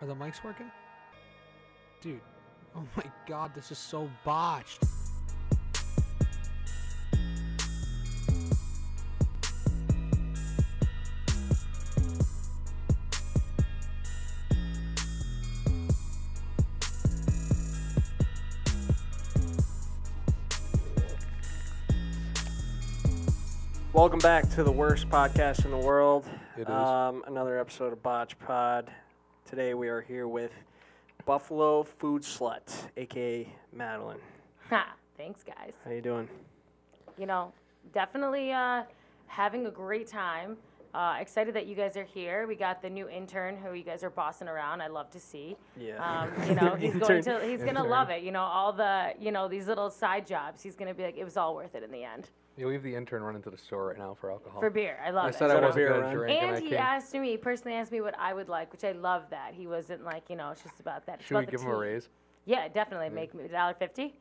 Are the mics working? Dude, oh my god, this is so botched. Welcome back to the worst podcast in the world. It is. Another episode of Botch Pod. Today we are here with Buffalo Food Slut, a.k.a. Madeline. Ha! Thanks, guys. How you doing? You know, definitely having a great time. Excited that you guys are here. We got the new intern who you guys are bossing around. I love to see. Yeah. You know, he's gonna love it. You know, all the these little side jobs. He's gonna be like, it was all worth it in the end. You leave the intern running to the store right now for alcohol. For beer, I love I it. said I wasn't going to run? drink, And I he came. personally asked me what I would like, which I love that. He wasn't like, it's just about that. It's Should we about the give him a tea. raise? Yeah, definitely. Make me $1.50.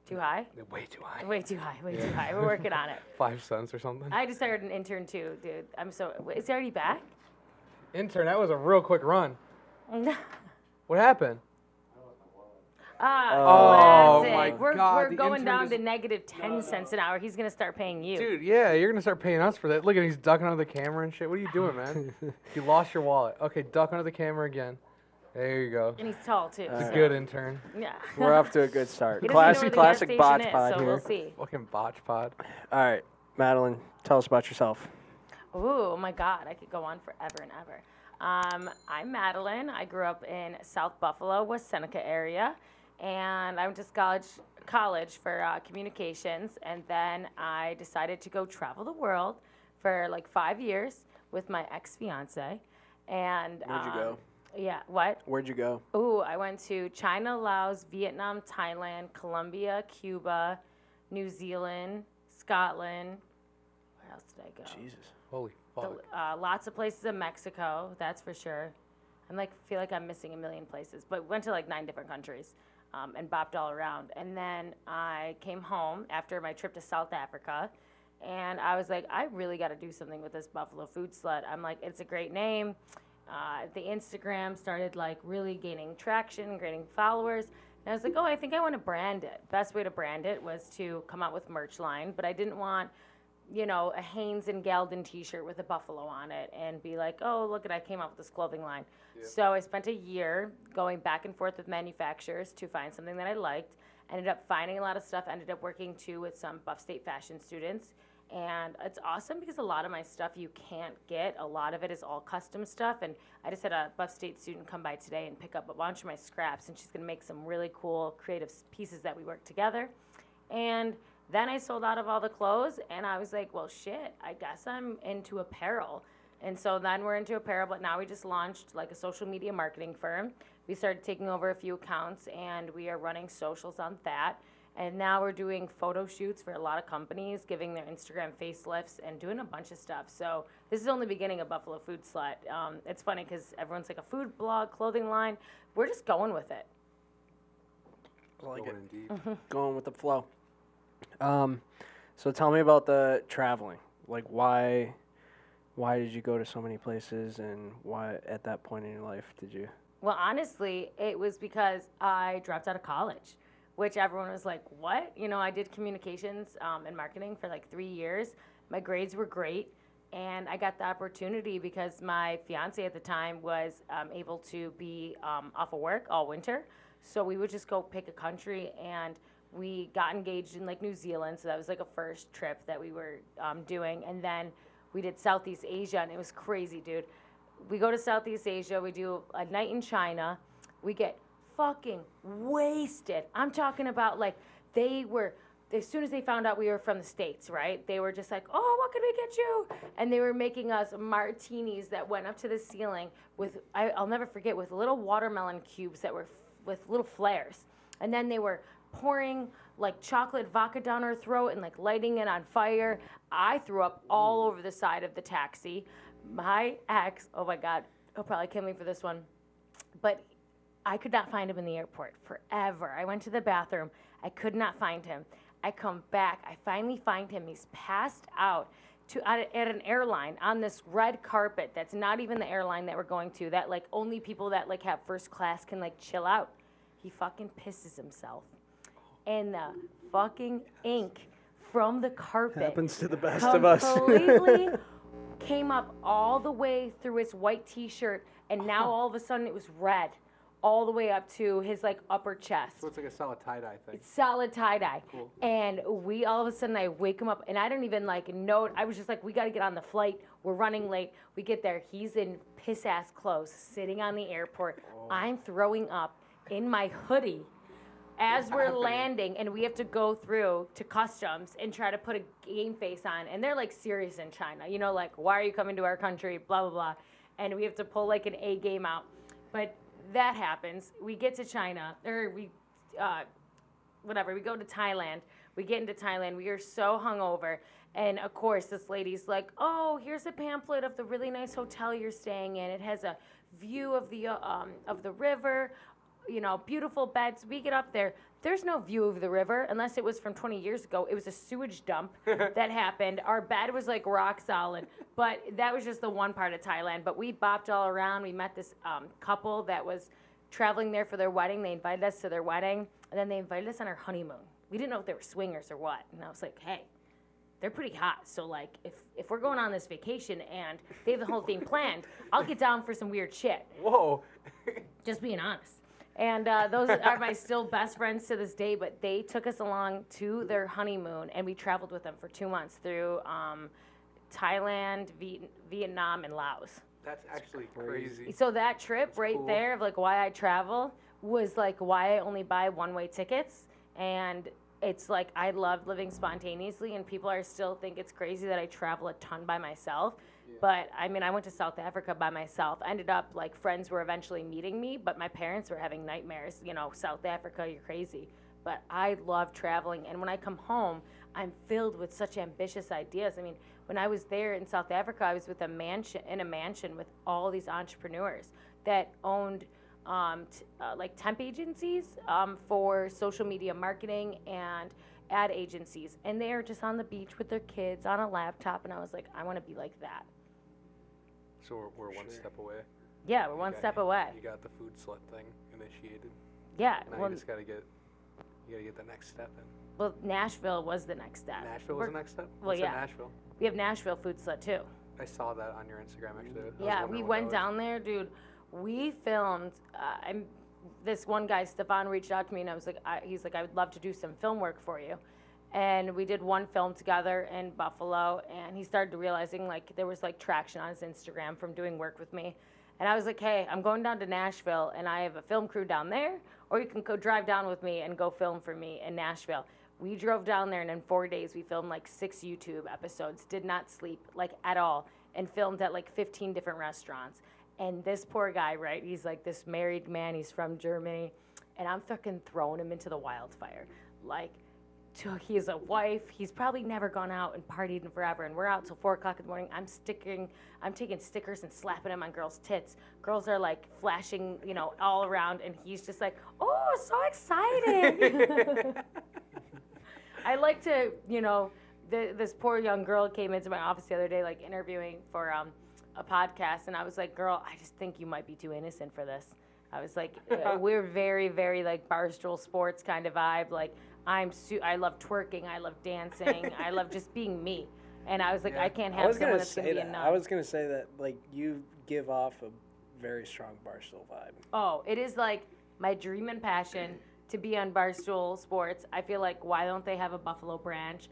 Too high? Way too high. Way too high. Way too high. We're working on it. 5 cents or something. I just hired an intern too, dude. Is he already back? Intern, that was a real quick run. No. What happened? Oh, Classic. my we're God, we're the going intern down is- to negative 10 cents an hour. He's gonna start paying you. Dude, yeah, you're going to start paying us for that. Look at him, he's ducking under the camera and shit. What are you doing, man? You lost your wallet. Okay, duck under the camera again. There you go. And he's tall too. It's a so- good intern. Yeah. We're off to a good start. He doesn't know where the gas Classic station Botch is, Pod so here. we'll see. Fucking botch pod. All right, Madeline, tell us about yourself. Ooh, oh my God, I could go on forever and ever. I'm Madeline. I grew up in South Buffalo, West Seneca area, and I went to college for communications, and then I decided to go travel the world for like 5 years with my ex-fiance. And Where'd you go? Yeah, what? Where'd you go? Ooh, I went to China, Laos, Vietnam, Thailand, Colombia, Cuba, New Zealand, Scotland. Where else did I go? Jesus. Holy fuck. Lots of places in Mexico, that's for sure. Feel like I'm missing a million places, but went to like 9 different countries and bopped all around. And then I came home after my trip to South Africa, and I was like, I really got to do something with this Buffalo Food Slut. I'm like, it's a great name. The Instagram started like really gaining traction, gaining followers. And I was like, I think I want to brand it. Best way to brand it was to come out with merch line, but I didn't want a Hanes and Galden t-shirt with a buffalo on it and be like, oh, look I came up with this clothing line. Yeah. So I spent a year going back and forth with manufacturers to find something that I liked. Ended up finding a lot of stuff, ended up working too with some Buff State fashion students. And it's awesome because a lot of my stuff you can't get. A lot of it is all custom stuff. And I just had a Buff State student come by today and pick up a bunch of my scraps, and she's going to make some really cool creative pieces that we work together. And then I sold out of all the clothes, and I was like, well, shit, I guess I'm into apparel. And so then we're into apparel, but now we just launched like a social media marketing firm. We started taking over a few accounts, and we are running socials on that. And now we're doing photo shoots for a lot of companies, giving their Instagram facelifts and doing a bunch of stuff. So this is only the beginning of Buffalo Food Slut. It's funny because everyone's like a food blog, clothing line. We're just going with it. I like it. Indeed. Going with the flow. So tell me about the traveling. Like, why did you go to so many places, and why at that point in your life did you? Well, honestly, it was because I dropped out of college, which everyone was like, what? I did communications and marketing for like 3 years. My grades were great, and I got the opportunity because my fiance at the time was able to be off of work all winter. So we would just go pick a country, and we got engaged in like New Zealand. So that was like a first trip that we were doing. And then we did Southeast Asia, and it was crazy, dude. We go to Southeast Asia, we do a night in China, we get fucking wasted. I'm talking about like as soon as they found out we were from the States, right? They were just like, oh, what could we get you? And they were making us martinis that went up to the ceiling with, I'll never forget, with little watermelon cubes that were with little flares. And then they were pouring like chocolate vodka down our throat and like lighting it on fire. I threw up all over the side of the taxi. My ex, oh my God, he'll probably kill me for this one, but I could not find him in the airport forever. I went to the bathroom. I could not find him. I come back. I finally find him. He's passed out. at an airline on this red carpet that's not even the airline that we're going to, that like only people that like have first class can like chill out. He fucking pisses himself. And the fucking ink from the carpet Happens to the best of us. completely came up all the way through his white t-shirt, and now all of a sudden it was red all the way up to his like upper chest. So it's like a solid tie-dye thing. It's solid tie-dye. Cool. And we all of a sudden, I wake him up, and I don't even like know. I was just like, we got to get on the flight. We're running late. We get there. He's in piss-ass clothes, sitting on the airport. I'm throwing up in my hoodie as we're landing, and we have to go through to customs and try to put a game face on. And they're like serious in China, you know, like, why are you coming to our country, blah, blah, blah. And we have to pull like an A game out. But that happens. We get to China, or we go to Thailand. We get into Thailand. We are so hungover. And of course, this lady's like, oh, here's a pamphlet of the really nice hotel you're staying in. It has a view of the river, you know, beautiful beds. We get up there. There's no view of the river unless it was from 20 years ago. It was a sewage dump that happened. Our bed was like rock solid, but that was just the one part of Thailand. But we bopped all around. We met this couple that was traveling there for their wedding. They invited us to their wedding, and then they invited us on our honeymoon. We didn't know if they were swingers or what. And I was like, hey, they're pretty hot. So like, if we're going on this vacation and they have the whole thing planned, I'll get down for some weird shit. Whoa. Just being honest. And those are my still best friends to this day, but they took us along to their honeymoon, and we traveled with them for 2 months through Thailand, Vietnam, and Laos. That's actually crazy. So that trip right cool. there of like why I travel was like why I only buy one-way tickets. And it's like I love living spontaneously, and people are still think it's crazy that I travel a ton by myself. But I mean, I went to South Africa by myself. I ended up like friends were eventually meeting me, but my parents were having nightmares. You know, South Africa, you're crazy. But I love traveling, and when I come home, I'm filled with such ambitious ideas. I mean, when I was there in South Africa, I was with a mansion with all these entrepreneurs that owned like temp agencies for social media marketing and ad agencies, and they are just on the beach with their kids on a laptop, and I was like, I want to be like that. So we're one step away. Yeah, we're one step away. You got the food slut thing initiated. Yeah. Now Well, you just gotta get the next step in. well, Nashville was the next step. Nashville was the next step? Well, What's in yeah. Nashville? We have Nashville Food Slut too. I saw that on your Instagram actually. I was Yeah, wondering we what went that was. down there, dude. We filmed. This one guy, Stefan, reached out to me, and I was like, he's like, I would love to do some film work for you. And we did one film together in Buffalo, and he started realizing like there was like traction on his Instagram from doing work with me. And I was like, hey, I'm going down to Nashville, and I have a film crew down there, or you can go drive down with me and go film for me in Nashville. We drove down there, and in 4 days, we filmed like 6 YouTube episodes, did not sleep like at all, and filmed at like 15 different restaurants. And this poor guy, right, he's like this married man, he's from Germany, and I'm fucking throwing him into the wildfire. Like, he has a wife, he's probably never gone out and partied in forever, and we're out till 4 o'clock in the morning. I'm taking stickers and slapping them on girls' tits. Girls are like flashing, you know, all around, and he's just like, oh, so exciting. I like to, you know, this poor young girl came into my office the other day, like interviewing for a podcast, and I was like, girl, I just think you might be too innocent for this. I was like, we're very, very like Barstool Sports kind of vibe. Like, I love twerking, I love dancing, I love just being me. And I was like, I can't have someone that's gonna be a nun. I was gonna say that like you give off a very strong Barstool vibe. Oh, it is like my dream and passion to be on Barstool Sports. I feel like why don't they have a Buffalo branch?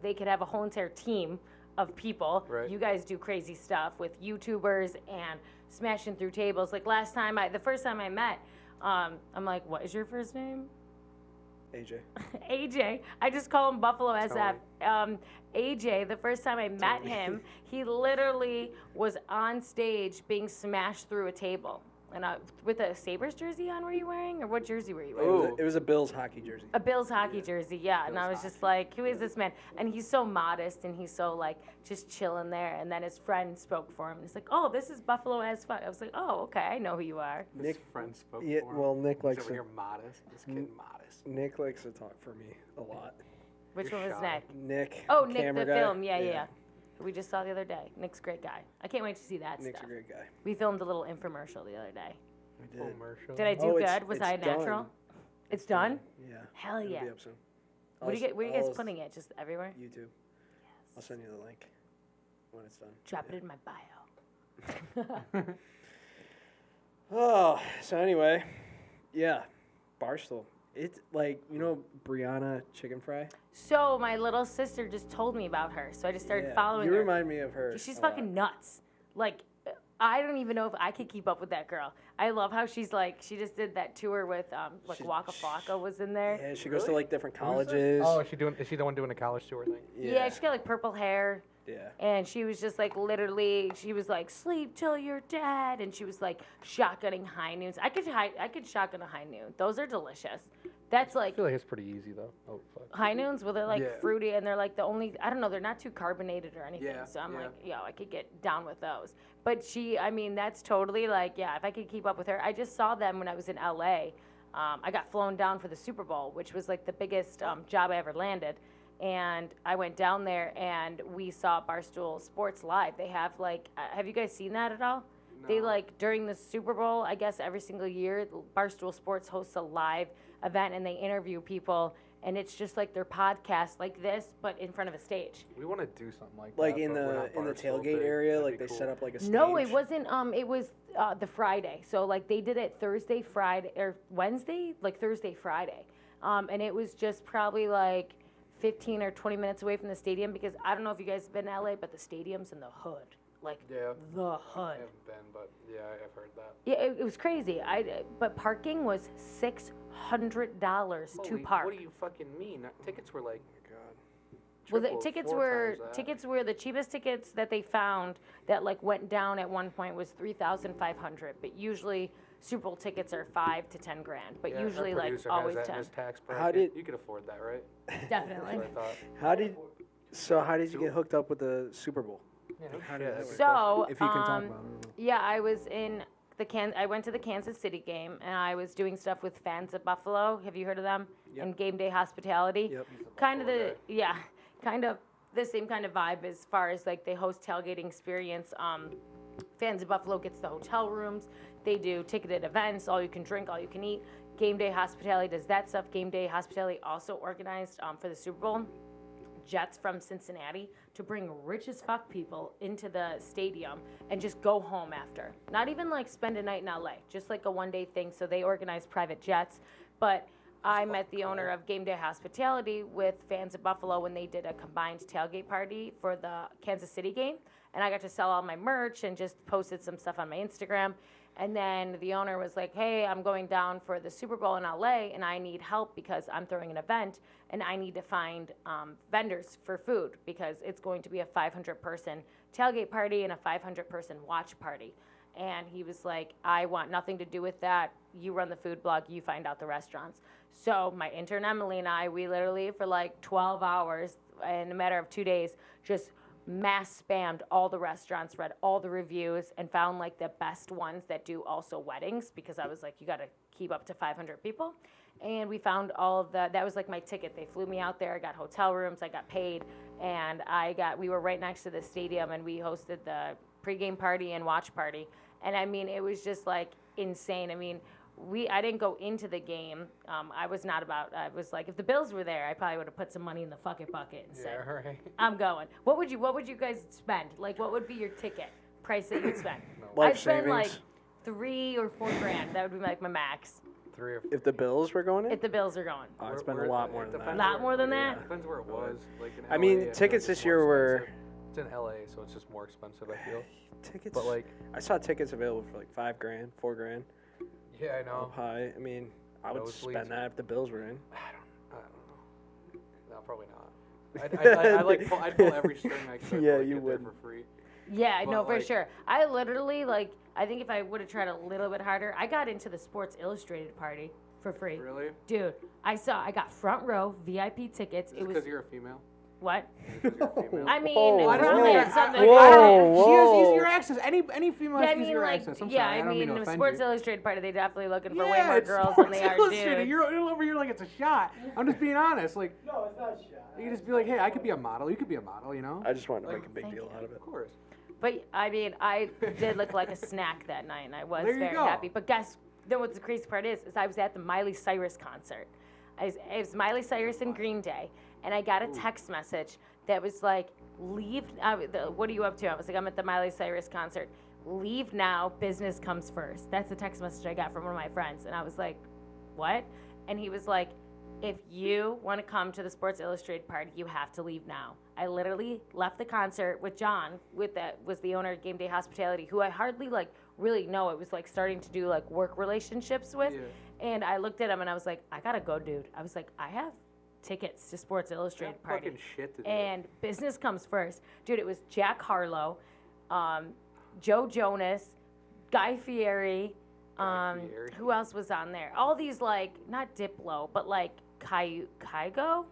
They could have a whole entire team of people. Right. You guys do crazy stuff with YouTubers and smashing through tables. Like the first time I met, I'm like, what is your first name? AJ. AJ. I just call him Buffalo SF. AJ, the first time I met him, he literally was on stage being smashed through a table. And with a Sabres jersey on, were you wearing? Or what jersey were you wearing? It was a Bills hockey jersey. A Bills hockey jersey, yeah. And I was just like, who is this man? And he's so modest, and he's so, like, just chilling there. And then his friend spoke for him. And he's like, oh, this is Buffalo as fuck. I was like, oh, okay, I know who you are. His friend spoke Yeah, for him. well, Nick He's likes over to. here modest. This kid modest. Nick likes to talk for me a lot. Which You're one was shy. Nick? Nick. Oh, Nick, camera the guy. film. Yeah. we just saw the other day. Nick's a great guy. I can't wait to see that Nick's stuff. a great guy. We filmed a little infomercial the other day. We did. Commercial. Did I do Oh, good? Was I it's natural? done. It's done? Yeah. Hell It'll yeah. be up soon. Where are you guys putting it? Just everywhere? YouTube. I'll send you the link when it's done. Drop it in my bio. Oh, so anyway, yeah, Barstool. It's like, Brianna Chicken Fry? So my little sister just told me about her, so I just started Yeah, following you her. remind me of her. She's a lot. fucking nuts. Like, I don't even know if I could keep up with that girl. I love how she's like, she just did that tour with, She- Waka Flocka was in there. Yeah, she goes to Really? like different Who's this? colleges. Oh, is she the one doing the college tour thing? Yeah, she's got like purple hair. Yeah. And she was just like literally, she was like, sleep till you're dead. And she was like shotgunning high noons. I could shotgun a high noon. Those are delicious. That's I like feel like it's pretty easy though. Oh fuck. high noons where they're like Yeah. fruity and they're like the only, I don't know, they're not too carbonated or anything. Yeah, So I'm yeah. like, I could get down with those. But that's totally like, yeah, if I could keep up with her. I just saw them when I was in LA. I got flown down for the Super Bowl, which was like the biggest job I ever landed. And I went down there and we saw Barstool Sports live. They have like, have you guys seen that at all? They like during the Super Bowl, I guess every single year, Barstool Sports hosts a live event and they interview people. And it's just like their podcast like this, but in front of a stage. We want to do something like Like that. in but we're the not tailgate Barstool big. area, That'd like be they cool. set up like a stage. No, it wasn't. It was the Friday. So like they did it Thursday, Friday, or Wednesday, like Thursday, Friday. And it was just probably like 15 or 20 minutes away from the stadium because I don't know if you guys have been to LA, but the stadium's in the hood. Like Yeah. the I hood. haven't been, but yeah, I've heard that. Yeah, it was crazy. But parking was $600 to park. What do you fucking mean? Tickets were like. Well, the triple, tickets 4 were times that. the cheapest tickets that they found that like went down at one point was $3,500. But usually Super Bowl tickets are $5 to $10 grand. But Yeah, our usually like producer always has that in 10. his tax How bracket. did- You could afford that, right? Definitely. That's what I thought. How did you get hooked up with the Super Bowl? Yeah, no How did shit. that work? So If you can talk about it. yeah, I was in I went to the Kansas City game and I was doing stuff with Fans of Buffalo. Have you heard of them? Yep. And Game Day Hospitality. Yep. Kind of Buffalo kind of the same kind of vibe as far as like they host tailgating experience. Fans of Buffalo gets the hotel rooms. They do ticketed events, all you can drink, all you can eat. Game Day Hospitality does that stuff. Game Day Hospitality also organized for the Super Bowl jets from Cincinnati to bring rich as fuck people into the stadium and just go home after. Not even like spend a night in LA, just like a one-day thing. So they organized private jets. But I met the owner of Game Day Hospitality with Fans of Buffalo when they did a combined tailgate party for the Kansas City game. And I got to sell all my merch and just posted some stuff on my Instagram. And then the owner was like, hey, I'm going down for the Super Bowl in LA and I need help because I'm throwing an event and I need to find vendors for food because it's going to be a 500-person tailgate party and a 500-person watch party. And he was like, I want nothing to do with that. You run the food blog, you find out the restaurants. So my intern Emily and I, we literally for like 12 hours in a matter of 2 days just mass spammed all the restaurants, read all the reviews, and found like the best ones that do also weddings because I was like, you got to keep up to 500 people. And we found all of that was like my ticket. They flew me out there, I got hotel rooms, I got paid, and we were right next to the stadium and we hosted the pregame party and watch party. And I mean, it was just like insane. I mean, I didn't go into the game. I was like, if the Bills were there, I probably would have put some money in the fucking bucket and said, Yeah, right. I'm going. What would you guys spend? Like, what would be your ticket price that you'd spend? Life I'd spend like savings. $3 or $4 grand. That would be like my max 3 or 4. If the Bills were going in, if the Bills are going. I'd spend a lot more than that. A lot more than Yeah, that? depends where it was. Like in I LA, mean, feel like tickets it's this more year were expensive. It's in LA, so it's just more expensive. I feel. tickets. But like, I saw tickets available for like $5 grand, $4 grand. yeah, I know. Up high. I mean, I would Nosebleeds. spend that if the Bills were in. I don't know. No, probably not. I'd pull every string I could. Yeah, to, like, you get there would. for free. Yeah, But, no, for like- sure. I literally, like, I think if I would have tried a little bit harder, I got into the Sports Illustrated party for free. Really? Dude, I got front row VIP tickets. Is It was because you're a female? What? Female. I mean, Whoa. I just probably mean, had something. Whoa, I don't know. whoa. She has easier access. Any female Yeah, has I mean, easier like, access. I'm yeah, sorry. I don't mean to offend Sports you. Illustrated party, they definitely looking for way Yeah, more it's girls Sports than they are Illustrated. dudes. You're over here like it's a shot. I'm just being honest. Like, No, it's not shot. you can just be like, hey, I could be a model. You could be a model, you know? I just wanted to make a big Thank deal you. out of it. Of course. But I mean, I did look like a snack that night, and I was There you very go. happy. But guess, then what the crazy part is I was at the Miley Cyrus concert. It was Miley Cyrus and Green Day, and I got a text message that was like, "Leave. What are you up to?" I was like, "I'm at the Miley Cyrus concert. Leave now. Business comes first." That's the text message I got from one of my friends, and I was like, "What?" And he was like, "If you want to come to the Sports Illustrated party, you have to leave now." I literally left the concert with John, was the owner of Game Day Hospitality, who I hardly really know. It was like starting to do like work relationships with. Yeah. And I looked at him and I was like, I gotta go, dude. I was like, I have tickets to Sports Illustrated Got party. fucking shit to do. And business comes first. Dude, it was Jack Harlow, Joe Jonas, Guy Fieri, Fieri. who else was on there? All these like, not Diplo, but like Kygo?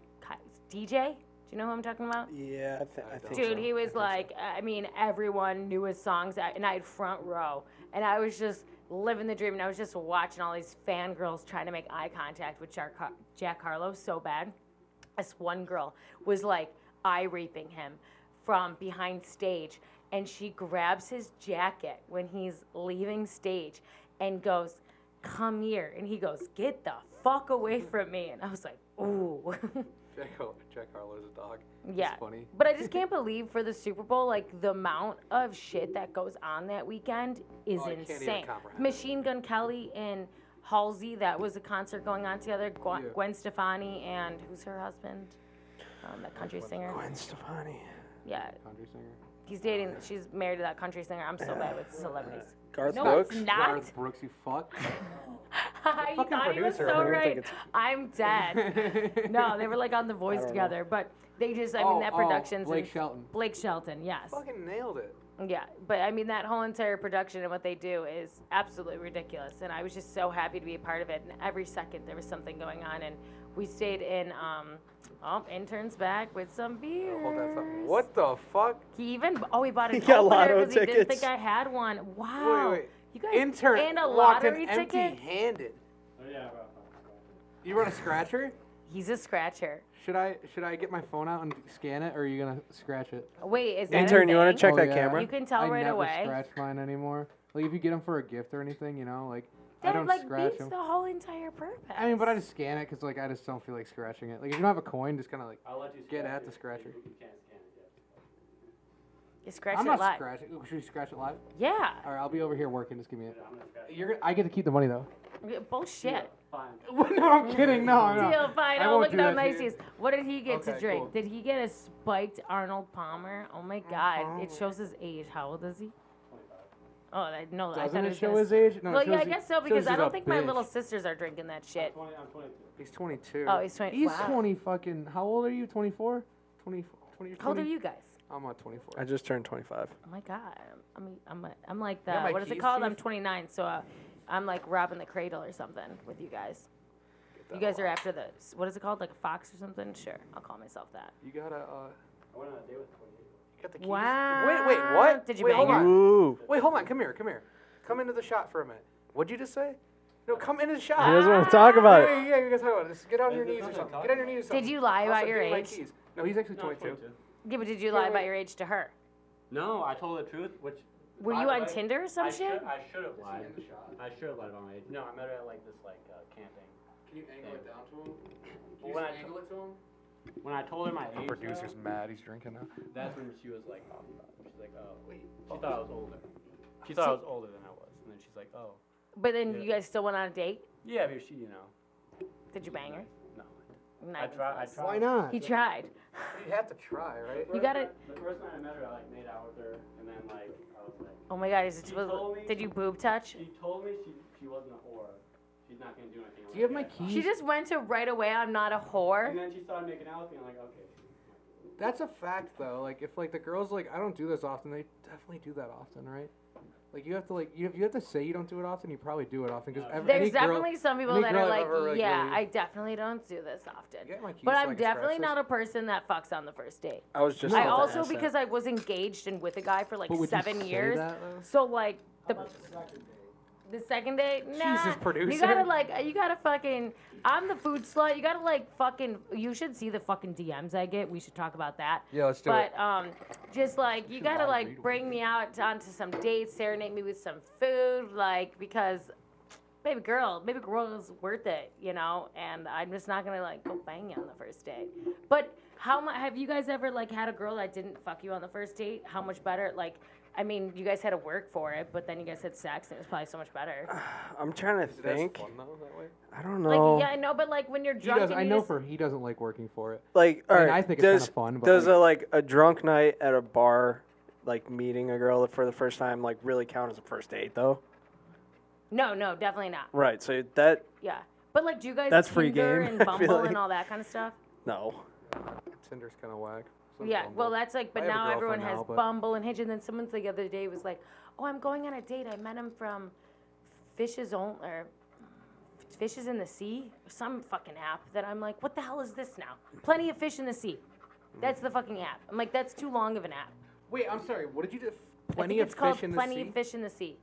DJ? Do you know who I'm talking about? Yeah, I think Dude, so. he was like, I mean, everyone knew his songs, and I had front row, and I was just living the dream, and I was just watching all these fangirls trying to make eye contact with Jack Harlow so bad. This one girl was like eye raping him from behind stage, and she grabs his jacket when he's leaving stage and goes, "Come here," and he goes, "Get the fuck away from me," and I was like, ooh. Jack Harlow's a dog. Yeah, It's funny. but I just can't believe for the Super Bowl, like the amount of shit that goes on that weekend is Oh, I can't even insane. comprehend. Machine Gun Kelly and Halsey, that was a concert going on together. Yeah. Gwen Stefani and who's her husband? That country singer. Gwen Stefani. Yeah, Country singer. he's dating. She's married to that country singer. I'm so bad with celebrities. Garth No, Brooks. it's not. Garth Brooks, you fuck. I fucking thought he was producer. so I don't right. think it's- I'm dead. No, they were like on The Voice don't know. together, but they just, I mean, that production's Blake in- Shelton. Blake Shelton, yes. Fucking nailed it. Yeah, but I mean, that whole entire production and what they do is absolutely ridiculous. And I was just so happy to be a part of it. And every second there was something going on. And we stayed in, intern's back with some beers. Hold that something. What the fuck? He even, he bought an He got opener lotto 'cause he didn't tickets. think I had one. Wow. Wait. You guys, Intern and a walked lottery in ticket? empty-handed. Oh, yeah, bro. You run a scratcher? He's a scratcher. Should I get my phone out and scan it, or are you gonna scratch it? Wait, is that Intern, a you want thing? to check Oh, that yeah. camera? You can tell I right never away. scratch mine anymore. Like if you get them for a gift or anything, you know, like I That don't like scratch beats them. the whole entire purpose. I mean, but I just scan it because like I just don't feel like scratching it. Like if you don't have a coin, just kind of like I'll let you get scratch at it. the scratcher. You can't scan it yet. You scratch I'm it not live. scratching. Should we scratch it live? Yeah. All right, I'll be over here working. Just give me it. I'm gonna scratch it. You're I get to keep the money though. Bullshit. Fine. No, I'm kidding. No, no. Deal, fine. I Oh, won't look do at how that to nice you. he is. What did he get to Okay, drink? cool. Did he get a spiked Arnold Palmer? Oh my God! It shows his age. How old is he? 25. Oh, I no. I Doesn't thought it was show gonna his age? No, it Well, yeah, I shows he- guess so shows because I he's don't a think my bitch. little sisters are drinking that shit. I'm 22. He's 22. Oh, he's 20. He's wow. 20 fucking. How old are you? 24? 20? How old are you guys? I'm at 24. I just turned 25. Oh my God. I'm like the got my what is it keys, called? I'm Chief? 29, so I'm like robbing the cradle or something with you guys. You guys are after the what is it called? Like a fox or something? Sure, I'll call myself that. You gotta. I went on a date with 28. You got the keys. Wow. Wait, what? Did you Wait, bang hold her? on. Ooh. Wait, hold on. Come here. Come into the shot for a minute. What'd you just say? No, come into the shot. He doesn't want to talk about it. Yeah, you guys talk about it. Just get on your There's knees or nothing something. to talk Get on your knees or something. Did you lie Also, about your give me my age? keys. No, he's actually No, 22. 22. Yeah, but did you lie about your age to her? No, I told the truth, which. Were by you the on way, Tinder or some I shit? I should have lied. I should have lied about my age. No, I met her at like this camping. Can you angle it down to him? Well, when I it to him? When I told her my age, Producer's though, mad. He's drinking now. that's when she was like, oh, she's like, oh, wait. She thought I was older. She thought I was older than I was, and then she's like, oh. But then Yeah. you guys still went on a date? Yeah, but she, you know. Did you bang her? No. Not I even tried. close. Why not? He tried. You have to try, right? You gotta. The first night I met her, I like made out with her, and then like I was like, Oh my God! Is it She told me- did you boob touch? she told me she wasn't a whore. She's not gonna do anything. Do you have my keys? She just went to right away. I'm not a whore. And then she started making out with me. I'm like, okay. That's a fact, though. Like, if like the girls like I don't do this often, they definitely do that often, right? Like you have to you have to say you don't do it often. You probably do it often because There's definitely some people any that girl are I've like, ever, yeah, really- I definitely don't do this often. You got my keys But so I I'm can scratch definitely this? not a person that fucks on the first date. I was just. I about to also ask that. because I was engaged and with a guy for like But would 7 you say years. that, though? So like the second date, nah. Jesus, producer. You gotta you gotta fucking. I'm the food slut. You gotta fucking. You should see the fucking DMs I get. We should talk about that. Yeah, let's do it. But just you gotta bring me out onto some dates, serenade me with some food, because, baby girl is worth it, you know. And I'm just not gonna go bang you on the first date. But how much have you guys ever had a girl that didn't fuck you on the first date? How much better? I mean, you guys had to work for it, but then you guys had sex, and it was probably so much better. I'm trying to think. That's fun though, that way. I don't know. Yeah, I know, but when you're He drunk, does. and I you know just, he doesn't like working for it. Like, all I mean, right. I think it's kinda fun, but, does a drunk night at a bar, meeting a girl for the first time, really count as a first date though? No, definitely not. Right. So that Yeah, but do you guys That's free Tinder game, and I feel Bumble like. and all that kind of stuff? no. Tinder's kind of whack. So Yeah, Bumble. well, that's but I have a now everyone girlfriend has now, but- Bumble and Hinge, and then someone the other day was like, "Oh, I'm going on a date. I met him from Fishes in the Sea, or some fucking app." That I'm like, "What the hell is this now? Plenty of Fish in the Sea. That's the fucking app." I'm like, "That's too long of an app." Wait, I'm sorry. What did you do? I Plenty think of it's called fish in the Plenty sea. of Fish in the Sea.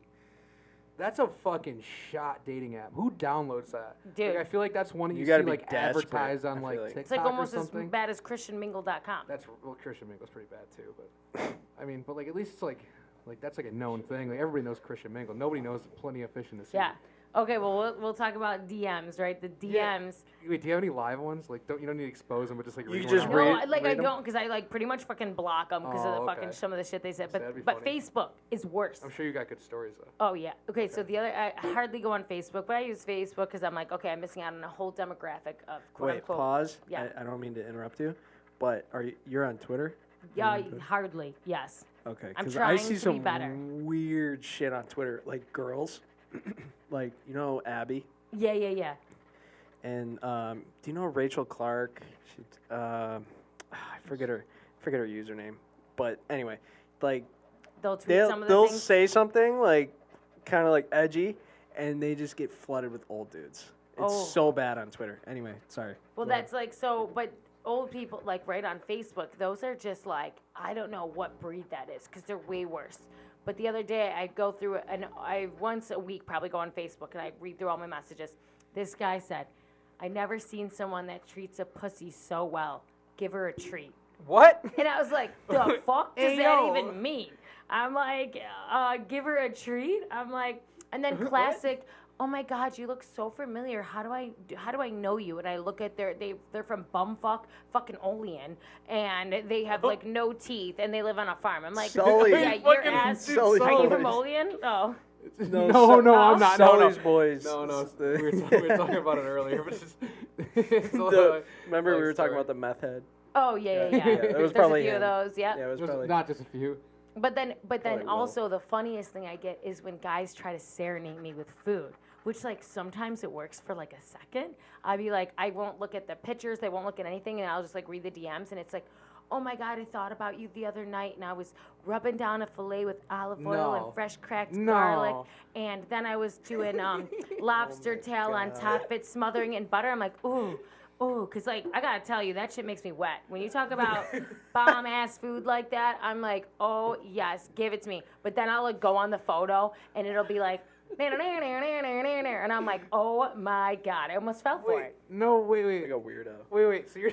That's a fucking shot dating app. Who downloads that? Dude. I feel like that's one that You you gotta see be desperate, advertised on I feel like. TikTok It's almost or as something. bad as ChristianMingle.com. That's Christian Mingle's pretty bad too, but I mean, but at least it's that's a known thing. Everybody knows Christian Mingle. Nobody knows Plenty of Fish in the Sea. Yeah. Okay, well, we'll talk about DMs, right? The DMs. Yeah. Wait, do you have any live ones? You don't need to expose them, but just You read just one No, out. read- I them? don't, because I pretty much fucking block them because of Oh, the fucking okay. some of the shit they said. That'd be But funny. Facebook is worse. I'm sure you got good stories though. Oh yeah. Okay, so I hardly go on Facebook, but I use Facebook because I'm like, okay, I'm missing out on a whole demographic of quote Wait. unquote. Pause. Yeah. I don't mean to interrupt you, but you're on Twitter? Yeah, hardly. Yes. Okay. I'm 'Cause trying I see to some be better. weird shit on Twitter, like girls, Abby. Yeah. And do you know Rachel Clark? She, I forget her username. But anyway, They'll tweet some of the they'll things. say something kind of edgy, and they just get flooded with old dudes. It's Oh. so bad on Twitter. Anyway, sorry. Well, that's but old people right on Facebook, those are just I don't know what breed that is because they're way worse. But the other day I go through it, and I once a week probably go on Facebook and I read through all my messages. This guy said, "I never seen someone that treats a pussy so well. Give her a treat." What? And I was like, the fuck does Hey, that yo. even mean? I'm like, give her a treat? I'm like, and then classic, "Oh my God, you look so familiar. How do I know you?" And I look at they're from bumfuck fucking Olean, and they have no teeth, and they live on a farm. I'm like, Sully. yeah, your Fucking ass. Sully's Are you from boys. Olean? Oh, No, I'm not. Sully's boys. No. We were talking about it earlier, but it's Remember we were talking about the meth head? oh yeah. Yeah, it was There's probably a few him. of those. Yeah. Yeah, it was Just, probably. not just a few. But then Probably will. also the funniest thing I get is when guys try to serenade me with food, which sometimes it works for a second. I'd be like, I won't look at the pictures, they won't look at anything, and I'll just read the DMs, and it's like, "Oh my God, I thought about you the other night, and I was rubbing down a fillet with olive oil No. and fresh cracked No. garlic, and then I was doing lobster tail on top of it, smothering it in butter." I'm like, ooh, because I gotta tell you, that shit makes me wet. When you talk about bomb ass food like that, I'm like, oh yes, give it to me. But then I'll go on the photo, and it'll be like, and I'm like, oh my God, I almost fell for it. Wait. Like a weirdo. Wait. So you're.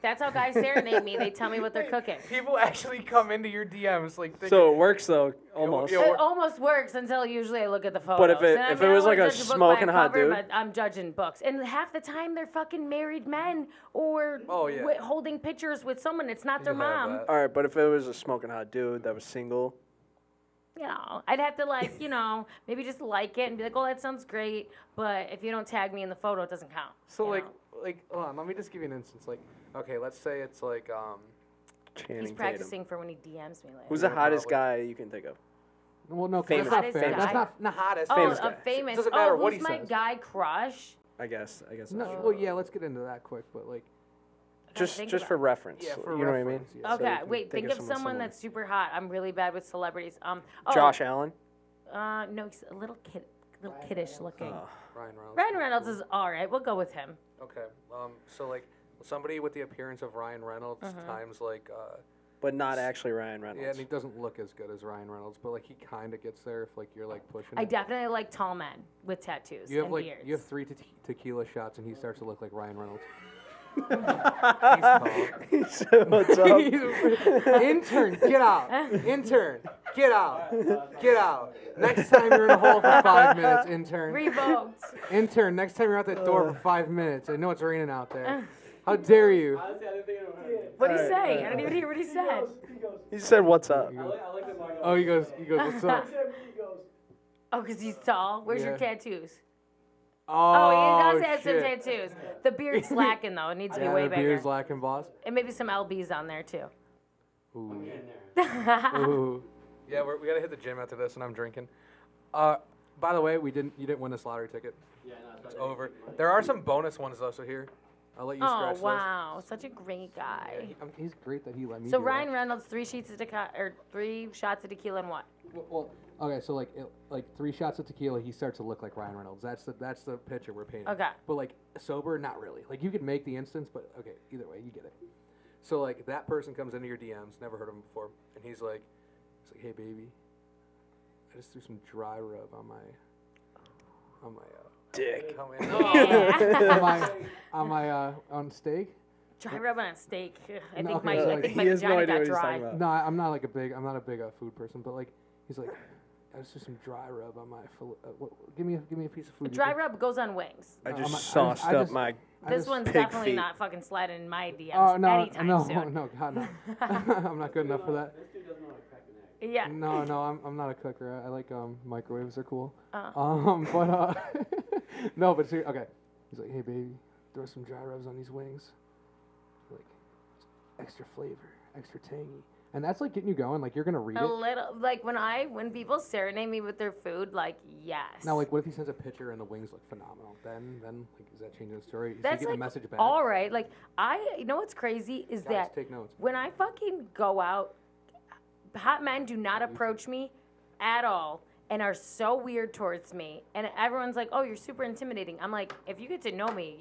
That's how guys serenade me. They tell me what they're cooking. People actually come into your DMs thinking, So it works though, almost. Yeah, It almost works until usually I look at the photos. But if it- And I if mean, it I was don't like a judge book by smoking hot cover, dude? but I'm judging books, and half the time they're fucking married men or Oh, yeah. holding pictures with someone. It's not their You have mom. that. All right, but if it was a smoking hot dude that was single, You know, I'd have to maybe just like it and be like, "Oh, that sounds great," but if you don't tag me in the photo, it doesn't count. So you like know? hold on, let me just give you an instance. Okay, let's say it's Channing He's Tatum. practicing for when he DMs me later. Who's the Yeah, hottest probably. guy you can think of? well, no, 'cause Famous. that's not Hottest fair. guy. That's not hottest. Oh, famous a guy. famous. Doesn't matter what who's he my says. guy crush? I guess. No, that's well, yeah, let's get into that quick, but just think for about reference. Yeah, for you know what I mean? reference, yeah. So you Okay, can wait. Think of someone similar. that's super hot. I'm really bad with celebrities. Josh Allen. No, he's a little kiddish looking. Ryan Reynolds. Ryan Reynolds is all right. We'll go with him. Okay. So like somebody with the appearance of Ryan Reynolds times like. But not actually Ryan Reynolds. Yeah, and he doesn't look as good as Ryan Reynolds, but like he kind of gets there if like you're like pushing. I it. definitely like tall men with tattoos You have and like beards. you have 3 tequila shots, and he starts to look like Ryan Reynolds. He's tall. He said, "What's up?" Intern, get out. Intern, get out. Get out. Next time you're in a hole for 5 minutes, intern. Revoked. Intern, next time you're out that door for 5 minutes. I know it's raining out there. How dare you? Honestly, I didn't think it would hurt. What'd he Alright, say? alright. I didn't even hear what he said. He said, "What's up?" I like the Mario. Oh, he goes, what's up? Oh, because he's tall? Where's your Yeah. tattoos? Oh, he does have some shit. tattoos. The beard's slacking, though. It needs to be Yeah, way the bigger. beard's lacking, boss. And maybe some LBs on there, too. Ooh. Get in there. Ooh. Yeah, we gotta hit the gym after this, and I'm drinking. By the way, you didn't win this lottery ticket. Yeah, no, It's over. There are some bonus ones though, so here, I'll let you Oh, scratch those. wow. Such a great Yeah, guy. he's great that he let me. So do Ryan that. Reynolds, 3 shots of tequila and what? Well, okay, so like 3 shots of tequila, he starts to look like Ryan Reynolds. That's the picture we're painting. Okay. But like sober, not really. Like you could make the instance, but okay, either way, you get it. So like that person comes into your DMs, never heard of him before, and he's like, hey baby, I just threw some dry rub on my Dick. on steak. Dry rub on a steak. I No, think okay, my, so, I like, think he my has no vagina idea got what he's dry. talking about. No, I'm not a big food person, but like he's like, I just threw some dry rub on my fillet. Give me a piece of food. Dry rub goes on wings. I No, just I'm- sauced I up just- my. This one's pig definitely feet. not fucking sliding in my DMs Oh no, anytime no, soon. no, God no! I'm not good enough for that. This dude doesn't know how to crack an egg. Yeah. No, I'm not a cooker. I like microwaves are cool. Uh. But no, but okay. He's like, hey baby, throw some dry rubs on these wings. Like, extra flavor, extra tangy, and that's like getting you going. Like you're gonna read A it. little, like when people serenade me with their food, like, yes. Now, like, what if he sends a picture and the wings look phenomenal? Then, like, is that changing the story? Is he That's getting like a message back? all right. Like you know what's crazy is Guys, that take notes. when I fucking go out, hot men do not approach me at all and are so weird towards me. And everyone's like, "Oh, you're super intimidating." I'm like, if you get to know me,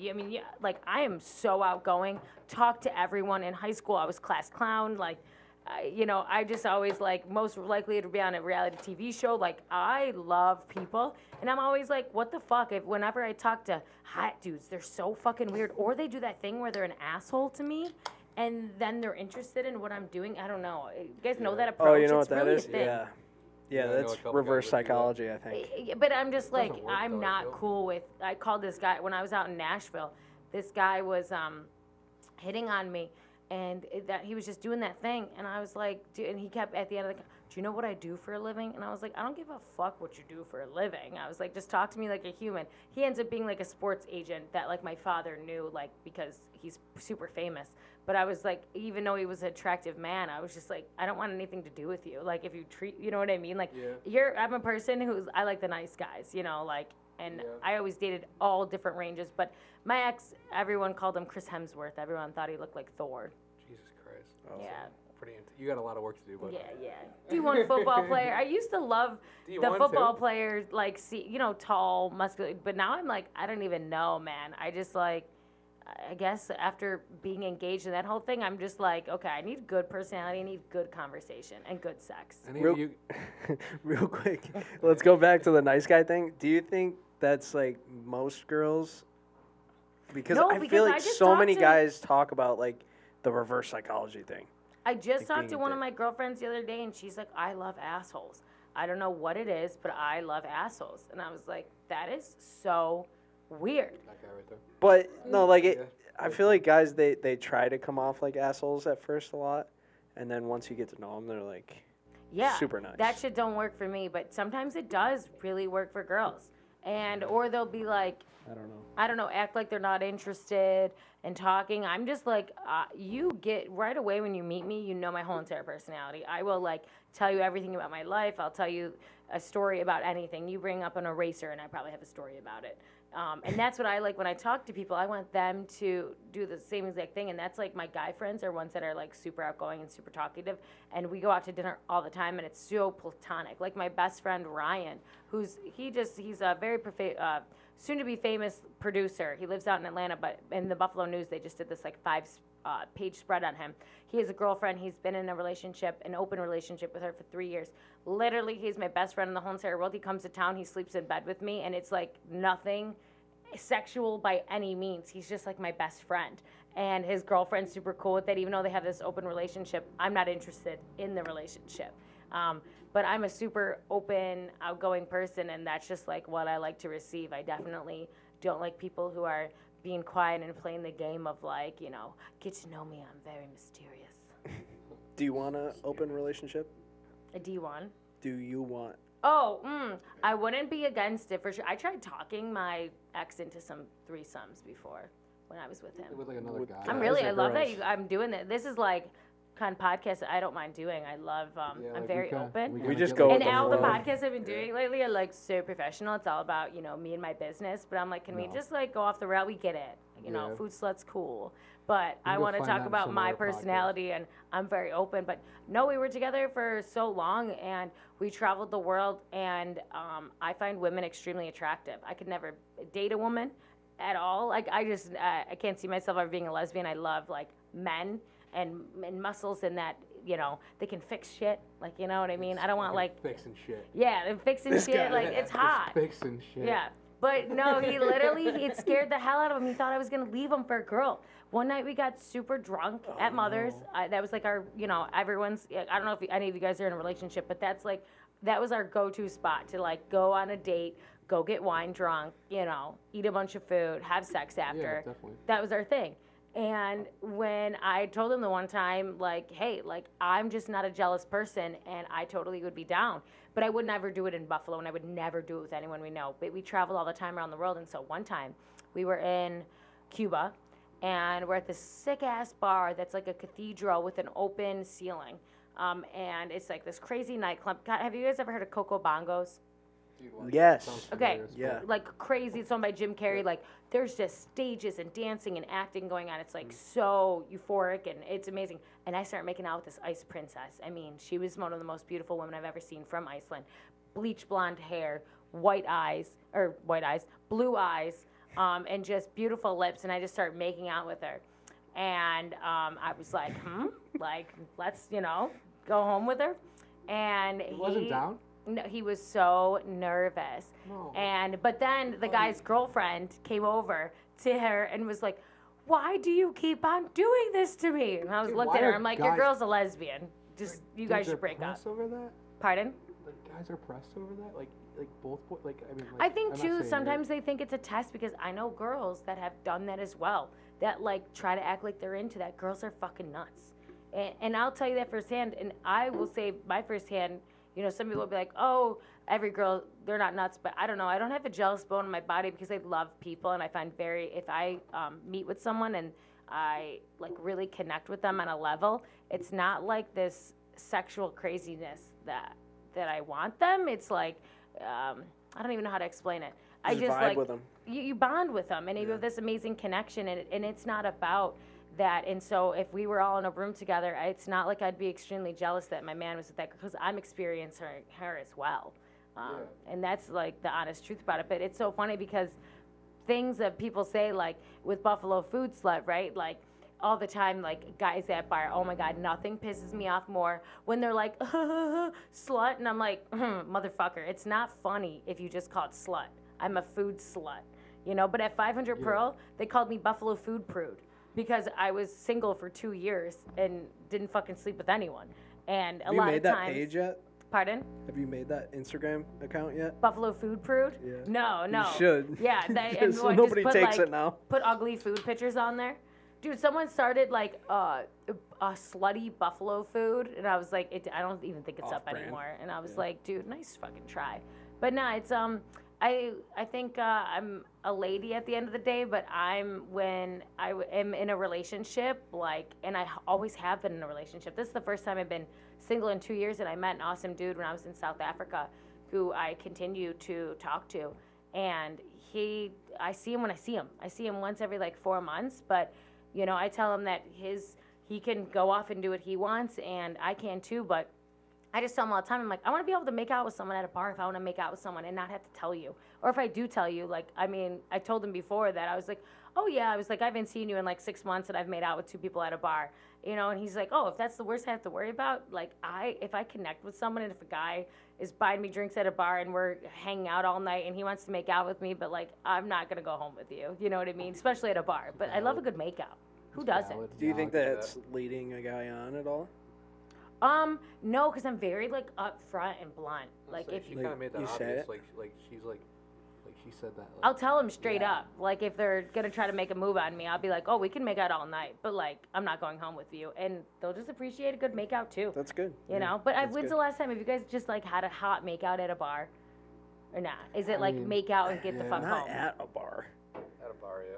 like I am so outgoing. Talk to everyone. In high school, I was class clown. Like, I just always like most likely to be on a reality TV show. Like, I love people, and I'm always like, what the fuck? Whenever I talk to hot dudes, they're so fucking weird, or they do that thing where they're an asshole to me, and then they're interested in what I'm doing. I don't know. You guys know that approach? Oh, you know It's what that really is? a thing. Yeah. Yeah, I know That's a couple reverse guys that do that. psychology, I think. But I'm just like, doesn't work, I'm though, I not feel. cool with. I called this guy when I was out in Nashville. This guy was hitting on me, and that he was just doing that thing, and I was like, dude, and he kept at the end of the, do you know what I do for a living? And I was like, I don't give a fuck what you do for a living. I was like, just talk to me like a human. He ends up being like a sports agent that like my father knew, like because he's super famous. But I was like, even though he was an attractive man, I was just like, I don't want anything to do with you. Like if you treat, you know what I mean? Like Yeah. I'm a person I like the nice guys, like. And Yeah. I always dated all different ranges, but my ex, everyone called him Chris Hemsworth. Everyone thought he looked like Thor. Jesus Christ. Yeah. You got a lot of work to do, but. Yeah. D1 football player. I used to love the D1 football too? players, like, tall, muscular. But now I'm like, I don't even know, man. I just like, I guess after being engaged in that whole thing, I'm just like, okay, I need good personality, I need good conversation, and good sex. Any Real, of you, real quick, let's go back to the nice guy thing. Do you think that's like most girls? Because No, I because feel I like just so talked many to- guys talk about like the reverse psychology thing. I just Like talked being to a one of dick. my girlfriends the other day, and she's like, I love assholes. I don't know what it is, but I love assholes. And I was like, that is so weird. that guy right there. But no, like it. Yeah. I feel like guys they try to come off like assholes at first a lot, and then once you get to know them, they're like Yeah, super nice. that shit don't work for me, but sometimes it does really work for girls. And or they'll be like, I don't know, act like they're not interested in talking. I'm just like, you get right away when you meet me, you know my whole entire personality. I will like tell you everything about my life. I'll tell you a story about anything. You bring up an eraser, and I probably have a story about it. And that's what I like when I talk to people. I want them to do the same exact thing. And that's like my guy friends are ones that are like super outgoing and super talkative. And we go out to dinner all the time, and it's so platonic. Like my best friend Ryan, he's a very soon-to-be famous producer. He lives out in Atlanta, but in the Buffalo News, they just did this like 5-page spread on him. He has a girlfriend. He's been in a relationship, an open relationship with her for 3 years. Literally, he's my best friend in the whole entire world. He comes to town. He sleeps in bed with me, and it's like nothing sexual by any means. He's just like my best friend. And his girlfriend's super cool with it, even though they have this open relationship. I'm not interested in the relationship. But I'm a super open, outgoing person, and that's just like what I like to receive. I definitely don't like people who are being quiet and playing the game of like, you know, get to know me, I'm very mysterious. Do you want an open relationship? A D1? Do you want? Oh, I wouldn't be against it for sure. I tried talking my ex into some threesomes before when I was with him. With like another guy. I love that I'm doing that. This is like kind of podcast that I don't mind doing. I love, I'm very open. We just go and with the all the flow. podcasts I've been doing lately are like so professional. It's all about, you know, me and my business. But I'm like, can we just like go off the rail? We get it. You know, Food Slut's cool. But I want to talk about my personality, and I'm very open. But no, we were together for so long, and we traveled the world, and I find women extremely attractive. I could never date a woman at all. Like, I can't see myself ever being a lesbian. I love, like, men and muscles and that, you know, they can fix shit. Like, you know what I mean? I don't want, like... Fixing shit. Yeah, they're fixing shit. Like, it's hot. Fixing shit. Yeah. But no, it scared the hell out of him. He thought I was going to leave him for a girl. One night we got super drunk at Mother's. That was like our, you know, everyone's, I don't know if any of you guys are in a relationship, but that was our go-to spot to like go on a date, go get wine drunk, you know, eat a bunch of food, have sex after. Yeah, definitely. That was our thing. And when I told him the one time, like, hey, like, I'm just not a jealous person, and I totally would be down. But I would never do it in Buffalo, and I would never do it with anyone we know. But we travel all the time around the world, and so one time we were in Cuba, and we're at this sick-ass bar that's like a cathedral with an open ceiling. And it's like this crazy nightclub. God, have you guys ever heard of Coco Bongos? Yes. Okay. Yeah. Like crazy. It's owned by Jim Carrey. Like there's just stages and dancing and acting going on. It's like so euphoric and it's amazing. And I started making out with this ice princess. I mean, she was one of the most beautiful women I've ever seen from Iceland. Bleach blonde hair, blue eyes, and just beautiful lips. And I just started making out with her. And I was like, like, let's, you know, go home with her. And He wasn't down? No, he was so nervous. No. But then the guy's girlfriend came over to her and was like, why do you keep on doing this to me? And I was Dude, looked why at her, are I'm like, your guys- girl's a lesbian. Just, you guys should break up. Pressed over that? Pardon? Like guys are pressed over that? Like both like I mean like I think I'm not too, saying sometimes they think it's a test because I know girls that have done that as well. That like try to act like they're into that. Girls are fucking nuts. And I'll tell you that firsthand. And I will say my firsthand, you know, some people will be like, oh, every girl, they're not nuts. But I don't know. I don't have a jealous bone in my body because I love people. And I find if I meet with someone and I like really connect with them on a level, it's not like this sexual craziness that I want them. It's like, I don't even know how to explain it. I just vibe like with them. You bond with them, and you have this amazing connection, and it's not about that. And so, if we were all in a room together, it's not like I'd be extremely jealous that my man was with that because I'm experiencing her as well, and that's like the honest truth about it. But it's so funny because things that people say, like with Buffalo Food Slut, right? Like all the time, like guys at bar, oh my God, nothing pisses me off more when they're like, slut, and I'm like, motherfucker, it's not funny if you just call it slut. I'm a food slut, you know? But at 500 Pearl, they called me Buffalo Food Prude because I was single for 2 years and didn't fucking sleep with anyone. And a lot of times... Have you made that page yet? Pardon? Have you made that Instagram account yet? Buffalo Food Prude? Yeah. No. You should. Yeah, and So what, nobody just put, takes like, it now. Put ugly food pictures on there. Dude, someone started like a slutty buffalo food, and I was like, I don't even think it's up Off-brand. anymore. And I was like, dude, nice fucking try. But no, it's I think I'm a lady at the end of the day, but when I am in a relationship, like, and I always have been in a relationship. This is the first time I've been single in 2 years, and I met an awesome dude when I was in South Africa. who I continue to talk to, and I see him when I see him. I see him once every like 4 months, but you know, I tell him that he can go off and do what he wants, and I can too, but I just tell him all the time, I'm like, I want to be able to make out with someone at a bar if I want to make out with someone and not have to tell you. Or if I do tell you, like, I mean, I told him before that I was like, oh yeah, I was like, I haven't seen you in like 6 months and I've made out with 2 people at a bar. You know, and he's like, oh, if that's the worst I have to worry about, like, if I connect with someone and if a guy is buying me drinks at a bar and we're hanging out all night and he wants to make out with me, but like, I'm not going to go home with you. You know what I mean? Especially at a bar. But I love a good makeout. Who doesn't? Do you think that's leading a guy on at all? No, because I'm very like upfront and blunt. Like if she kind of made that you say obvious, it? like she said that. Like, I'll tell them straight up. Like if they're gonna try to make a move on me, I'll be like, oh, we can make out all night, but like I'm not going home with you, and they'll just appreciate a good makeout too. That's good. You know. But when's good. the last time have you guys just like had a hot makeout at a bar, or not? Is it like make out and get the fuck Not home? at a bar. at a bar, yeah.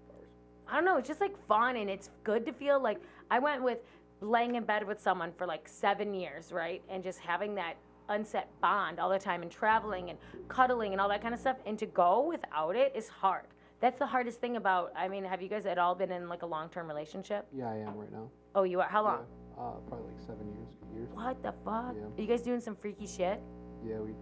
Bars. I don't know. It's just like fun, and it's good to feel like I went with laying in bed with someone for like 7 years, right, and just having that unset bond all the time and traveling and cuddling and all that kind of stuff, and to go without it is hard. That's the hardest thing about, I mean, have you guys at all been in like a long-term relationship? Yeah, I am right now. Oh, you are? How long? Yeah, probably like 7 years. What the fuck? Yeah. Are you guys doing some freaky shit? Yeah, we.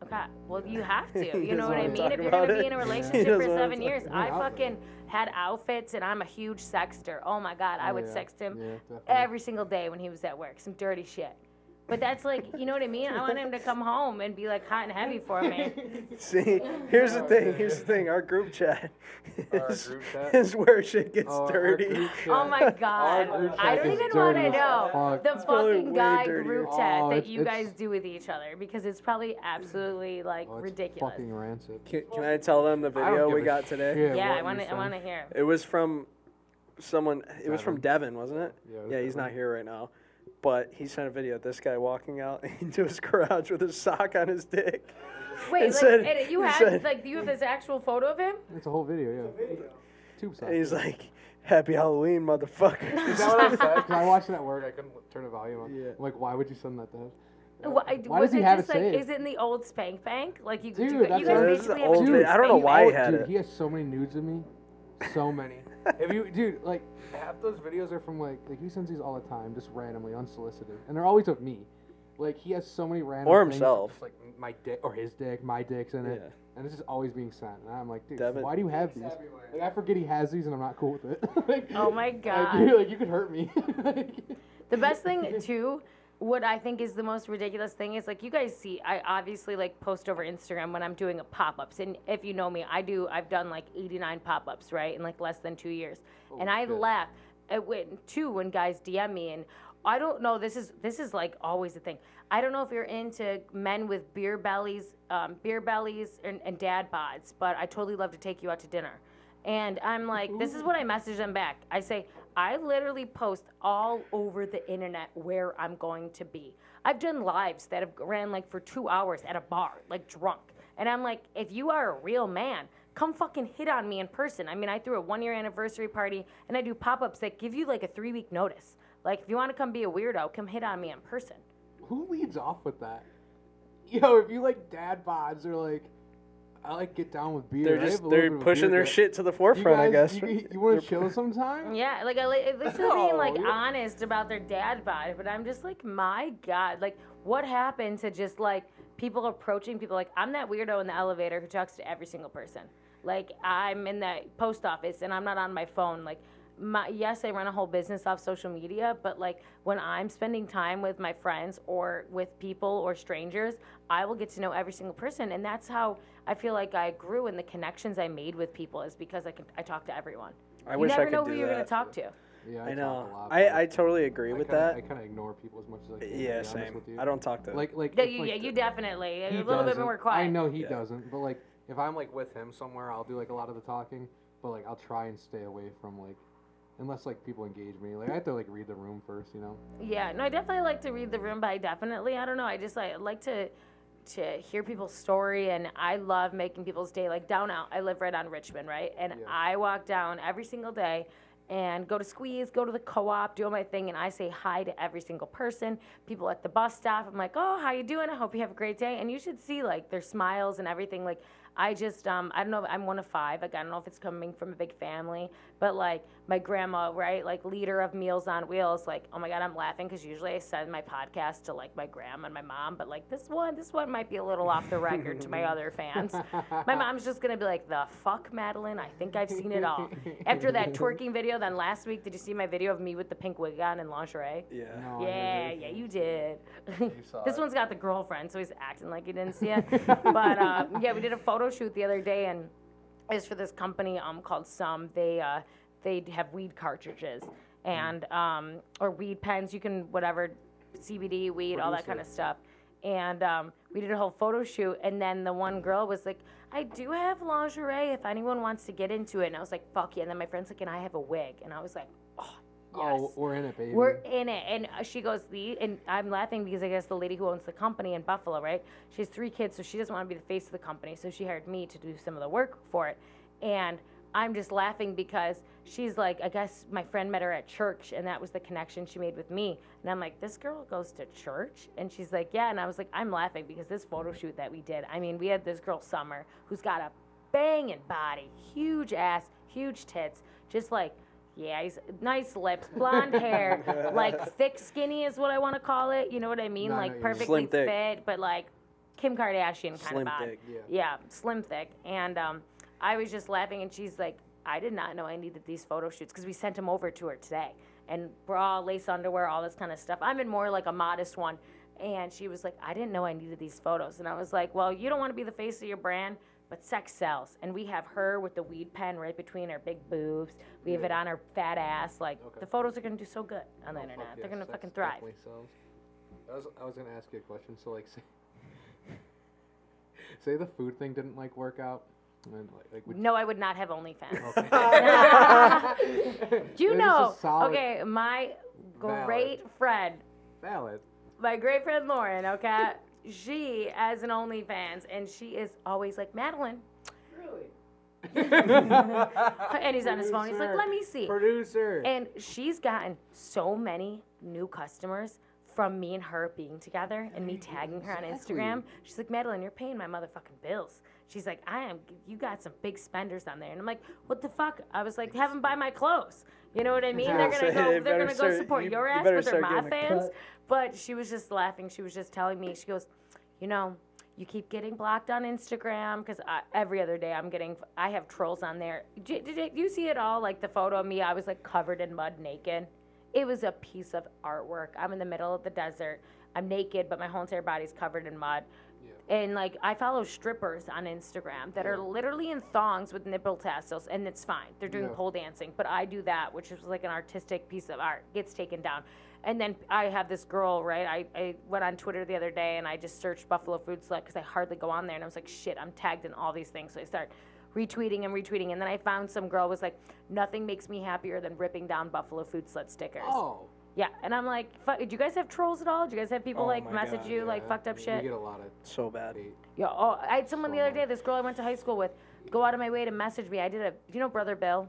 Okay, well, you have to. He You know doesn't what I wanna mean? talk If you're about going to be it. in a He relationship for doesn't wanna 7 years, talk I about it. fucking had outfits, and I'm a huge sexter. Oh my God, I Oh, would yeah. sext him Yeah, definitely. every single day when he was at work. Some dirty shit. But that's like, you know what I mean? I want him to come home and be like hot and heavy for me. See, here's the thing. Our group chat Our is, group chat? is where shit gets Oh, our dirty. group Oh chat. my God. group I chat don't is even want to dirty as know fuck. the It's probably fucking way guy dirtier. group chat Oh, that you it's- guys do with each other, because it's probably absolutely like Oh, it's ridiculous. fucking rancid. Can I tell them the I don't video give we a got today? shit. Yeah, what I want you to. I sent. want to hear. It was from someone. It was from Devin. Devin, wasn't it? Yeah, it was Yeah, he's Devin. not here right now. But he sent a video of this guy walking out into his garage with a sock on his dick. Wait, and like, said- and you he have said- like, you have this actual photo of him? It's a whole video, yeah. Tube sock. And he's like, "Happy Halloween, motherfucker." Is that what I said? 'Cause I watched it at work. I couldn't turn the volume on. Yeah. I'm like, why would you send that to him? Why does he have just it like? saved? Is it in the old spank bank? Like you, Dude, you that's guys what- This is basically the have a old new video. I don't know spank why he bank? had dude, it. he has so many nudes of me. So many. If you, dude, like, half those videos are from, like he sends these all the time, just randomly, unsolicited. And they're always of me. Like, he has so many random Or things, himself. just, like, my dick, or his dick, my dick's in it. Yeah. And this is always being sent. And I'm like, dude, Devin- why do you have these? Like, I forget he has these, and I'm not cool with it. Like, Oh my like, God. dude, like, you could hurt me. Like, The best thing too, what I think is the most ridiculous thing is like you guys see, I obviously like post over Instagram when I'm doing a pop-ups, and if you know me, I've done like 89 pop-ups, right, in like less than 2 years, and I shit. laugh at when guys DM me, and I don't know, this is like always a thing. I don't know if you're into men with beer bellies and dad bods, but I totally love to take you out to dinner. And I'm like, this is what I message them back. I say, I literally post all over the internet where I'm going to be. I've done lives that have ran like for 2 hours at a bar, like drunk. And I'm like, if you are a real man, come fucking hit on me in person. I mean, I threw a 1-year anniversary party, and I do pop-ups that give you like a 3-week notice. Like, if you want to come be a weirdo, come hit on me in person. who leads off with that? Yo, if you like dad bods or like, I like get down with beer. They're I have just a little bit of a pushing beer their gut. shit to the You forefront, I guys, guess. You want to chill sometime? Yeah, like at least they're being like No. honest about their dad bod, but I'm just like, my God, like what happened to just like people approaching people? Like I'm that weirdo in the elevator who talks to every single person. Like I'm in the post office and I'm not on my phone. Like yes, I run a whole business off social media, but like when I'm spending time with my friends or with people or strangers, I will get to know every single person, and that's how I feel like I grew, and the connections I made with people is because I talk to everyone. I You wish I never could know do who you're gonna that. talk to. Yeah, I talk know. a lot, I but totally agree with kinda, that. I kind of ignore people as much as I can. to be Yeah, honest same. with you. I don't talk to. Like Yeah, if, like, you definitely a he little bit doesn't. more quiet. I know he Yeah. doesn't, but like if I'm like with him somewhere, I'll do like a lot of the talking, but like I'll try and stay away from like, unless like people engage me. Like I have to like read the room first, you know. Yeah, no, I definitely like to read the room, but I don't know. I just like to hear people's story, and I love making people's day. Like down out, I live right on Richmond, right? And Yeah. I walk down every single day, and go to Squeeze, go to the co-op, do all my thing, and I say hi to every single person. People at the bus stop, I'm like, oh, how you doing? I hope you have a great day. And you should see, like, their smiles and everything. Like, I just, I don't know, I'm one of 5. Like, I don't know if it's coming from a big family, but, like, my grandma, right, like, leader of Meals on Wheels, like, oh, my God, I'm laughing because usually I send my podcast to, like, my grandma and my mom, but, like, this one might be a little off the record to my other fans. My mom's just going to be like, the fuck, Madeline? I think I've seen it all. After that twerking video, then last week, did you see my video of me with the pink wig on and lingerie? Yeah. No, Yeah, yeah, you did. saw This it. one's got the girlfriend, so he's acting like he didn't see it. But yeah, we did a photo shoot the other day, and it was for this company called Some. They have weed cartridges and or weed pens. You can whatever, CBD, weed, all that kind of stuff. And we did a whole photo shoot, and then the one girl was like, I do have lingerie if anyone wants to get into it. And I was like, fuck yeah. And then my friend's like, and I have a wig. And I was like, oh, yes. Oh, we're in it, baby. We're in it. And she goes, and I'm laughing because I guess the lady who owns the company in Buffalo, right? She has 3 kids, so she doesn't want to be the face of the company. So she hired me to do some of the work for it. And I'm just laughing because she's like, I guess my friend met her at church, and that was the connection she made with me. And I'm like, this girl goes to church? And she's like, yeah. And I was like, I'm laughing because this photo shoot that we did, I mean, we had this girl, Summer, who's got a banging body, huge ass, huge tits, just like, yeah, he's nice lips, blonde hair, like thick skinny is what I want to call it. You know what I mean? No, I know like what you mean. perfectly Slim thick. fit, but like Kim Kardashian kind Slim of body. thick. Yeah, slim thick. And I was just laughing, and she's like, I did not know I needed these photo shoots because we sent them over to her today. And bra, lace underwear, all this kind of stuff. I'm in more like a modest one. And she was like, I didn't know I needed these photos. And I was like, well, you don't want to be the face of your brand, but sex sells. And we have her with the weed pen right between her big boobs. We have it on her fat ass. Like, the photos are going to do so good on the internet. They're going to fucking thrive. Definitely sells. I was gonna ask you a question. So like, say the food thing didn't like work out, and would No, I would not have OnlyFans. Okay. Do you This is know? solid. Okay, my great friend, Valid. my great friend Lauren, okay? She has an OnlyFans, and she is always like, Madeline. Really? And he's on his phone. He's like, let me see. Producer. And she's gotten so many new customers from me and her being together and me tagging her on Instagram. She's like, Madeline, you're paying my motherfucking bills. She's like, you got some big spenders on there. And I'm like, what the fuck? I was like, have them buy my clothes. You know what I mean? They're gonna go support your ass, but they're my fans. But she was just laughing. She was just telling me, she goes, you know, you keep getting blocked on Instagram because every other day I have trolls on there. Did you see it all? Like the photo of me, I was like covered in mud naked. It was a piece of artwork. I'm in the middle of the desert. I'm naked, but my whole entire body's covered in mud. And like I follow strippers on Instagram that are literally in thongs with nipple tassels, and it's fine. They're doing pole dancing, but I do that, which is like an artistic piece of art, gets taken down. And then I have this girl, right? I went on Twitter the other day and I just searched Buffalo Food Slut because I hardly go on there, and I was like, shit, I'm tagged in all these things. So I start retweeting, and then I found some girl was like, nothing makes me happier than ripping down Buffalo Food Slut stickers. Oh. Yeah, and I'm like, do you guys have trolls at all? Do you guys have people like message you like fucked up shit? We get a lot of So bad. hate. Yeah. Oh, I had someone So the other day. much. This girl I went to high school with, go out of my way to message me. Do you know Brother Bill?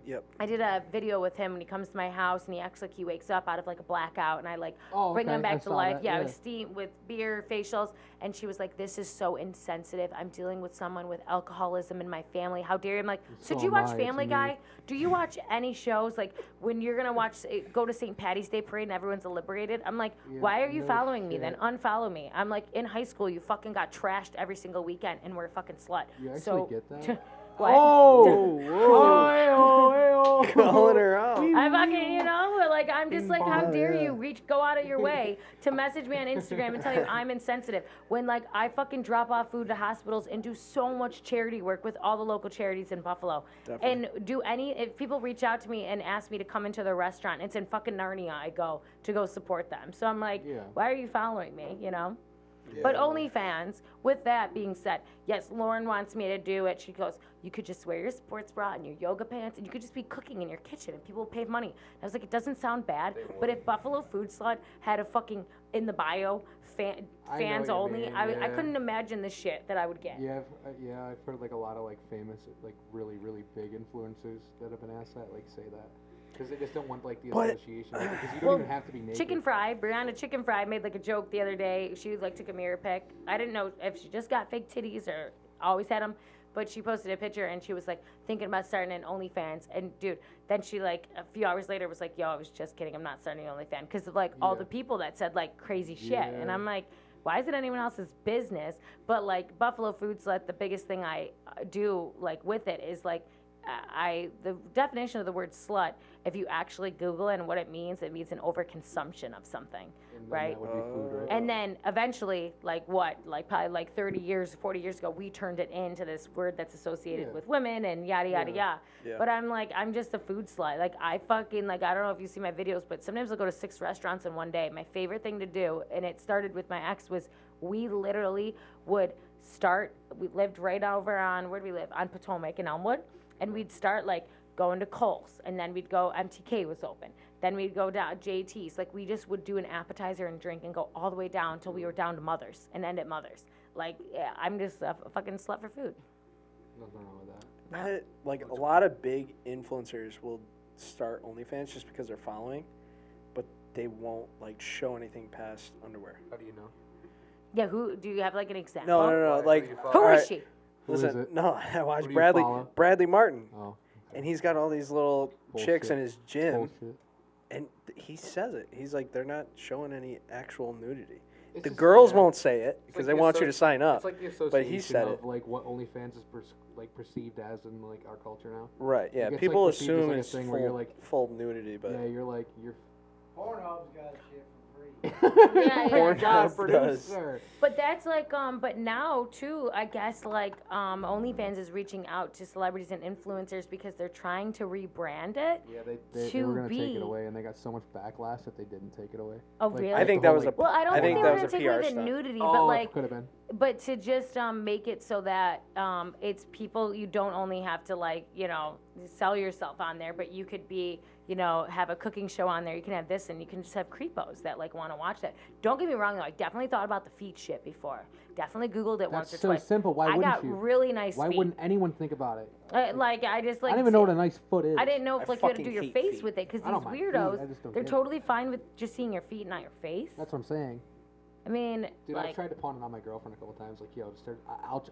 Yep. I did a video with him when he comes to my house, and he acts like he wakes up out of like a blackout, and I like bring him okay, I back to saw life. that, Yeah, yeah. with steam, with beer, facials, and she was like, "This is so insensitive. I'm dealing with someone with alcoholism in my family. How dare you?" I'm like, "So do you am watch I, it's Family me." Guy? Do you watch any shows like when you're gonna go to St. Patty's Day parade and everyone's liberated?" I'm like, Yeah, "Why are you no following me then? shit. Unfollow me." I'm like, in high school, you fucking got trashed every single weekend, and we're a fucking slut. You actually so, get that? What? Calling her out. I fucking, like, I'm just like, how dare you go out of your way to message me on Instagram and tell you I'm insensitive when, like, I fucking drop off food to hospitals and do so much charity work with all the local charities in Buffalo. Definitely. And if people reach out to me and ask me to come into their restaurant, it's in fucking Narnia, I go to go support them. So I'm like, why are you following me, But OnlyFans, with that being said, yes, Lauren wants me to do it. She goes, you could just wear your sports bra and your yoga pants, and you could just be cooking in your kitchen, and people will pay money. And I was like, it doesn't sound bad, but if Buffalo Food Slut had a fucking, in the bio, fans what you only, mean, I yeah. couldn't imagine the shit that I would get. Yeah, I've heard like a lot of like famous, like really, really big influencers that have been asked that, like say that. because they just don't want like the But- association because you don't Well, even have to be naked. Chicken Fry, Brianna Chicken Fry made like a joke the other day. She like took a mirror pic. I didn't know if she just got fake titties or always had them, but she posted a picture and she was like thinking about starting an OnlyFans. And dude, then she like a few hours later was like, "Yo, I was just kidding. I'm not starting an OnlyFans," because of like all Yeah. the people that said like crazy shit. And Yeah. I'm like, why is it anyone else's business? But like Buffalo Food Slut, the biggest thing I do like with it is like the definition of the word slut, if you actually Google it and what it means an overconsumption of something, And then right? That would be food, right? And then eventually, probably like 30 years, 40 years ago, we turned it into this word that's associated Yeah. with women and yada, yada, yada. Yeah. But I'm like, I'm just a food slut. Like, I fucking, like, I don't know if you see my videos, but sometimes I'll go to 6 restaurants in one day. My favorite thing to do, and it started with my ex, was we literally would we lived right over on, where do we live? On Potomac in Elmwood. And we'd start, like, going to Kohl's, and then we'd go, MTK was open. Then we'd go down JT's. Like, we just would do an appetizer and drink and go all the way down until we were down to Mother's and end at Mother's. Like, yeah, I'm just a fucking slut for food. Nothing wrong with that. Like a lot of big influencers will start OnlyFans just because they're following, but they won't like show anything past underwear. How do you know? Yeah, who, do you have, like, an example? No. Why Like, do you follow? Who alright, is she? Who is listen, it? no, I watch Who do you Bradley follow? Bradley Martin, Oh. and he's got all these little chicks Bullshit. in his gym, Bullshit. and he says it. He's like, they're not showing any actual nudity. It's The just- girls yeah. won't say it because like they the want you asso- to sign up. It's like the association But he said of it. like what OnlyFans is perceived as in like our culture now. Right, yeah. Like, it's, People like, perceived as, assume like, a it's thing where you're, full, like- full nudity, but Yeah, you're Pornhub's got shit for free. Yeah, Pornhub God, does. producer. But that's like, but now too, I guess like, OnlyFans is reaching out to celebrities and influencers because they're trying to rebrand it. Yeah, they To were gonna take be- it away, and they got so much backlash that they didn't take it away. Oh, Like, really? I think the that whole, was a. like- Well, I don't I think think they that were was gonna a take away PR the stunt. nudity, Oh, but like, could have been. but to just make it so that it's people, you don't only have to like, sell yourself on there, but you could be, have a cooking show on there. You can have this, and you can just have creepos that like want to watch that. Don't get me wrong though, I definitely thought about the feet shit before. Definitely Googled it once That's or so twice. simple. Why I wouldn't got you? really nice Why feet. wouldn't anyone think about it? I just like I don't even know what a nice foot is. I didn't know if I like you had to fucking do your hate face feet. with it because I these don't mind feet, weirdos, I just don't they're get it. totally fine with just seeing your feet, not your face. That's what I'm saying. I mean, Dude, I've like, tried to pawn it on my girlfriend a couple times. Like, yo,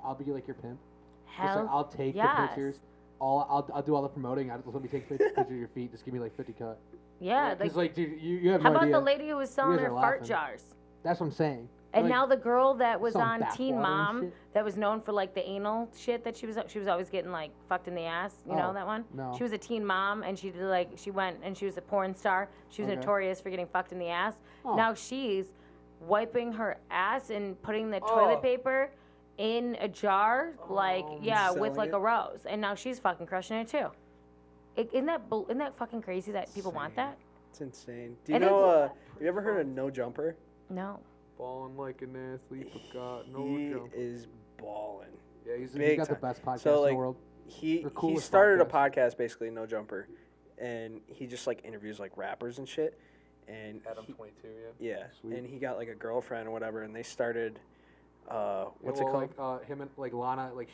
I'll be like your pimp. Just hell, like, I'll take yes. the pictures. I'll do all the promoting. Just let me take pictures of your feet. Just give me like 50 cut. yeah. Like, Because like, dude, you have how no about idea. the lady who was selling guys her are fart laughing. jars? That's what I'm saying. And Like, now the girl that was some on Teen bathwater and Mom, shit. that was known for like the anal shit that she was always getting like fucked in the ass. You know Oh, that one? no. She was a teen mom, and she went and she was a porn star. She was Okay. notorious for getting fucked in the ass. Oh. Now she's wiping her ass and putting the Oh. toilet paper in a jar, like with Selling like it? a rose, and now she's fucking crushing it too. Isn't that fucking crazy that people want that? It's insane. Do you It know? is. Have you ever heard of No Jumper? No. Falling like an athlete, forgot no He jump. is balling. Yeah, he's big He's got the time. best podcast So, in like, the world. He The coolest started a podcast. podcast basically, No Jumper, and he just like interviews like rappers and shit. And Adam he- 22, yeah. yeah, Sweet. and he got like a girlfriend or whatever, and they started. What's well, it called? Like him and like Lana, like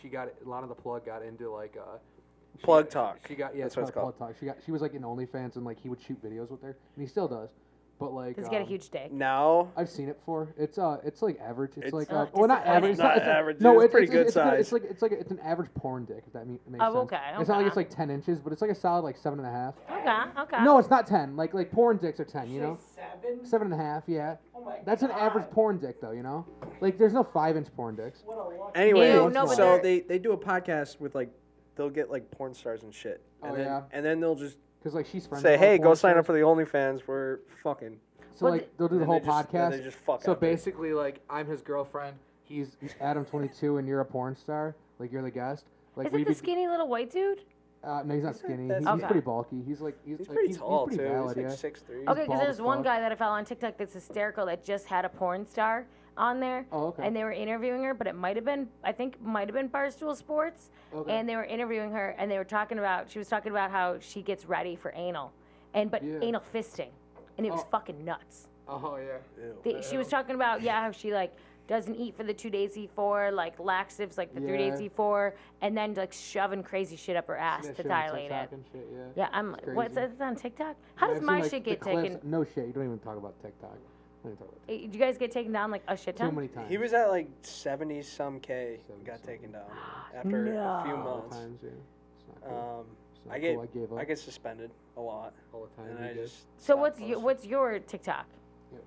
Lana the Plug got into like she Plug got- Talk. She got That's what it's called. Talk. She was like in OnlyFans and like he would shoot videos with her, and he still does. But like, Does he get a huge dick? Now I've seen it before. It's like average. It's, It's like not well, not average. disappointing. It's not average, No, it's pretty good it's size. It's like it's an average porn dick. If that makes Oh, sense. okay, It's not like okay. it's like 10 inches, but it's like a solid like 7.5. Okay. No, it's not 10. Like porn dicks are 10. You know, Say 7? 7.5. Yeah. Oh my That's an God. average porn dick though. You know, like there's no 5-inch porn dicks. What a lucky. anyway, Ew, no, but so they're- they do a podcast with like they'll get like porn stars and shit, and Oh, then yeah. and then they'll just Cause like she's friends. say, with all hey, the go porn sign up stars. for the OnlyFans. We're fucking. So Well, like they'll do the And whole they just- and podcast. they just fuck So out there. basically like I'm his girlfriend. He's Adam 22 and you're a porn star. Like you're the guest. Like Is it the skinny little white dude? No, he's not skinny. that's- He's Okay. pretty bulky. He's like He's like, pretty tall he's too. pretty valid, He's yeah. like 6'3". Okay, because bald there's as one fuck. guy that I follow on TikTok that's hysterical that just had a porn star on there. Oh, okay. And they were interviewing her, but it might have been Barstool Sports. Okay. And they were interviewing her, and she was talking about how she gets ready for anal, but Yeah. anal fisting, and it was Oh. fucking nuts. Oh yeah. Ew. She was talking about how she like doesn't eat for the 2 days before, like laxatives like the 3 days Yeah. before, and then like shoving crazy shit up her ass That to shit on dilate it. TikTok and shit, yeah. Yeah, I'm It's like, what's crazy. that on TikTok? How Yeah, does I've my seen, like, shit the get clips. taken? No shit. You don't even talk about TikTok. Don't even talk about TikTok. Do you guys get taken down like a shit Too ton? many times. He was at like 70 some K, 70 got some. taken down after a few No. All the months. times, yeah. It's not cool. It's not I get cool. I gave up I get suspended a lot, all the time. and you I did. just So stopped what's your TikTok? Yeah,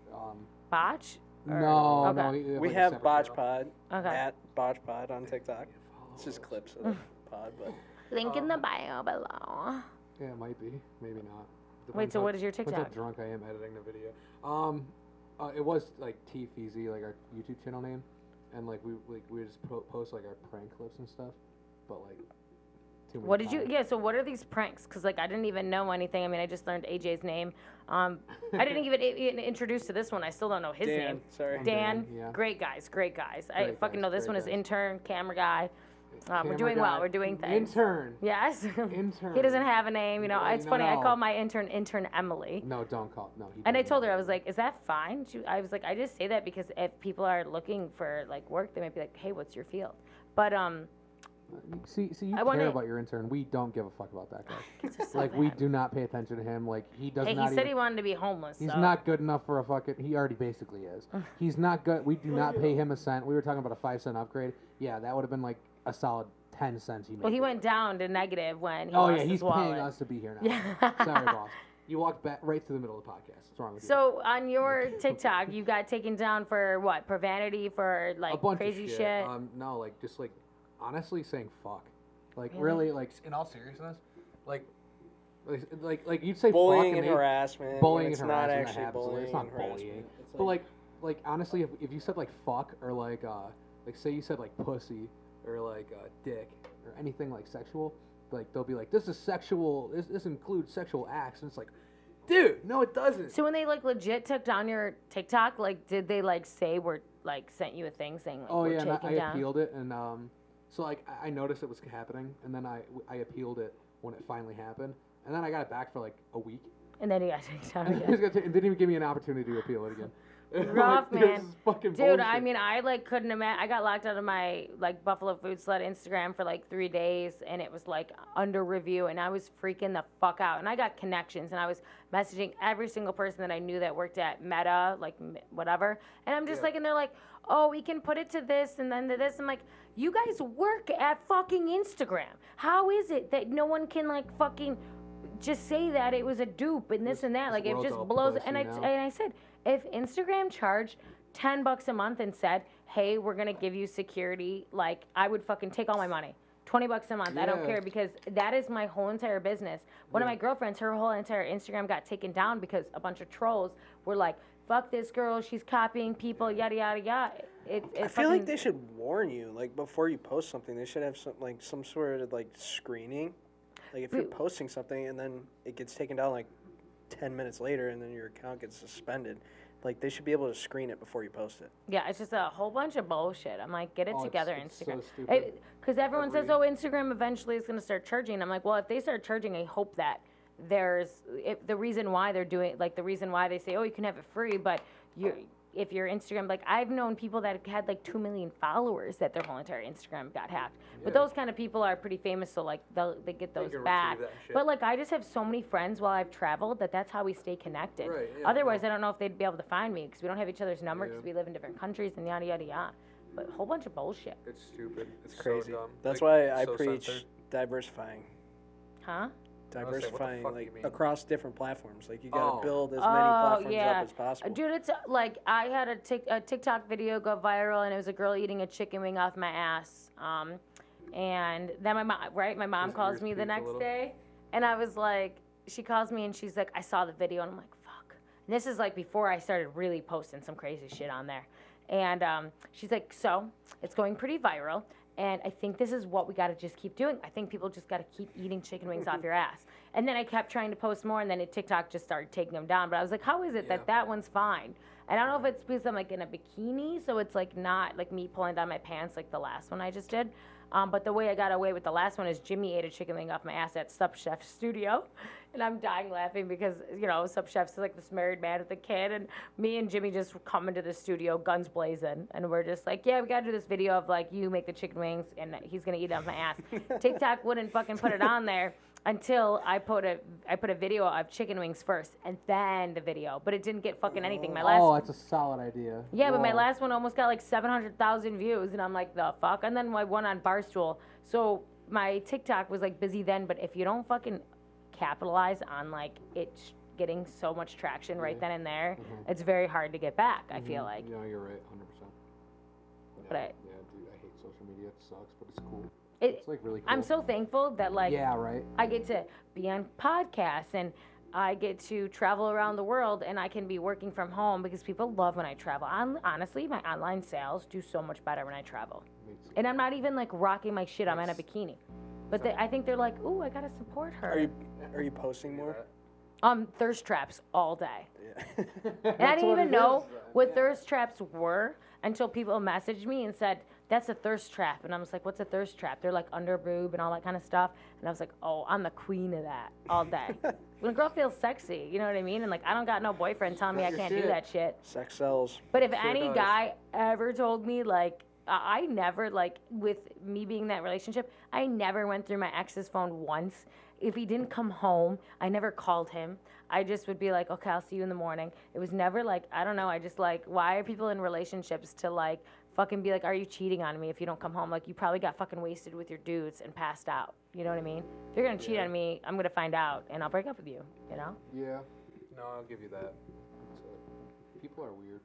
Botch? Or- no, okay. no. you we like a have separate Botch channel. Pod Okay. at Botch Pod on TikTok. It's just Follow clips of the pod, but Link in the bio below. Yeah, it might be. Maybe not. Wait, Depends so how- what is your depends how TikTok? drunk I am editing the video. It was like TFeezy, like our YouTube channel name, and like we just post like our prank clips and stuff, but like too many What did you? times. Yeah. So what are these pranks? Because like I didn't even know anything. I mean, I just learned AJ's name. I didn't even introduce to this one. I still don't know his Dan, name. sorry. Dan, yeah. great guys. I Great fucking guys, know this great one is guys. intern, camera guy. We're Camera doing well. guy. We're doing things. Intern. Yes. Intern. He doesn't have a name. You know, No, it's funny. I no. call my intern Emily. No, don't call. No. He And I doesn't told her, have I was like, is that fine? I was like, I just say that because if people are looking for like work, they might be like, hey, what's your field? But See, you I care wanna- about your intern. We don't give a fuck about that guy. it's just so Like we bad. do not pay attention to him. Like he does Hey, not. he said even, he wanted to be homeless. He's so. not good enough for a fucking. He already basically is. He's not good. We do not pay him a cent. We were talking about a 5-cent upgrade. Yeah, that would have been like a solid 10 cents. He made. Well, he went down to negative when he Oh lost yeah, his he's wallet. paying us to be here now. Yeah. Sorry, boss. You walked back right to the middle of the podcast. What's wrong with you? So on your TikTok, you got taken down for what? Profanity for A like bunch crazy of shit. No, like just like honestly saying fuck. Like Really? really, like in all seriousness, like you'd say Bullying fuck and they- harassment. bullying when it's and not harassment that actually happens, bullying. it's not and bullying. harassment. It's But like honestly, if you said like fuck or like say you said like pussy or like dick or anything like sexual, like they'll be like this is sexual. This includes sexual acts, and it's like, dude, no, it doesn't. So when they like legit took down your TikTok, like did they like say we're like sent you a thing saying like Oh we're yeah, and taking I down? appealed it, and so like I noticed it was happening, and then I appealed it when it finally happened, and then I got it back for like a week. And then you got taken down And again. it didn't even give me an opportunity to appeal it again. Rough, Like, man. this is fucking Dude, I bullshit. mean, I like couldn't imagine. I got locked out of my like Buffalo Food Slut Instagram for like 3 days, and it was like under review, and I was freaking the fuck out. And I got connections, and I was messaging every single person that I knew that worked at Meta, like whatever. And I'm just like, and they're like, oh, we can put it to this and then to this. I'm like, you guys work at fucking Instagram. How is it that no one can like fucking just say that it was a dupe and this and that? Like it world's just all blows. pussy And now. I said, if Instagram charged $10 a month and said, hey, we're gonna give you security, like I would fucking take all my money. $20 a month. I don't Yeah. care because that is my whole entire business. One of my girlfriends, her whole entire Instagram got taken down because a bunch of trolls were like, fuck this girl, she's copying people, yada yada yada. I feel like they should warn you, like before you post something. They should have some sort of like screening. Like if you're But- posting something and then it gets taken down like 10 minutes later and then your account gets suspended, like they should be able to screen it before you post it. Yeah, it's just a whole bunch of bullshit. I'm like, get it Oh, together, it's so Instagram. stupid. Because everyone says, oh, Instagram eventually is going to start charging. I'm like, well, if they start charging, I hope that the reason why they're doing, like the reason why they say, oh, you can have it free, but if your Instagram, like I've known people that had like 2 million followers that their whole entire Instagram got hacked. But Yeah. those kind of people are pretty famous, so like they get those can back. retrieve that shit. But like I just have so many friends while I've traveled that's how we stay connected. Right, yeah, Otherwise, I don't know if they'd be able to find me because we don't have each other's number Yeah. because we live in different countries and yada yada yada. But a whole bunch of bullshit, It's stupid. It's Crazy. So dumb. That's Like, why I so preach censored. diversifying. huh? Diversifying fuck do like you mean? across different platforms. Like you gotta Oh. build as many platforms yeah. up as possible. Dude, it's like I had a TikTok video go viral, and it was a girl eating a chicken wing off my ass. And then my mom His calls ears me the peaked a next little. day, and I was like, she calls me and she's like, I saw the video, and I'm like, fuck. And this is like before I started really posting some crazy shit on there. And she's like, so it's going pretty viral. And I think this is what we got to just keep doing. I think people just got to keep eating chicken wings off your ass. And then I kept trying to post more, and then TikTok just started taking them down. But I was like, how is it Yeah. that one's fine? And I don't know if it's because I'm like in a bikini, so it's like not like me pulling down my pants like the last one I just did. But the way I got away with the last one is Jimmy ate a chicken wing off my ass at Sup Chef Studio. And I'm dying laughing because, some chef's like this married man with a kid, and me and Jimmy just come into the studio, guns blazing, and we're just like, yeah, we gotta do this video of like you make the chicken wings, and he's gonna eat it off my ass. TikTok wouldn't fucking put it on there until I put a video of chicken wings first, and then the video, but it didn't get fucking anything. My last. Oh, that's a solid idea. Yeah, but my Whoa. last one almost got like 700,000 views, and I'm like, the fuck? And then my one on Barstool. So my TikTok was like busy then, but if you don't fucking capitalize on like it getting so much traction right then and there, it's very hard to get back, I feel like. Yeah, you're right, 100%. But Yeah, dude, I hate social media. It sucks, but it's cool. It, It's like really cool. I'm so thankful that like Yeah, right. I get to be on podcasts and I get to travel around the world, and I can be working from home because people love when I travel. Honestly, my online sales do so much better when I travel. And I'm not even like rocking my shit. I'm in a bikini. But I think they're like, ooh, I gotta support her. Are you posting more? Thirst traps all day. Yeah. And I didn't even know what thirst traps were until people messaged me and said, that's a thirst trap. And I was like, what's a thirst trap? They're like under boob and all that kind of stuff. And I was like, oh, I'm the queen of that all day. When a girl feels sexy, you know what I mean? And like, I don't got no boyfriend telling me I can't do that shit. Sex sells. But if Sure any does. guy ever told me, like, I never, like, with me being in that relationship, I never went through my ex's phone once. If he didn't come home, I never called him. I just would be like, okay, I'll see you in the morning. It was never like, I don't know, I just like, why are people in relationships to like, fucking be like, are you cheating on me if you don't come home? Like, you probably got fucking wasted with your dudes and passed out. You know what I mean? If you're gonna cheat on me, I'm gonna find out and I'll break up with you, you know? Yeah. No, I'll give you that. People are weird.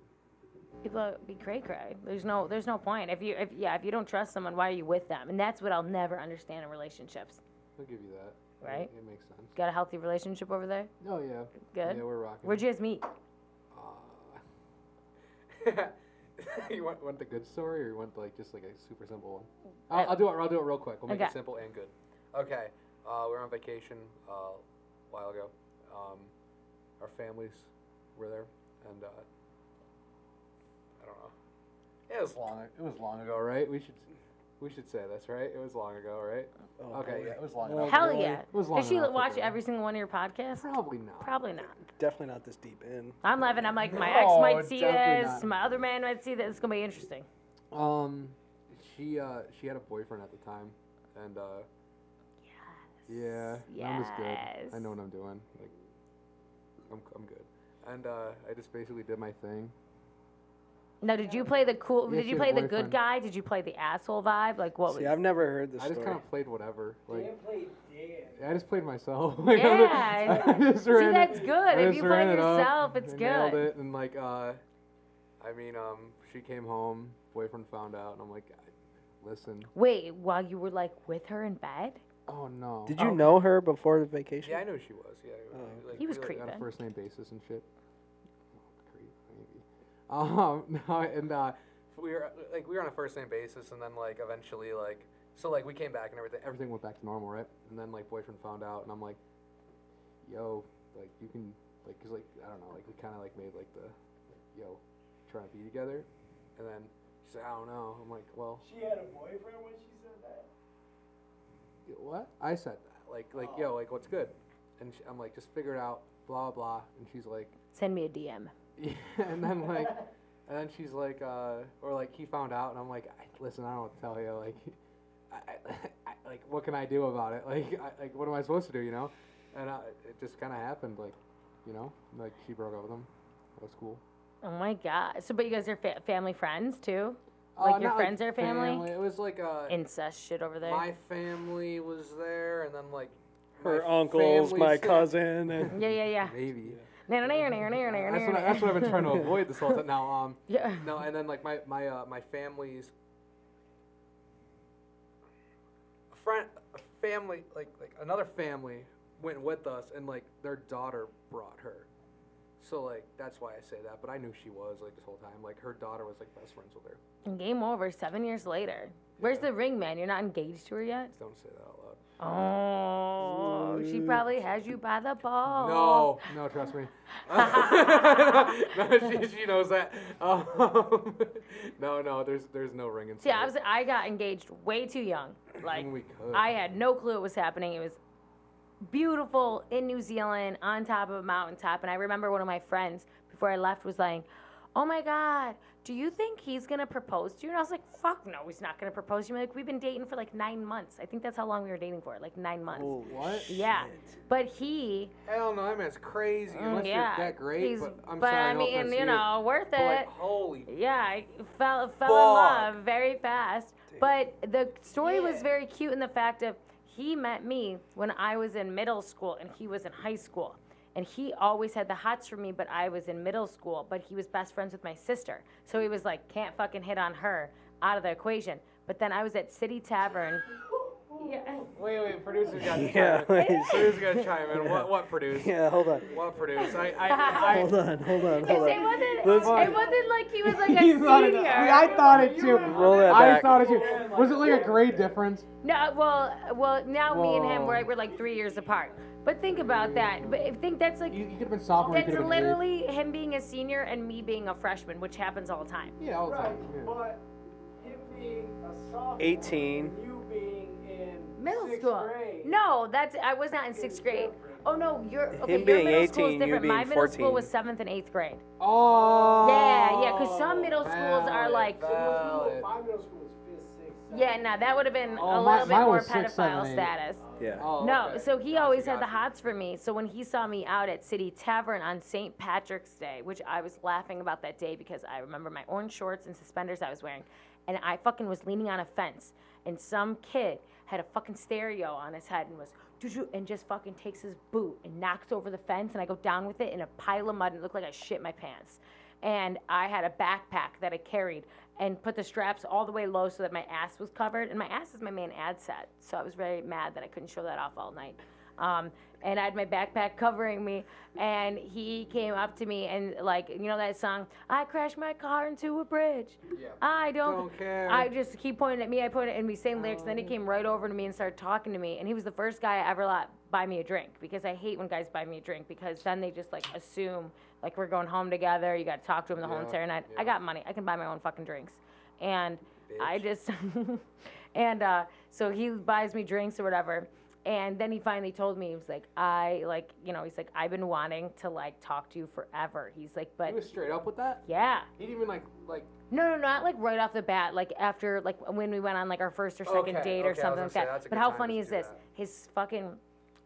People be cray-cray. There's no point. If you don't trust someone, why are you with them? And that's what I'll never understand in relationships. I'll give you that. Right? It makes sense. Got a healthy relationship over there? Oh, yeah. Good. Yeah, we're rocking. Where'd you guys meet? You want the good story, or you want like just like a super simple one? I'll do it real quick. We'll make Make Okay. it simple and good. Okay, we were on vacation a while ago. Our families were there, and I don't know. It was long ago, right? We should say this, right? It was long ago, right? Oh, Okay, boy. yeah, it was long ago. Hell really? yeah. It was long Does she enough, watch okay. every single one of your podcasts? Probably not. Probably not. Definitely not this deep in. I'm laughing. I'm like, my ex No, might see definitely this. not. My other man might see this. It's going to be interesting. She had a boyfriend at the time, and yeah, mine was Yes. good. I know what I'm doing. Like, I'm good. And I just basically did my thing. Now, did you play the cool? Yeah, Did she you had a play the good boyfriend. guy? Did you play the asshole vibe? Like, what See, was? I've never heard this I just story. kind of played whatever. Like, Dan played Dan. I just played myself. Yeah. I just See, ran that's it- good. I If just you play ran it up, yourself, it's I nailed good. it, and like, I mean, she came home, boyfriend found out, and I'm like, listen. Wait, while you were like with her in bed? Oh no. Did you know her before the vacation? Yeah, I knew she was. Yeah, Oh. like, He was we were- creepy. On a first name basis and shit. Creep, maybe. No, and we were on a first name basis, and then like eventually like we came back and everything went back to normal, right? And then like boyfriend found out, and I'm like, yo, like you can, like, cause like I don't know, like we kind of like made like the, like, yo, trying to be together, and then she's like, I don't know. I'm like, well, She had a boyfriend when she said that? what? I said that, like yo, like what's good? And I'm like, just figure it out, blah blah. And she's like, Send me a DM. yeah, and then like, and then she's like, or like he found out, and I'm like, listen, I don't know what to tell you, like, like what can I do about it? Like what am I supposed to do, you know? And it just kind of happened, like, you know, like she broke up with him. That was cool. Oh my god. So, but you guys are family friends too? Like your not friends are family? It was like Incest shit over there. my family was there, and then like Her my uncles, family my still- cousin, and Yeah. Maybe. Yeah. That's what I've been trying to avoid this whole time. Now, Yeah. No, and then like my family's family, like another family went with us, and like their daughter brought her. So like that's why I say that. But I knew she was like this whole time. Like her daughter was like best friends with her. And game over. 7 years later. Where's the ring, man? You're not engaged to her yet? Don't say that out loud. Oh, she probably has you by the balls. No, trust me. No, she knows that. No, there's no ring inside. See, I got engaged way too young. Like, we could. I had no clue what was happening. It was beautiful in New Zealand on top of a mountaintop. And I remember one of my friends before I left was like, oh my God, do you think he's going to propose to you? And I was like, fuck no, he's not going to propose to me. Like, we've been dating for like 9 months. I think that's how long we were dating for, like 9 months. Holy What? shit. Yeah. But he, Hell no, that man's crazy. Unless yeah. you're that great. he's, But I'm but sorry, I no mean, offense to you know, worth But, it. like, holy. Yeah, I fell in Fuck. love very fast. But the story was very cute in the fact of he met me when I was in middle school and he was in high school. And he always had the hots for me, but I was in middle school, but he was best friends with my sister. So he was like, can't fucking hit on her, out of the equation. But then I was at City Tavern. Yeah. Wait, producer's got to Yeah, chime in. wait. Producer's got to chime in. What produce? Yeah, hold on. What produce? Hold on. It Let's- wasn't like he was like a You thought it- senior. I thought it too. Roll that I back. thought it too. Was it like a grade difference? No, well, now me and him, Whoa. we're like 3 years apart. But think about that. But I think that's like, You could have been sophomore. you that's could have been literally him being a senior and me being a freshman, which happens all the time. eighth. Yeah, all the time. Yeah. But him being a sophomore, 18. and you being in Middle sixth school. grade. No, I was not in sixth grade. Oh no, okay, Him your being middle school is 18, you different. My being middle school 14. was 7th and 8th grade. Oh. Yeah, because some middle schools are like, Valid. My middle school was fifth, sixth, seventh. yeah, no, that would have been Oh, a my- little bit mine more was 6, 7, pedophile 8. status. Yeah. Oh, No, okay. so he Gotcha, always had the gotcha. hots for me. So when he saw me out at City Tavern on St. Patrick's Day, which I was laughing about that day because I remember my orange shorts and suspenders I was wearing, and I fucking was leaning on a fence, and some kid had a fucking stereo on his head and was and just fucking takes his boot and knocks over the fence, and I go down with it in a pile of mud, and it looked like I shit my pants. And I had a backpack that I carried and put the straps all the way low so that my ass was covered. And my ass is my main ad set, so I was very mad that I couldn't show that off all night. And I had my backpack covering me, and he came up to me and, like, you know that song, I crashed my car into a bridge. Yeah. I Don't care. I just keep pointing at me. I pointed and we same lyrics. Then he came right over to me and started talking to me. And he was the first guy I ever let buy me a drink, because I hate when guys buy me a drink, because then they just like assume like we're going home together. You got to talk to him the whole Yeah, entire night. I yeah. got money. I can buy my own fucking drinks. And I Bitch. just and so he buys me drinks or whatever. And then he finally told me, he was like, he's like, I've been wanting to like talk to you forever. He's like, but He was straight up with that? yeah. He didn't even like. No, not like right off the bat, like after, like when we went on like our first or second Okay, date okay, I or was something gonna like say, that. that's a But good how time funny to is do this? that. His fucking,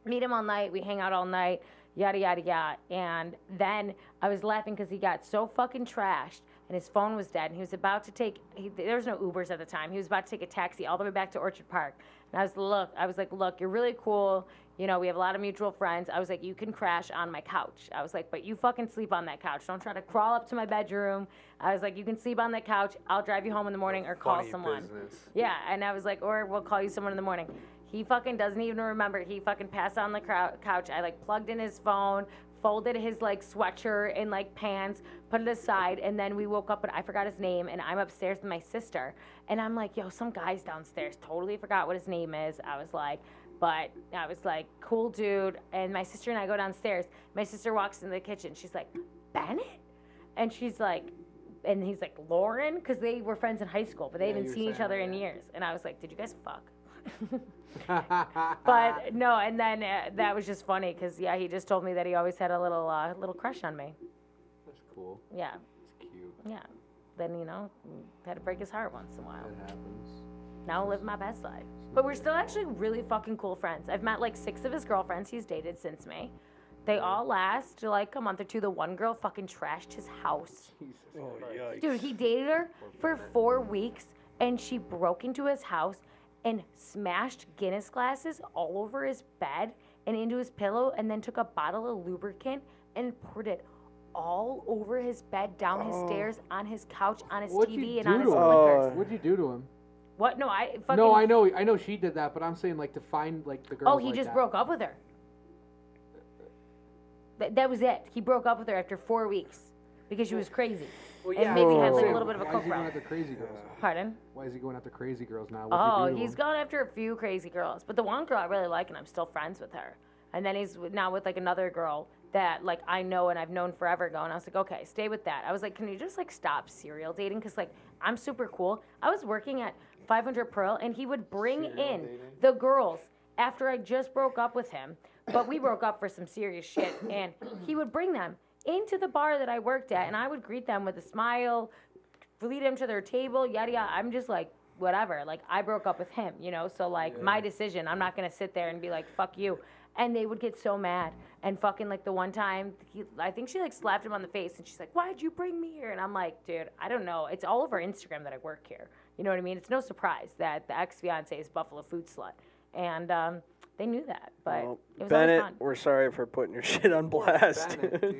meet him all night, we hang out all night, yada, yada, yada. And then I was laughing because he got so fucking trashed and his phone was dead and he was about to take, there was no Ubers at the time. He was about to take a taxi all the way back to Orchard Park. And I was like, look, you're really cool. You know, we have a lot of mutual friends. I was like, you can crash on my couch. I was like, but you fucking sleep on that couch. Don't try to crawl up to my bedroom. I was like, you can sleep on that couch. I'll drive you home in the morning or call Funny someone. business. Yeah, and I was like, or we'll call you someone in the morning. He fucking doesn't even remember. He fucking passed on the couch. I like plugged in his phone, folded his like sweatshirt and like pants, put it aside, and then we woke up and I forgot his name, and I'm upstairs with my sister, and I'm like, yo, some guy's downstairs. Totally forgot what his name is. I was like, cool dude. And my sister and I go downstairs. My sister walks into the kitchen. She's like, Bennett? And she's like, and he's like, Lauren? Because they were friends in high school, but they Yeah, hadn't you were seen each saying other that, in yeah. years. And I was like, did you guys fuck? But no, and then that was just funny because, yeah, he just told me that he always had a little crush on me. That's cool. Yeah, It's cute. yeah. Then, you know, had to break his heart once in a while. It happens. Now I live my best life. But we're still actually really fucking cool friends. I've met like 6 of his girlfriends he's dated since me. They all last like a month or two. The one girl fucking trashed his house. Jesus Oh, Christ. yikes. Dude, he dated her for 4 weeks, and she broke into his house and smashed Guinness glasses all over his bed and into his pillow, and then took a bottle of lubricant and poured it all over his bed, down his stairs, on his couch, on his What'd you TV, and do on his to him? Snickers. What'd you do to him? What? No, I fucking. No, I know she did that, but I'm saying like to find like the girl. Oh, he just broke up with her. That was it. He broke up with her after 4 weeks because she was crazy. Well, And maybe had like a Oh. little bit of a Why is coke he going problem. after crazy girls? Pardon? Why is he going after crazy girls now? What'd Oh, you do to he's him? gone after a few crazy girls. But the one girl I really like, and I'm still friends with her. And then he's now with like another girl that like I know and I've known forever ago. And I was like, okay, stay with that. I was like, can you just like stop serial dating? Because like I'm super cool. I was working at 500 Pearl, and he would bring in the girls after I just broke up with him but we broke up for some serious shit, and he would bring them into the bar that I worked at, and I would greet them with a smile, lead them to their table, yada yada. I'm just like, whatever. Like, I broke up with him, you know? So, like, my decision. I'm not going to sit there and be like, fuck you. And they would get so mad. And fucking, like, the one time, I think she, like, slapped him on the face. And she's like, why'd you bring me here? And I'm like, dude, I don't know. It's all over Instagram that I work here. You know what I mean? It's no surprise that the ex-fiance is Buffalo Food Slut. And they knew that. But Well, it was Bennett, always fun. we're sorry for putting your shit on blast. Bennett, dude.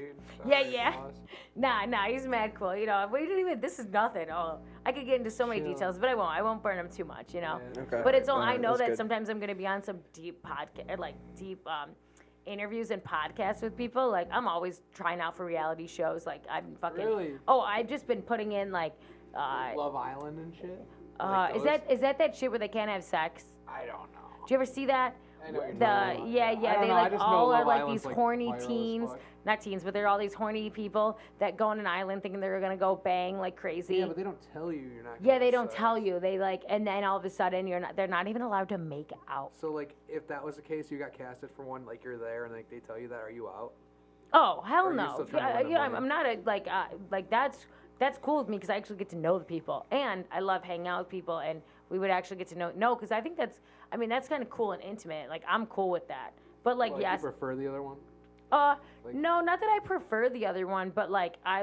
Yeah, Sorry, yeah. boss. Nah, he's mad cool. You know, we didn't even, this is nothing. Oh, I could get into so many Chill. details, but I won't. I won't burn him too much, you know? Yeah, Okay. But it's all, Alright, I know that's that good. sometimes I'm going to be on some deep podcast, like deep interviews and podcasts with people. Like, I'm always trying out for reality shows. Like, I'm fucking. Really? Oh, I've just been putting in like. Love Island and shit? Like Is those? that shit where they can't have sex? I don't know. Do you ever see that? I know what you're The talking about. yeah, I don't they know, I like just know all are Love like Island's, these like, horny viral as teens, fuck. not teens, but they're all these horny people that go on an island thinking they're gonna go bang like crazy. Yeah, but they don't tell you you're not. Yeah, gonna they have don't sex. tell you. They like, and then all of a sudden they're not even allowed to make out. So like, if that was the case, you got casted for one, like you're there, and like they tell you that, are you out? Oh hell Or are you no! still trying to win the Yeah, money? I'm not a like that's cool with me because I actually get to know the people, and I love hanging out with people, and we would actually get to know because I think that's kind of cool and intimate. Like I'm cool with that. But like Well, yes, You prefer the other one? Like- no, not that I prefer the other one, but like I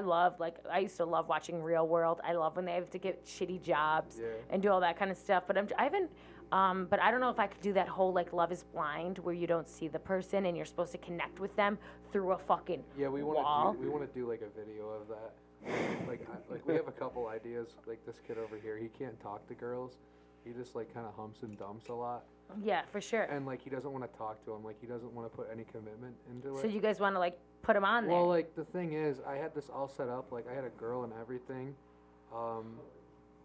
used to love watching Real World. I love when they have to get shitty jobs Yeah. and do all that kind of stuff. But I haven't. But I don't know if I could do that whole like Love Is Blind where you don't see the person and you're supposed to connect with them through a fucking Yeah, we wall. want to do like a video of that. Like we have a couple ideas. Like this kid over here, he can't talk to girls. He just like kind of humps and dumps a lot, Yeah, for sure. and like he doesn't want to talk to him. Like he doesn't want to put any commitment into it. So you guys want to like put them on there? Well, like the thing is, I had this all set up. Like I had a girl and everything,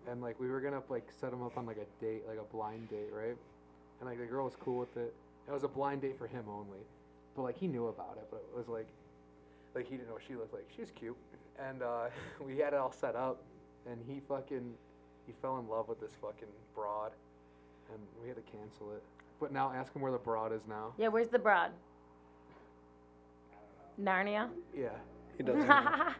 and like we were gonna like set him up on like a date, like a blind date, right? And like the girl was cool with it. It was a blind date for him only, but like he knew about it. But it was like he didn't know what she looked like. She was cute, and we had it all set up, and he fell in love with this fucking broad, and we had to cancel it. But now ask him where the broad is now. Yeah, where's the broad? Narnia. He Yeah. doesn't.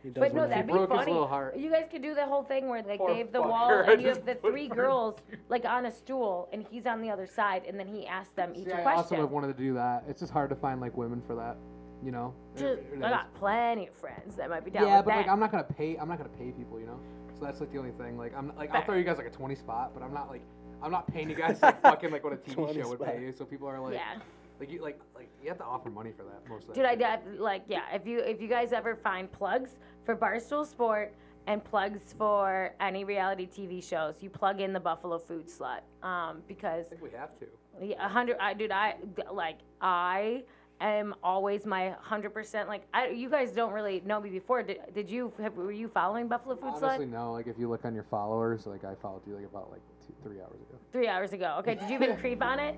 He doesn't. But no, know. that'd be broke his funny. little heart. You guys could do the whole thing where like Poor they have the fucker, wall I and you just have the put three her girls like on a stool and he's on the other side and then he asks them each See, a I question. also have wanted to do that. It's just hard to find like women for that, you know. Just- It I is. got plenty of friends that might be down Yeah, with but that. like I'm not gonna pay people, you know. So that's like the only thing. Like I'll throw you guys like a 20 spot, but I'm not paying you guys like fucking like what a TV 20 show would spot. pay you. So people are like, yeah. like you have to offer money for that most of the Dude, if you guys ever find plugs for Barstool Sport and plugs for any reality TV shows, you plug in the Buffalo Food Slut. Because I think we have to. yeah, 100. I am always my 100%. Like you guys don't really know me before. Were you following Buffalo Food Honestly, Slut? no. Like if you look on your followers, like I followed you like about like 3 hours ago. 3 hours ago. Okay, did you even creep on it?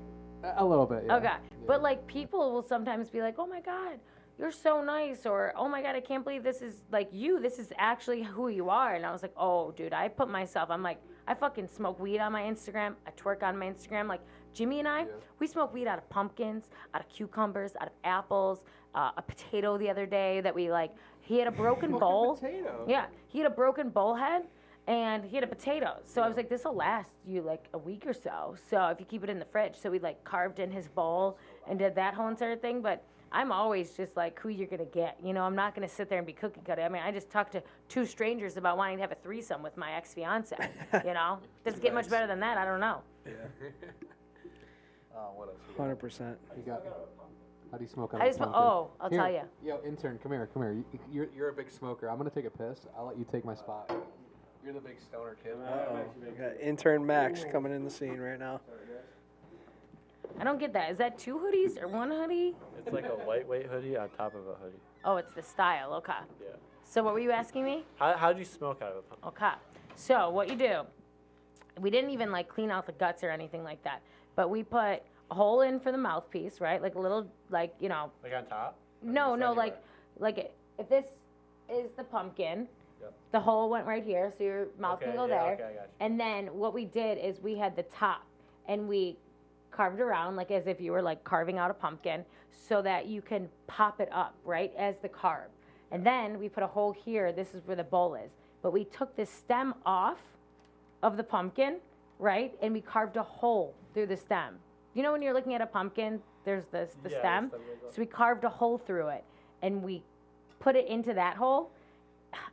A little bit. Yeah. Okay. Yeah. But like people will sometimes be like, "Oh my god, you're so nice," or "Oh my god, I can't believe this is like you. This is actually who you are." And I was like, "Oh, dude, I put myself. I'm like, I fucking smoke weed on my Instagram. I twerk on my Instagram. Like Jimmy and I, we smoke weed out of pumpkins, out of cucumbers, out of apples, a potato the other day that we like. He had a broken bowl. Potato. Yeah, he had a broken bowl head. And he had a potato. So I was like, this will last you like a week or so. So if you keep it in the fridge. So we like carved in his bowl and did that whole entire thing. But I'm always just like who you're going to get. You know, I'm not going to sit there and be cookie cutter. I mean, I just talked to 2 strangers about wanting to have a threesome with my ex-fiance. You know? Does it get much better than that? I don't know. What else? 100%. You got. How do you smoke on I a just, pumpkin? I'll Here, tell you. Yo, intern, come here. You're a big smoker. I'm gonna take a piss. I'll let you take my spot. You're the big stoner kid. We got intern Max coming in the scene right now. I don't get that. Is that 2 hoodies or 1 hoodie? It's like a lightweight hoodie on top of a hoodie. Oh, it's the style. Okay. Yeah. So what were you asking me? How do you smoke out of a pumpkin? Okay. So what you do, we didn't even like clean out the guts or anything like that, but we put a hole in for the mouthpiece, right? Like a little, like, you know, Like on top? Or no, just anywhere? like if this is the pumpkin, Yep. the hole went right here, so your mouth Okay, can go yeah, there. okay, I got you. And then what we did is we had the top, and we carved around like as if you were like carving out a pumpkin so that you can pop it up, right, as the carb. And then we put a hole here. This is where the bowl is. But we took the stem off of the pumpkin, right, and we carved a hole through the stem. You know when you're looking at a pumpkin, there's the stem? So we carved a hole through it, and we put it into that hole.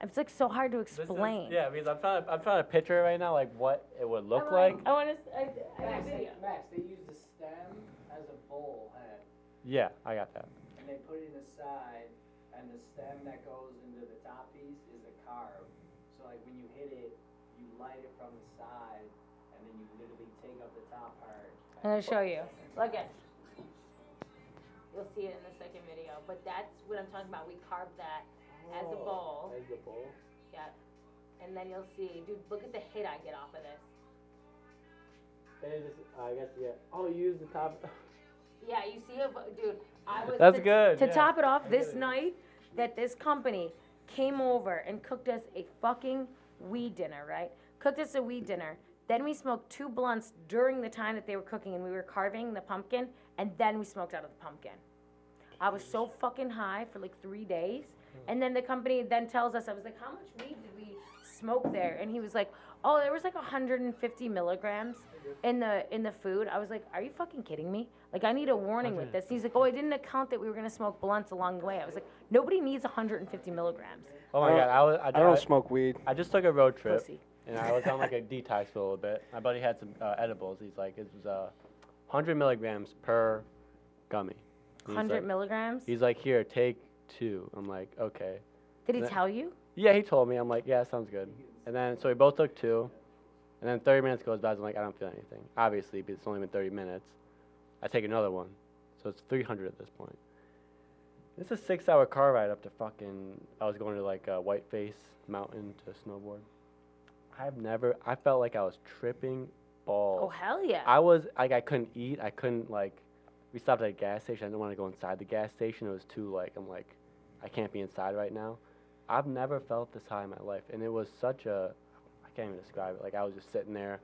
It's like so hard to explain. Yeah, because I'm trying to picture it right now, like what it would look like. I want to. Max, they use the stem as a bowl head, Yeah, I got that. and they put it aside, and the stem that goes into the top piece is a carb. So like when you hit it, you light it from the side, and then you literally take up the top part. I'm gonna show you. Look at. You'll see it in the second video, but that's what I'm talking about. We carved that as a bowl. As the bowl. Yeah. And then you'll see, dude, look at the hit I get off of this. And just, I guess, yeah. Oh, you use the top. Yeah, you see it, dude. I was That's good, To yeah. top it off, this night that this company came over and cooked us a fucking weed dinner, right? Cooked us a weed dinner. Then we smoked 2 blunts during the time that they were cooking, and we were carving the pumpkin, and then we smoked out of the pumpkin. I was so fucking high for like 3 days. And then the company then tells us, I was like, how much weed did we smoke there? And he was like, oh, there was like 150 milligrams in the food. I was like, are you fucking kidding me? Like, I need a warning with this. And he's like, oh, I didn't account that we were going to smoke blunts along the way. I was like, nobody needs 150 milligrams. Oh my god, I don't smoke weed. I just took a road trip, Pussy. and I was on like a detox for a little bit. My buddy had some edibles. He's like, it was 100 milligrams per gummy. And he's 100 like- milligrams? He's like, here, take 2. I'm like, okay. Did he Th- tell you? Yeah, he told me. I'm like, yeah, sounds good. And then, so we both took 2. And then 30 minutes goes by. I'm like, I don't feel anything. Obviously, because it's only been 30 minutes. I take another one. So it's 300 at this point. It's a 6-hour car ride up to fucking, I was going to like Whiteface Mountain to snowboard. I felt like I was tripping balls. Oh, hell yeah. I was, like, I couldn't eat. I couldn't, like, we stopped at a gas station. I didn't want to go inside the gas station. It was too, like, I'm like, I can't be inside right now. I've never felt this high in my life. And it was such a, I can't even describe it. Like, I was just sitting there,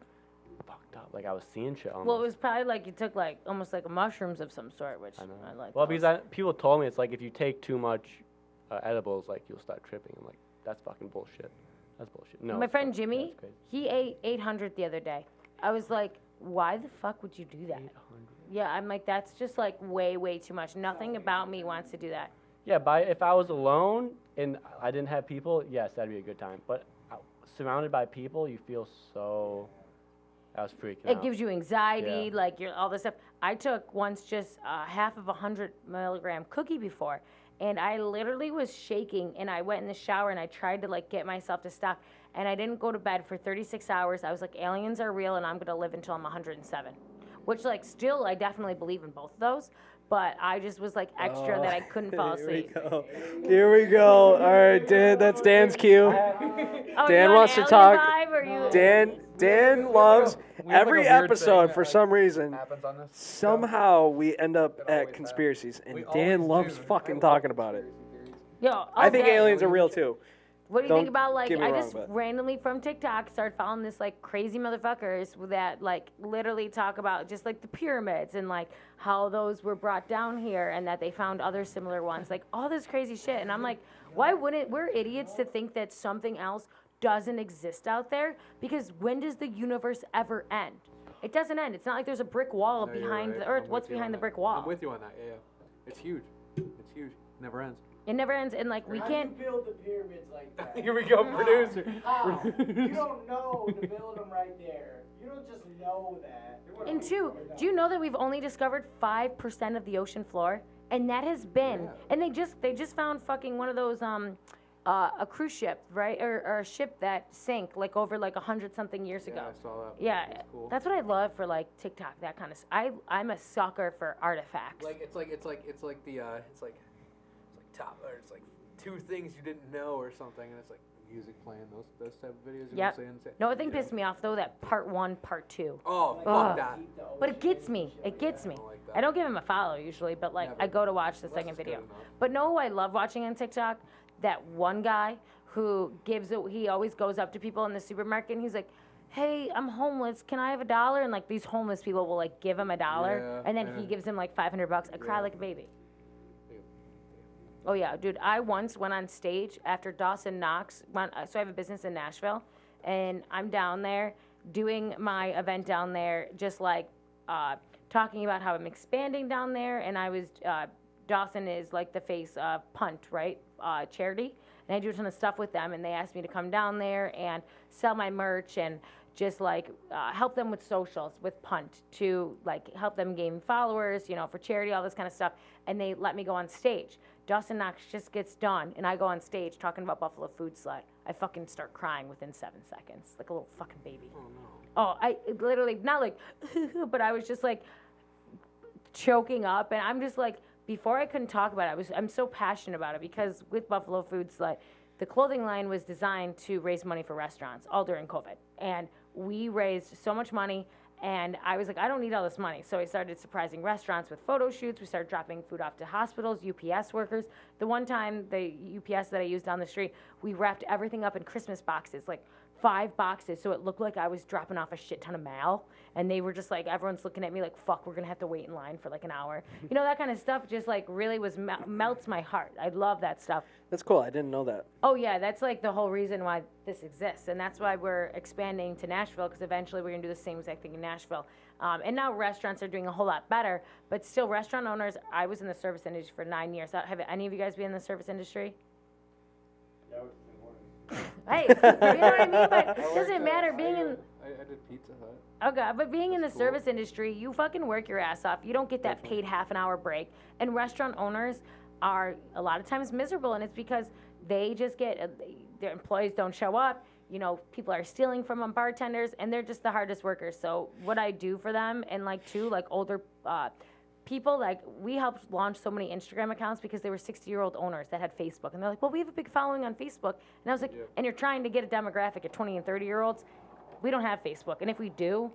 fucked up. Like, I was seeing shit almost. Well, it was probably like you took like almost like mushrooms of some sort, which I know. I like. Well, those. because people told me it's like if you take too much edibles, like, you'll start tripping. I'm like, that's fucking bullshit. That's bullshit. No. My friend that's Jimmy, crazy. he ate 800 the other day. I was like, why the fuck would you do that? 800. Yeah, I'm like, that's just like way, way too much. Nothing about me wants to do that. Yeah, if I was alone and I didn't have people, yes, that'd be a good time. But surrounded by people, you feel so. I was freaking out. It gives you anxiety, Yeah. like all this stuff. I took once just half of 100 milligram cookie before, and I literally was shaking. And I went in the shower and I tried to like get myself to stop. And I didn't go to bed for 36 hours. I was like, aliens are real, and I'm gonna live until I'm 107. Which like still, I definitely believe in both of those. But I just was like extra that I couldn't fall asleep. Here we go. All right, Dan. That's Dan's cue. Oh, Dan you wants on to alien talk. vibe, or you? Dan loves We have, like, every a weird episode thing for that, some reason. happens on this show. Somehow we end up It always at happens. conspiracies, and We Dan always loves do. fucking I love talking about it. conspiracy theories. Yo, I think okay. aliens are real too. What do you Don't think about like get me I wrong, just but- randomly from TikTok started following this like crazy motherfuckers that like literally talk about just like the pyramids and like how those were brought down here and that they found other similar ones, like all this crazy shit. And I'm like, why wouldn't we're idiots to think that something else doesn't exist out there? Because when does the universe ever end? It doesn't end. It's not like there's a brick wall No, you're behind right. the earth. I'm What's with you behind the on brick that. wall? I'm with you on that. Yeah, yeah. It's huge. It's huge. Never ends. It never ends. And like we How can't. do you build the pyramids like that? Here we go, How? producer. How? You don't know to build them right there. You don't just know that. And two, do you know that we've only discovered 5% of the ocean floor? And that has been, and they just found fucking one of those, a cruise ship, right? Or a ship that sank like over like 100-something years Yeah, ago. I saw that. Yeah, That's cool. that's what I love for like TikTok, that kind of. I'm a sucker for artifacts. Like it's top or it's like 2 things you didn't know or something, and it's like music playing those type of videos. You know Yep. what I'm saying? No, one thing pissed me off though, that part 1, part 2. Oh, Ugh. fuck that. But it gets me. It gets me. I don't like that. I don't give him a follow usually, but like I go to watch the Less second is good video. enough. But know who I love watching on TikTok? That one guy who he always goes up to people in the supermarket and he's like, hey, I'm homeless. Can I have $1? And like these homeless people will like give him $1, Yeah, and then yeah. he gives him like $500. I cry Yeah. like a baby. Yeah. Oh yeah, dude. I once went on stage after Dawson Knox. So I have a business in Nashville, and I'm down there doing my event down there, just like talking about how I'm expanding down there. And I was Dawson is like the face of Punt, right? Charity, and I do a ton of stuff with them. And they asked me to come down there and sell my merch and just like help them with socials with Punt to like help them gain followers, you know, for charity, all this kind of stuff. And they let me go on stage. Dawson Knox just gets done, and I go on stage talking about Buffalo Food Slut. I fucking start crying within 7 seconds, like a little fucking baby. Oh no. Oh, I literally, not like, but I was just like choking up, and I'm just like, before I couldn't talk about it, I'm so passionate about it because with Buffalo Food Slut, the clothing line was designed to raise money for restaurants all during COVID. And we raised so much money, and I was like, I don't need all this money. So I started surprising restaurants with photo shoots. We started dropping food off to hospitals, UPS workers. The one time, the UPS that I used down the street, we wrapped everything up in Christmas boxes, like 5 boxes, so it looked like I was dropping off a shit ton of mail. And they were just like, everyone's looking at me like, fuck, we're gonna have to wait in line for like an hour. You know, that kind of stuff just like really melts my heart. I love that stuff. That's cool. I didn't know that. Oh yeah, that's like the whole reason why this exists, and that's why we're expanding to Nashville, because eventually we're gonna do the same exact thing in Nashville. And now restaurants are doing a whole lot better, but still restaurant owners, I was in the service industry for 9 years. Have any of you guys been in the service industry? Hey, you know what I mean? But it doesn't matter being in... I did Pizza Hut. Okay, but being in the Cool. service industry, you fucking work your ass off. You don't get that paid half an hour break. And restaurant owners are a lot of times miserable, and it's because they just get, their employees don't show up. You know, people are stealing from them, bartenders, and they're just the hardest workers. So what I do for them, and like too, like older people, like we helped launch so many Instagram accounts because they were 60-year-old owners that had Facebook. And they're like, well, we have a big following on Facebook. And I was like, Yeah. and you're trying to get a demographic of 20 and 30-year-olds. We don't have Facebook. And if we do,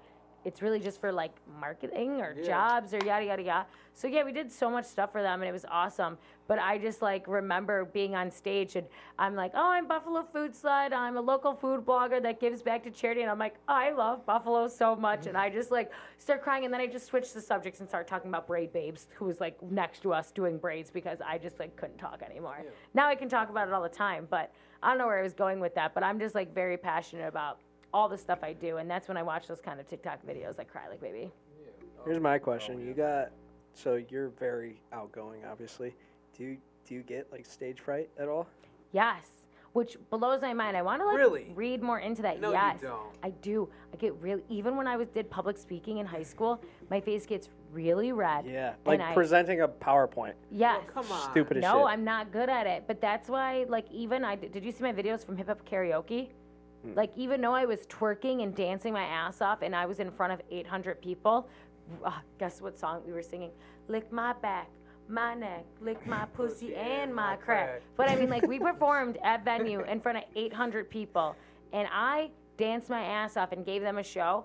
it's really just for like marketing or Yeah. jobs or yada, yada, yada. So yeah, we did so much stuff for them and it was awesome. But I just like remember being on stage and I'm like, oh, I'm Buffalo Food Slut. I'm a local food blogger that gives back to charity. And I'm like, I love Buffalo so much. And I just like start crying. And then I just switched the subjects and started talking about Braid Babes, who was like next to us doing braids because I just like couldn't talk anymore. Yeah. Now I can talk about it all the time, but I don't know where I was going with that. But I'm just like very passionate about all the stuff I do, and that's when I watch those kind of TikTok videos. I cry like baby. Here's my question. You got, so you're very outgoing, obviously. Do you get like stage fright at all? Yes, which blows my mind. I want to like Really? read more into that. No, yes, you don't. I do. I get really, even when I did public speaking in high school, my face gets really red. Yeah, like and presenting a PowerPoint. Yes. Oh, come on. Stupid as shit. No, I'm not good at it. But that's why, like, even did you see my videos from Hip Hop Karaoke? Like, even though I was twerking and dancing my ass off and I was in front of 800 people, guess what song we were singing? Lick my back, my neck, lick my pussy and my crack. But I mean, like, we performed at venue in front of 800 people and I danced my ass off and gave them a show.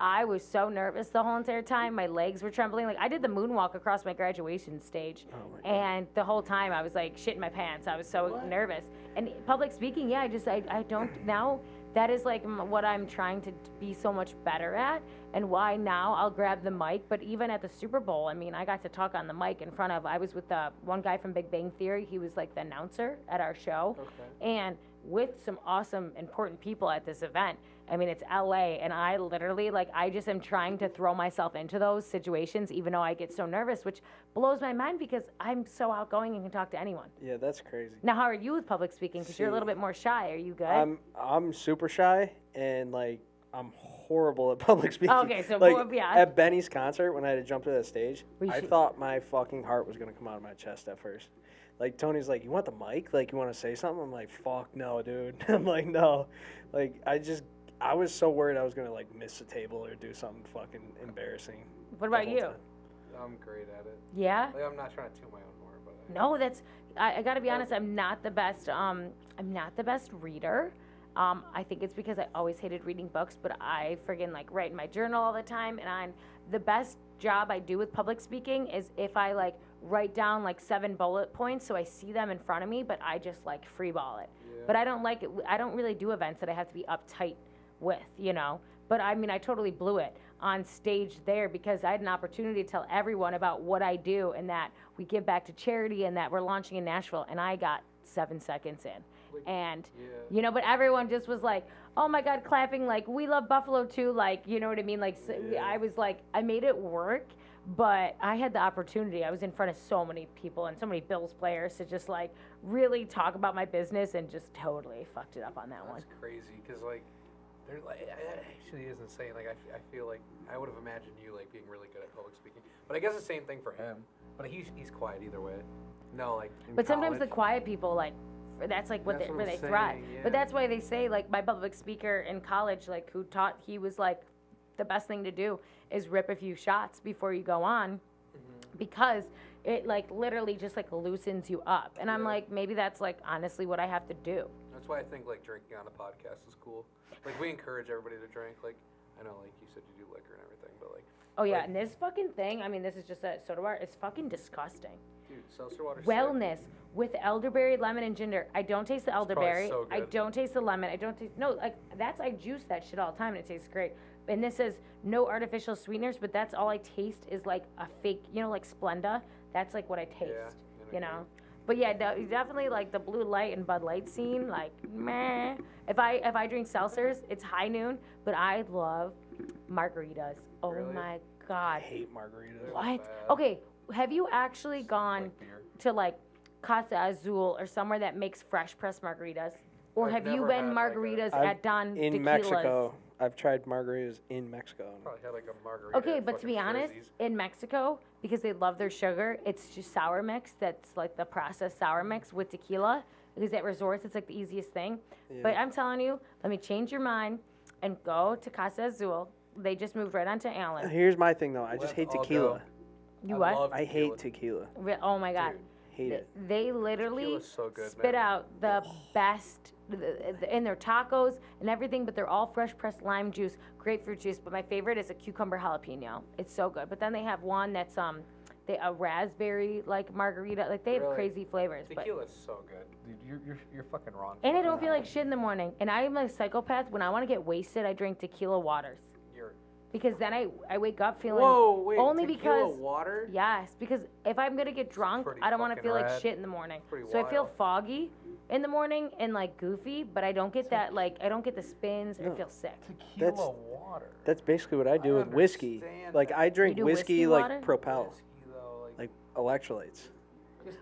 I was so nervous the whole entire time. My legs were trembling. Like, I did the moonwalk across my graduation stage. Oh my God. And the whole time I was like shitting my pants. I was so nervous. And public speaking, yeah, I don't, now that is like what I'm trying to be so much better at and why now I'll grab the mic. But even at the Super Bowl, I mean, I got to talk on the mic in front of, I was with one guy from Big Bang Theory. He was like the announcer at our show. Okay. And with some awesome, important people at this event. I mean, it's LA, and I literally, like, I just am trying to throw myself into those situations, even though I get so nervous, which blows my mind because I'm so outgoing and can talk to anyone. Yeah, that's crazy. Now, how are you with public speaking? Because you're a little See, bit more shy. Are you good? I'm super shy and like I'm horrible at public speaking. Okay, so like yeah. at Benny's concert when I had to jump to that stage, We I should- thought my fucking heart was gonna come out of my chest at first. Like Tony's like, you want the mic? Like you want to say something? I'm like, fuck no, dude. I'm like, no. Like I was so worried I was gonna like miss a table or do something fucking embarrassing. What the about whole you? time. I'm great at it. Yeah? Like, I'm not trying to toot my own horn, but No, that's, I got to be honest, I'm not the best reader. I think it's because I always hated reading books, but I friggin' like write in my journal all the time, and the best job I do with public speaking is if I like write down like 7 bullet points so I see them in front of me, but I just like freeball it. Yeah. But I don't like it. I don't really do events that I have to be uptight with, you know. But I mean, I totally blew it on stage there because I had an opportunity to tell everyone about what I do and that we give back to charity and that we're launching in Nashville. And I got 7 seconds in. And, you know, but everyone just was like, oh my God, clapping, like, we love Buffalo too. Like, you know what I mean? Like, so I was like, I made it work, but I had the opportunity. I was in front of so many people and so many Bills players to just like really talk about my business and just totally fucked it up on that one. That's crazy, because like, there's like, it actually is insane. Like, I feel like I would have imagined you like being really good at public speaking, but I guess the same thing for him. But he's quiet either way. No, like. But sometimes the quiet people like. That's like where they thrive. Yeah. But that's why they say, like, my public speaker in college, like, who taught, he was like, the best thing to do is rip a few shots before you go on, because it like literally just like loosens you up. And I'm like, maybe that's like honestly what I have to do. That's why I think like drinking on a podcast is cool. Like, we encourage everybody to drink. Like, I know, like you said, you do liquor and everything, but like. Oh yeah, like, and this fucking thing, I mean, this is just a soda water. It's fucking disgusting. Dude, seltzer water's Wellness with elderberry, lemon, and ginger. I don't taste the elderberry. so I good. don't taste the lemon. I don't taste like that's I juice that shit all the time and it tastes great. And this says no artificial sweeteners, but that's all I taste is like a fake, you know, like Splenda. That's like what I taste, you know. But yeah, definitely like the Blue Light and Bud Light scene, like meh. If I drink seltzers, it's high noon, but I love margaritas. Oh Really? my I God. hate margaritas. What? bad. Okay, have you actually gone Like beer. to like Casa Azul or somewhere that makes fresh pressed margaritas? Or I've have you never been had, like, margaritas I've- at Don In Tequila's? Mexico, I've tried margaritas in Mexico. Probably had like a margarita. Okay, at but to be fucking honest, Frizzy's. in Mexico, because they love their sugar, it's just sour mix. That's like the processed sour mix with tequila. Because at resorts, it's like the easiest thing. But I'm telling you, let me change your mind and go to Casa Azul. They just moved right onto Allen. Here's my thing though. I just hate I'll tequila. go. You I what? love I hate tequila. tequila. Oh my God. Dude, Hate it. They literally Tequila's so good, spit man. out the best in their tacos and everything, but they're all fresh pressed lime juice, grapefruit juice. But my favorite is a cucumber jalapeno. It's so good. But then they have one that's a raspberry like margarita. Like they have Really? crazy flavors. But Tequila's so good. Dude, you're fucking wrong. and I for don't feel that. like shit in the morning. And I'm a psychopath. When I want to get wasted, I drink tequila waters. You're. Because then I wake up feeling Whoa, wait. only tequila because water. yes, because if I'm gonna get drunk, pretty I don't want to fucking feel like rad. shit in the morning. Pretty So I feel wild. foggy in the morning and like goofy, but I don't get that like I don't get the spins. I feel sick. Tequila That's- water. That's basically what I do with whiskey. understand Like that. I drink do whiskey whiskey like water? Propel, Whiskey, though, like electrolytes.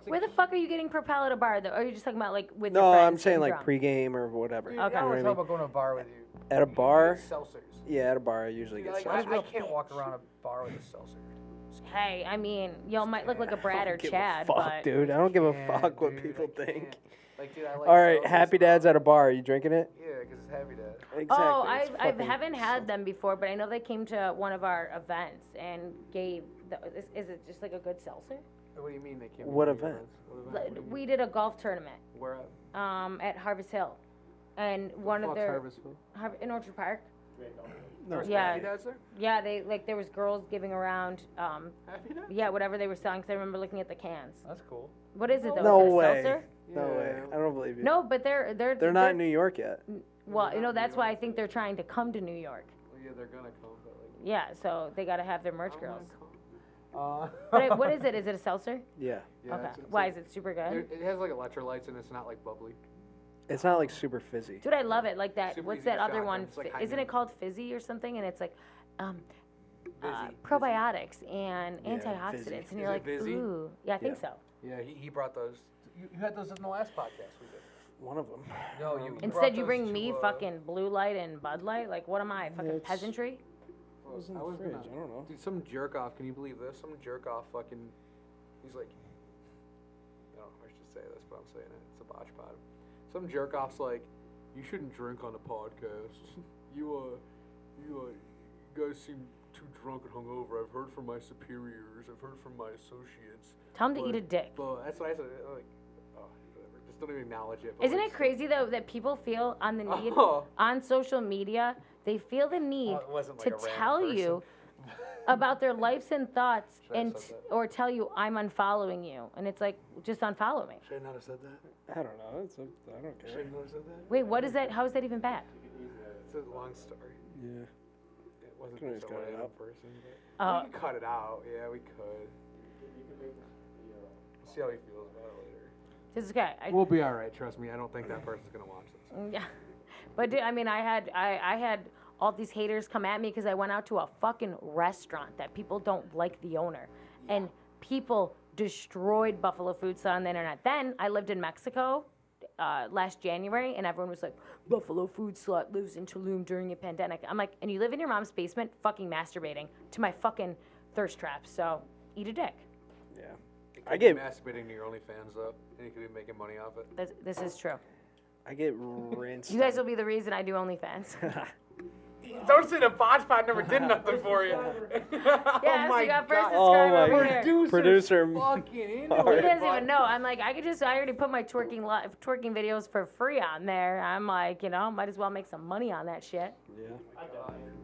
Where the fuck are you getting Propel at a bar though? Or are you just talking about like with No, your friends I'm saying getting like drunk? pregame or whatever. Dude, You know Okay. I what was I talking mean? about going to a bar with you. At a bar, Seltzers. yeah, at a bar I usually Dude, get like, seltzer. I can't walk around a bar with a seltzer. Hey, I mean, y'all might look like a Brad or Give a Chad, fuck, but dude. I don't give a Can't, fuck what dude, people I think. can't. Like, dude, I like All right, seltzers, Happy bro. Dad's at a bar. Are you drinking it? Yeah, because it's Happy Dad. Exactly. oh, it's I fucking haven't had seltzer. them before, but I know they came to one of our events and gave. Is it just like a good seltzer? What do you mean they came? What to event? What event? Like, What do you we mean? did a golf tournament Where at? at Harvest Hill, and one of Fuck's their Harvestville? In Orchard Park. No. Yeah. Happy Dad's there? Yeah, they like there was girls giving around. Happy Dad? Yeah, whatever they were selling. Cause I remember looking at the cans. That's cool. What is it though? No is it a way. seltzer? No way. I don't believe you. No, but they're They're not in New York yet. Well, you know that's why I think they're trying to come to New York. Well, yeah, they're gonna come, but like. Yeah, so they got to have their merch I'm girls. gonna come. But what is it? Is it a seltzer? Yeah. Yeah, Okay. it's Why like- is it super good? It has like electrolytes and it's not like bubbly. It's not like super fizzy. Dude, I love it. Like that. Super What's easy that to other shotgun. one? It's like high Isn't noon. it called Fizzy or something? And it's like Vizzy. probiotics and Yeah, antioxidants, Vizzy. and Is you're it like, Vizzy? ooh, yeah, I think so. Yeah, he brought those. You had those in the last podcast we did. One of them. No, you. Instead, you bring me fucking Blue Light and Bud Light. Like, what am I? Fucking it's- peasantry? It was in the fridge. I don't know. Dude, some jerk off. Can you believe this? Some jerk off fucking. He's like. No, I should say this, but I'm saying it. It's a botch pod. Some jerk off's like, you shouldn't drink on a podcast. You guys seem too drunk and hungover. I've heard from my superiors. I've heard from my associates. Tell him to eat a But- dick. But that's what I said. Like, oh, whatever. Just don't even acknowledge it. but, Isn't like, it crazy though that people feel on the need Oh. on social media? They feel the need it wasn't like to a random tell person. you about their lives and thoughts, Should I have and said or tell you I'm unfollowing you, and it's like just unfollow me. Should I not have said that? I don't know. I don't care. Should I not have said that? Wait, what is that? How is that even bad? It's a long story. Yeah. wasn't Can we so just cut it random out? person. But Oh. we can cut it out. Yeah, we could. See how he feels about it later. This is okay. We'll be all right. Trust me. I don't think that person's gonna watch this. Yeah, but dude, I mean, I had all these haters come at me because I went out to a fucking restaurant that people don't like the owner, and people destroyed Buffalo Food Slut on the internet. Then I lived in Mexico last January, and everyone was like, Buffalo Food Slut lives in Tulum during a pandemic. I'm like, and you live in your mom's basement fucking masturbating to my fucking thirst traps, so eat a dick. Yeah. You I could get be masturbating to your OnlyFans though, and you could be making money off it. This is true. I get rinsed. You guys will be the reason I do OnlyFans. Don't say the Botch Pod never did nothing for you. Yeah, so you got first Oh subscriber my over God. here. Producer fucking into Mark. He doesn't even know. I'm like, I already put my twerking videos for free on there. I'm like, might as well make some money on that shit. Yeah.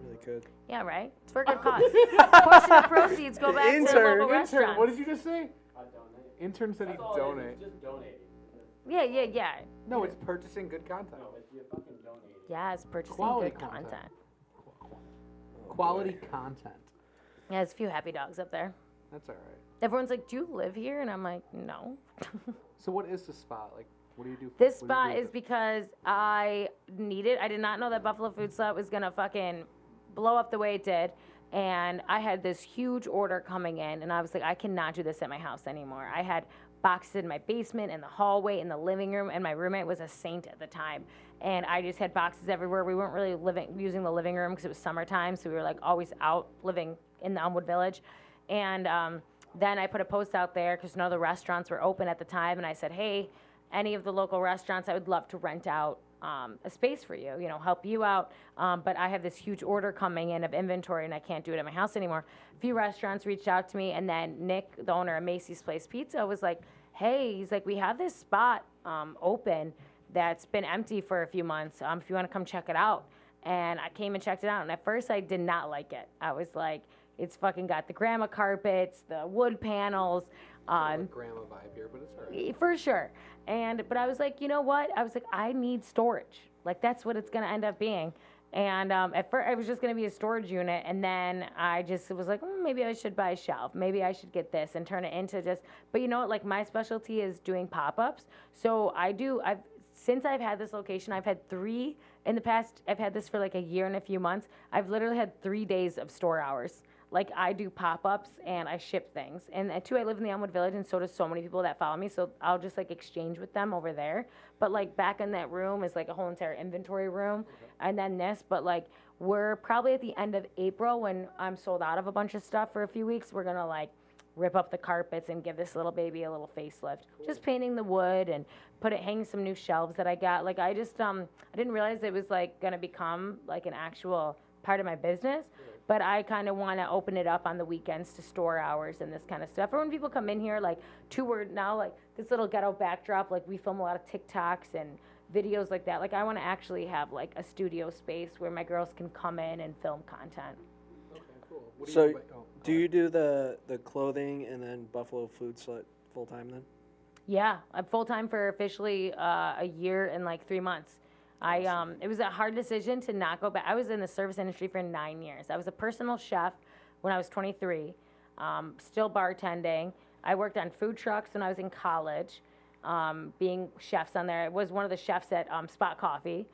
Really could. Yeah, right? It's for a good cause. Portion of proceeds go back to the Intern. local Intern, restaurants. what did you just say? I donate. Intern said he'd That's all it is, donate. Just donating. Yeah. No, it's purchasing good content. No, it's you fucking donating. Yeah, it's purchasing Quality good content. content. Quality content. Yeah, there's a few happy dogs up there. That's all right. Everyone's like, do you live here? And I'm like, no. So what is the spot? Like, what do you do? This what do you spot do with is it? because I did not know that Buffalo Food Slut was gonna fucking blow up the way it did. And I had this huge order coming in, and I was like, I cannot do this at my house anymore. I had boxes in my basement, in the hallway, in the living room, and my roommate was a saint at the time. And I just had boxes everywhere. We weren't really using the living room because it was summertime, so we were like always out living in the Elmwood Village. And then I put a post out there because none of the restaurants were open at the time, and I said, hey, any of the local restaurants, I would love to rent out a space for you, help you out. But I have this huge order coming in of inventory, and I can't do it at my house anymore. A few restaurants reached out to me, and then Nick, the owner of Macy's Place Pizza, was like, hey, he's like, we have this spot open that's been empty for a few months. If you want to come check it out. And I came and checked it out, and at first I did not like it. I was like, it's fucking got the grandma carpets, the wood panels. Grandma vibe here, but it's all right. For sure. But I was like, you know what? I was like, I need storage. Like, that's what it's going to end up being. And at first, it was just going to be a storage unit. And then I just was like, maybe I should buy a shelf. Maybe I should get this and turn it into just, but you know what? Like, my specialty is doing pop-ups. So since I've had this location, I've had 3 in the past. I've had this for like a year and a few months. I've literally had 3 days of store hours. Like, I do pop-ups and I ship things. And too, I live in the Elmwood Village, and so does so many people that follow me. So I'll just like exchange with them over there. But like back in that room is like a whole entire inventory room, and then this. But like we're probably at the end of April when I'm sold out of a bunch of stuff for a few weeks. We're gonna like rip up the carpets and give this little baby a little facelift. Just painting the wood and hanging some new shelves that I got. Like I just I didn't realize it was like gonna become like an actual part of my business. But I kind of want to open it up on the weekends to store hours and this kind of stuff. Or when people come in here, like, we're now, like, this little ghetto backdrop, like, we film a lot of TikToks and videos like that. Like, I want to actually have, like, a studio space where my girls can come in and film content. Okay, cool. What So, go do you ahead. do the clothing and then Buffalo Food Slut full time then? Yeah, I'm full-time for officially a year and, like, 3 months. It was a hard decision to not go back. I was in the service industry for 9 years. I was a personal chef when I was 23, still bartending. I worked on food trucks when I was in college, being chefs on there. I was one of the chefs at Spot Coffee,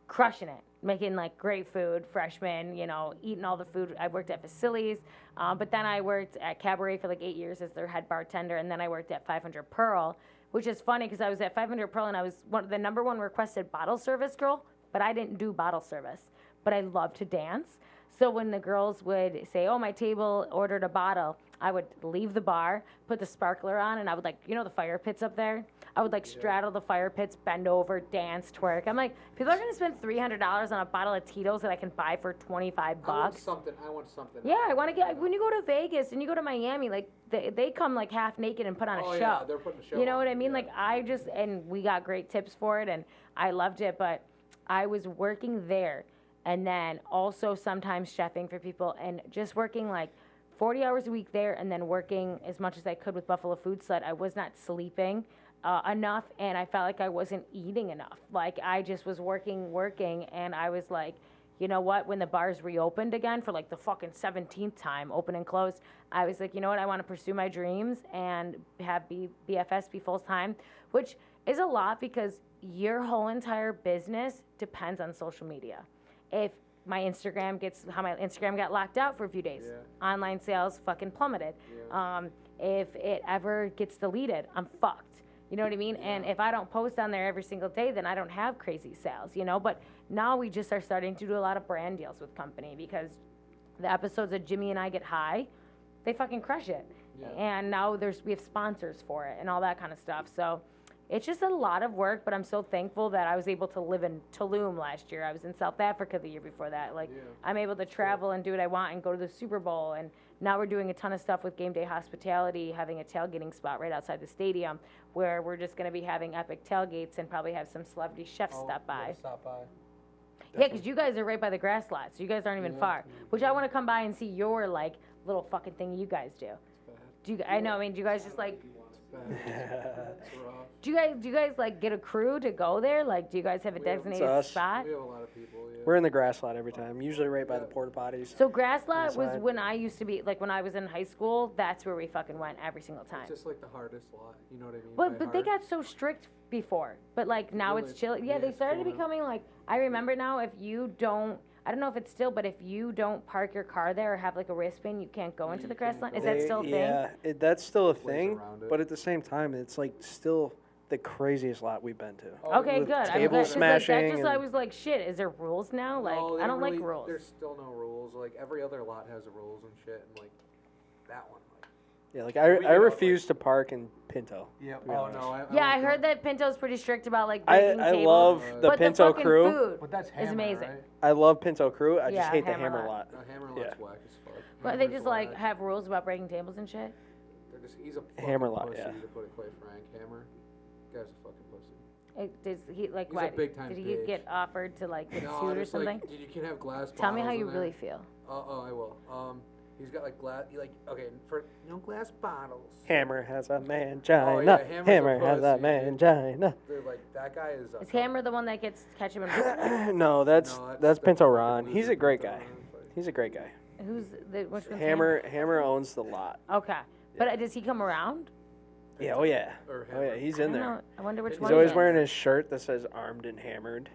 crushing it, making like great food, freshman, eating all the food. I worked at Facilities, but then I worked at Cabaret for like 8 years as their head bartender, and then I worked at 500 Pearl, which is funny because I was at 500 Pearl and I was the number 1 requested bottle service girl, but I didn't do bottle service. But I love to dance. So when the girls would say, oh, my table ordered a bottle, I would leave the bar, put the sparkler on, and I would like, the fire pits up there? I would like straddle the fire pits, bend over, dance, twerk. I'm like, people are going to spend $300 on a bottle of Tito's that I can buy for 25 bucks. I want something. Yeah, I want to get, when you go to Vegas and you go to Miami, like, they come like half naked and put on a show. Yeah, they're putting a show You know on. what I mean? Yeah. Like, and we got great tips for it, and I loved it, but I was working there, and then also sometimes chefing for people, and just working like 40 hours a week there, and then working as much as I could with Buffalo Food Slut. I was not sleeping enough, and I felt like I wasn't eating enough. Like, I just was working, and I was like, you know what, when the bars reopened again for like the fucking 17th time, open and closed, I was like, you know what, I want to pursue my dreams and have BFS be full time, which is a lot because your whole entire business depends on social media. If my Instagram got locked out for a few days, online sales fucking plummeted. If it ever gets deleted, I'm fucked. You know what I mean? And if I don't post on there every single day, then I don't have crazy sales, you know? But now we just are starting to do a lot of brand deals with company because the episodes that Jimmy and I get high, they fucking crush it. And now we have sponsors for it and all that kind of stuff. So it's just a lot of work, but I'm so thankful that I was able to live in Tulum last year. I was in South Africa the year before that. Like, I'm able to travel and do what I want and go to the Super Bowl. And now we're doing a ton of stuff with Game Day Hospitality, having a tailgating spot right outside the stadium where we're just going to be having epic tailgates and probably have some celebrity chefs stop by. Yeah, because you guys are right by the grass lot, so you guys aren't even far. Which I want to come by and see your, like, little fucking thing you guys do. I mean, do you guys just, like... Do you guys like get a crew to go there? Like, do you guys have a designated spot? We have a lot of people. We're in the grass lot every time, usually right by the porta potties. So grass lot was when I used to be, like when I was in high school, that's where we fucking went every single time. It's just like the hardest lot, you know what I mean? But they got so strict before. But like now it's chill. Yeah, they started becoming like, I remember now if you don't, I don't know if it's still, but if you don't park your car there or have like a wristband, you can't go into the grass lot. Is that still a thing? Yeah, that's still a thing. But at the same time, it's like still the craziest lot we've been to. Okay, good. I'm Table glad, smashing. I was like, shit, is there rules now? Like, No, I don't like rules. There's still no rules. Like, every other lot has rules and shit, and like, that one. Like, yeah, like I refuse to park in Pinto. Yeah. Oh no. I heard that Pinto's pretty strict about like breaking I tables. love the but Pinto the fucking crew. Food But that's is Hammer, amazing. right? I love Pinto crew. I Yeah, just hate the Hammer Hammer lot. lot. No, Hammer lot's whack as fuck. But they Hammer's just like whack. have rules about breaking tables and shit. He's a fucking Hammer lot, pussy, yeah. to put it quite frank. Hammer, guy's a fucking pussy. Does he like He's why? a big-time Did he bitch. get offered to like get No, sued or just something? like, you can have glass Tell me how bottles you in really there. feel. Oh, I will. He's got like glass, okay, for glass bottles. Hammer has a mangina. Oh, yeah, Hammer's a Hammer has a pussy, dude. mangina. They're like, that guy is. Is Hammer the one that gets ketchup and No, that's Pinto fucking Ron. He's loser a great Pinto guy. Ron, but- He's a great guy. who's the which one's Hammer owns the lot. Okay, but does he come around? Yeah, oh yeah. Or Oh yeah, Hammer. he's I in don't there. know. I wonder which He's one. He's always he is. wearing his shirt that says armed and hammered.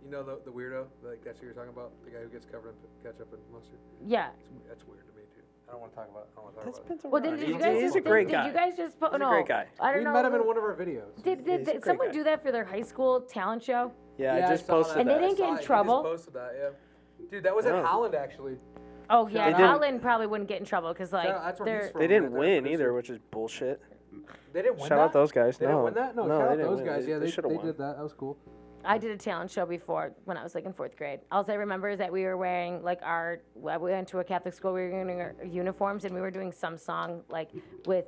You know the weirdo? Like, that's who you're talking about? The guy who gets covered in ketchup and mustard? Yeah. That's weird to me, dude. I don't want to talk about it. That's Pinto Well, Ron. then did you guys He's just a great did guy. you guys just put He's no? a great guy. I don't We know. met him in one of our videos. Did he's a great someone guy. do that for their high school talent show? Yeah, I just saw posted that. And they that. didn't get in I saw it. trouble? He just posted that, yeah. Dude, that was No. at Holland, actually. Oh yeah, They didn't- Holland probably wouldn't get in trouble because like That's where he's they're from. They didn't They're win producer. either, which is bullshit. They didn't win Shout out those guys. They no, didn't win that? No, no, shout they out didn't those win. guys. Yeah, they should have won. did that. That was cool. I did a talent show before when I was like in 4th grade. All I remember is that we were wearing like we went to a Catholic school, we were wearing our uniforms and we were doing some song like with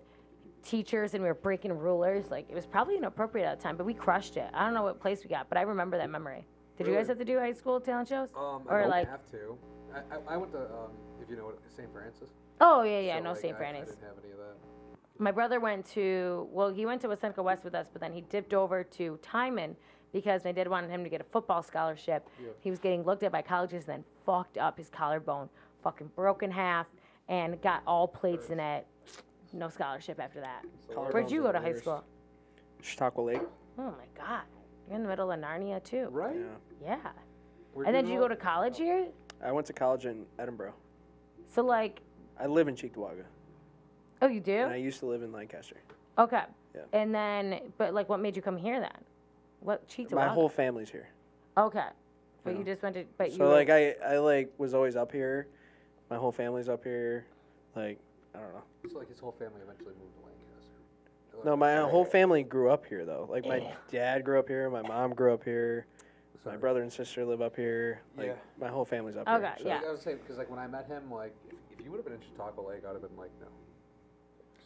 teachers and we were breaking rulers. Like it was probably inappropriate at the time, but we crushed it. I don't know what place we got, but I remember that memory. Did you guys Really? have to do high school talent shows? I Or don't like, have to. I went to, if you know what, St. Francis. oh yeah, I So, know like, St. I Franny's. didn't have any of that. My brother went to, he went to Wasenica West with us, but then he dipped over to Timon because my dad wanted him to get a football scholarship. Yeah. He was getting looked at by colleges and then fucked up his collarbone, fucking broke in half, and got all plates in it. No scholarship after that. Where'd you go to high school? Chautauqua Lake. Oh my God. You're in the middle of Narnia too. Right? Yeah. Yeah. Where'd And then did you grow go to up? college here? I went to college in Edinburgh. So like, I live in Cheektowaga. oh you do? And I used to live in Lancaster. Okay. Yeah. And then, but like what made you come here then? What, Cheektowaga? My whole family's here. Okay. But Yeah. you just went to, but you So were- like I like was always up here. My whole family's up here. Like I don't know. So like his whole family eventually moved to Lancaster. No, my whole family grew up here though. Like my dad grew up here. My mom grew up here. My Sorry. brother and sister live up here. Like Yeah. my whole family's up Okay, here. So yeah. I was saying, because like when I met him, like if you would have been in Chautauqua Lake, I'd have been like, no.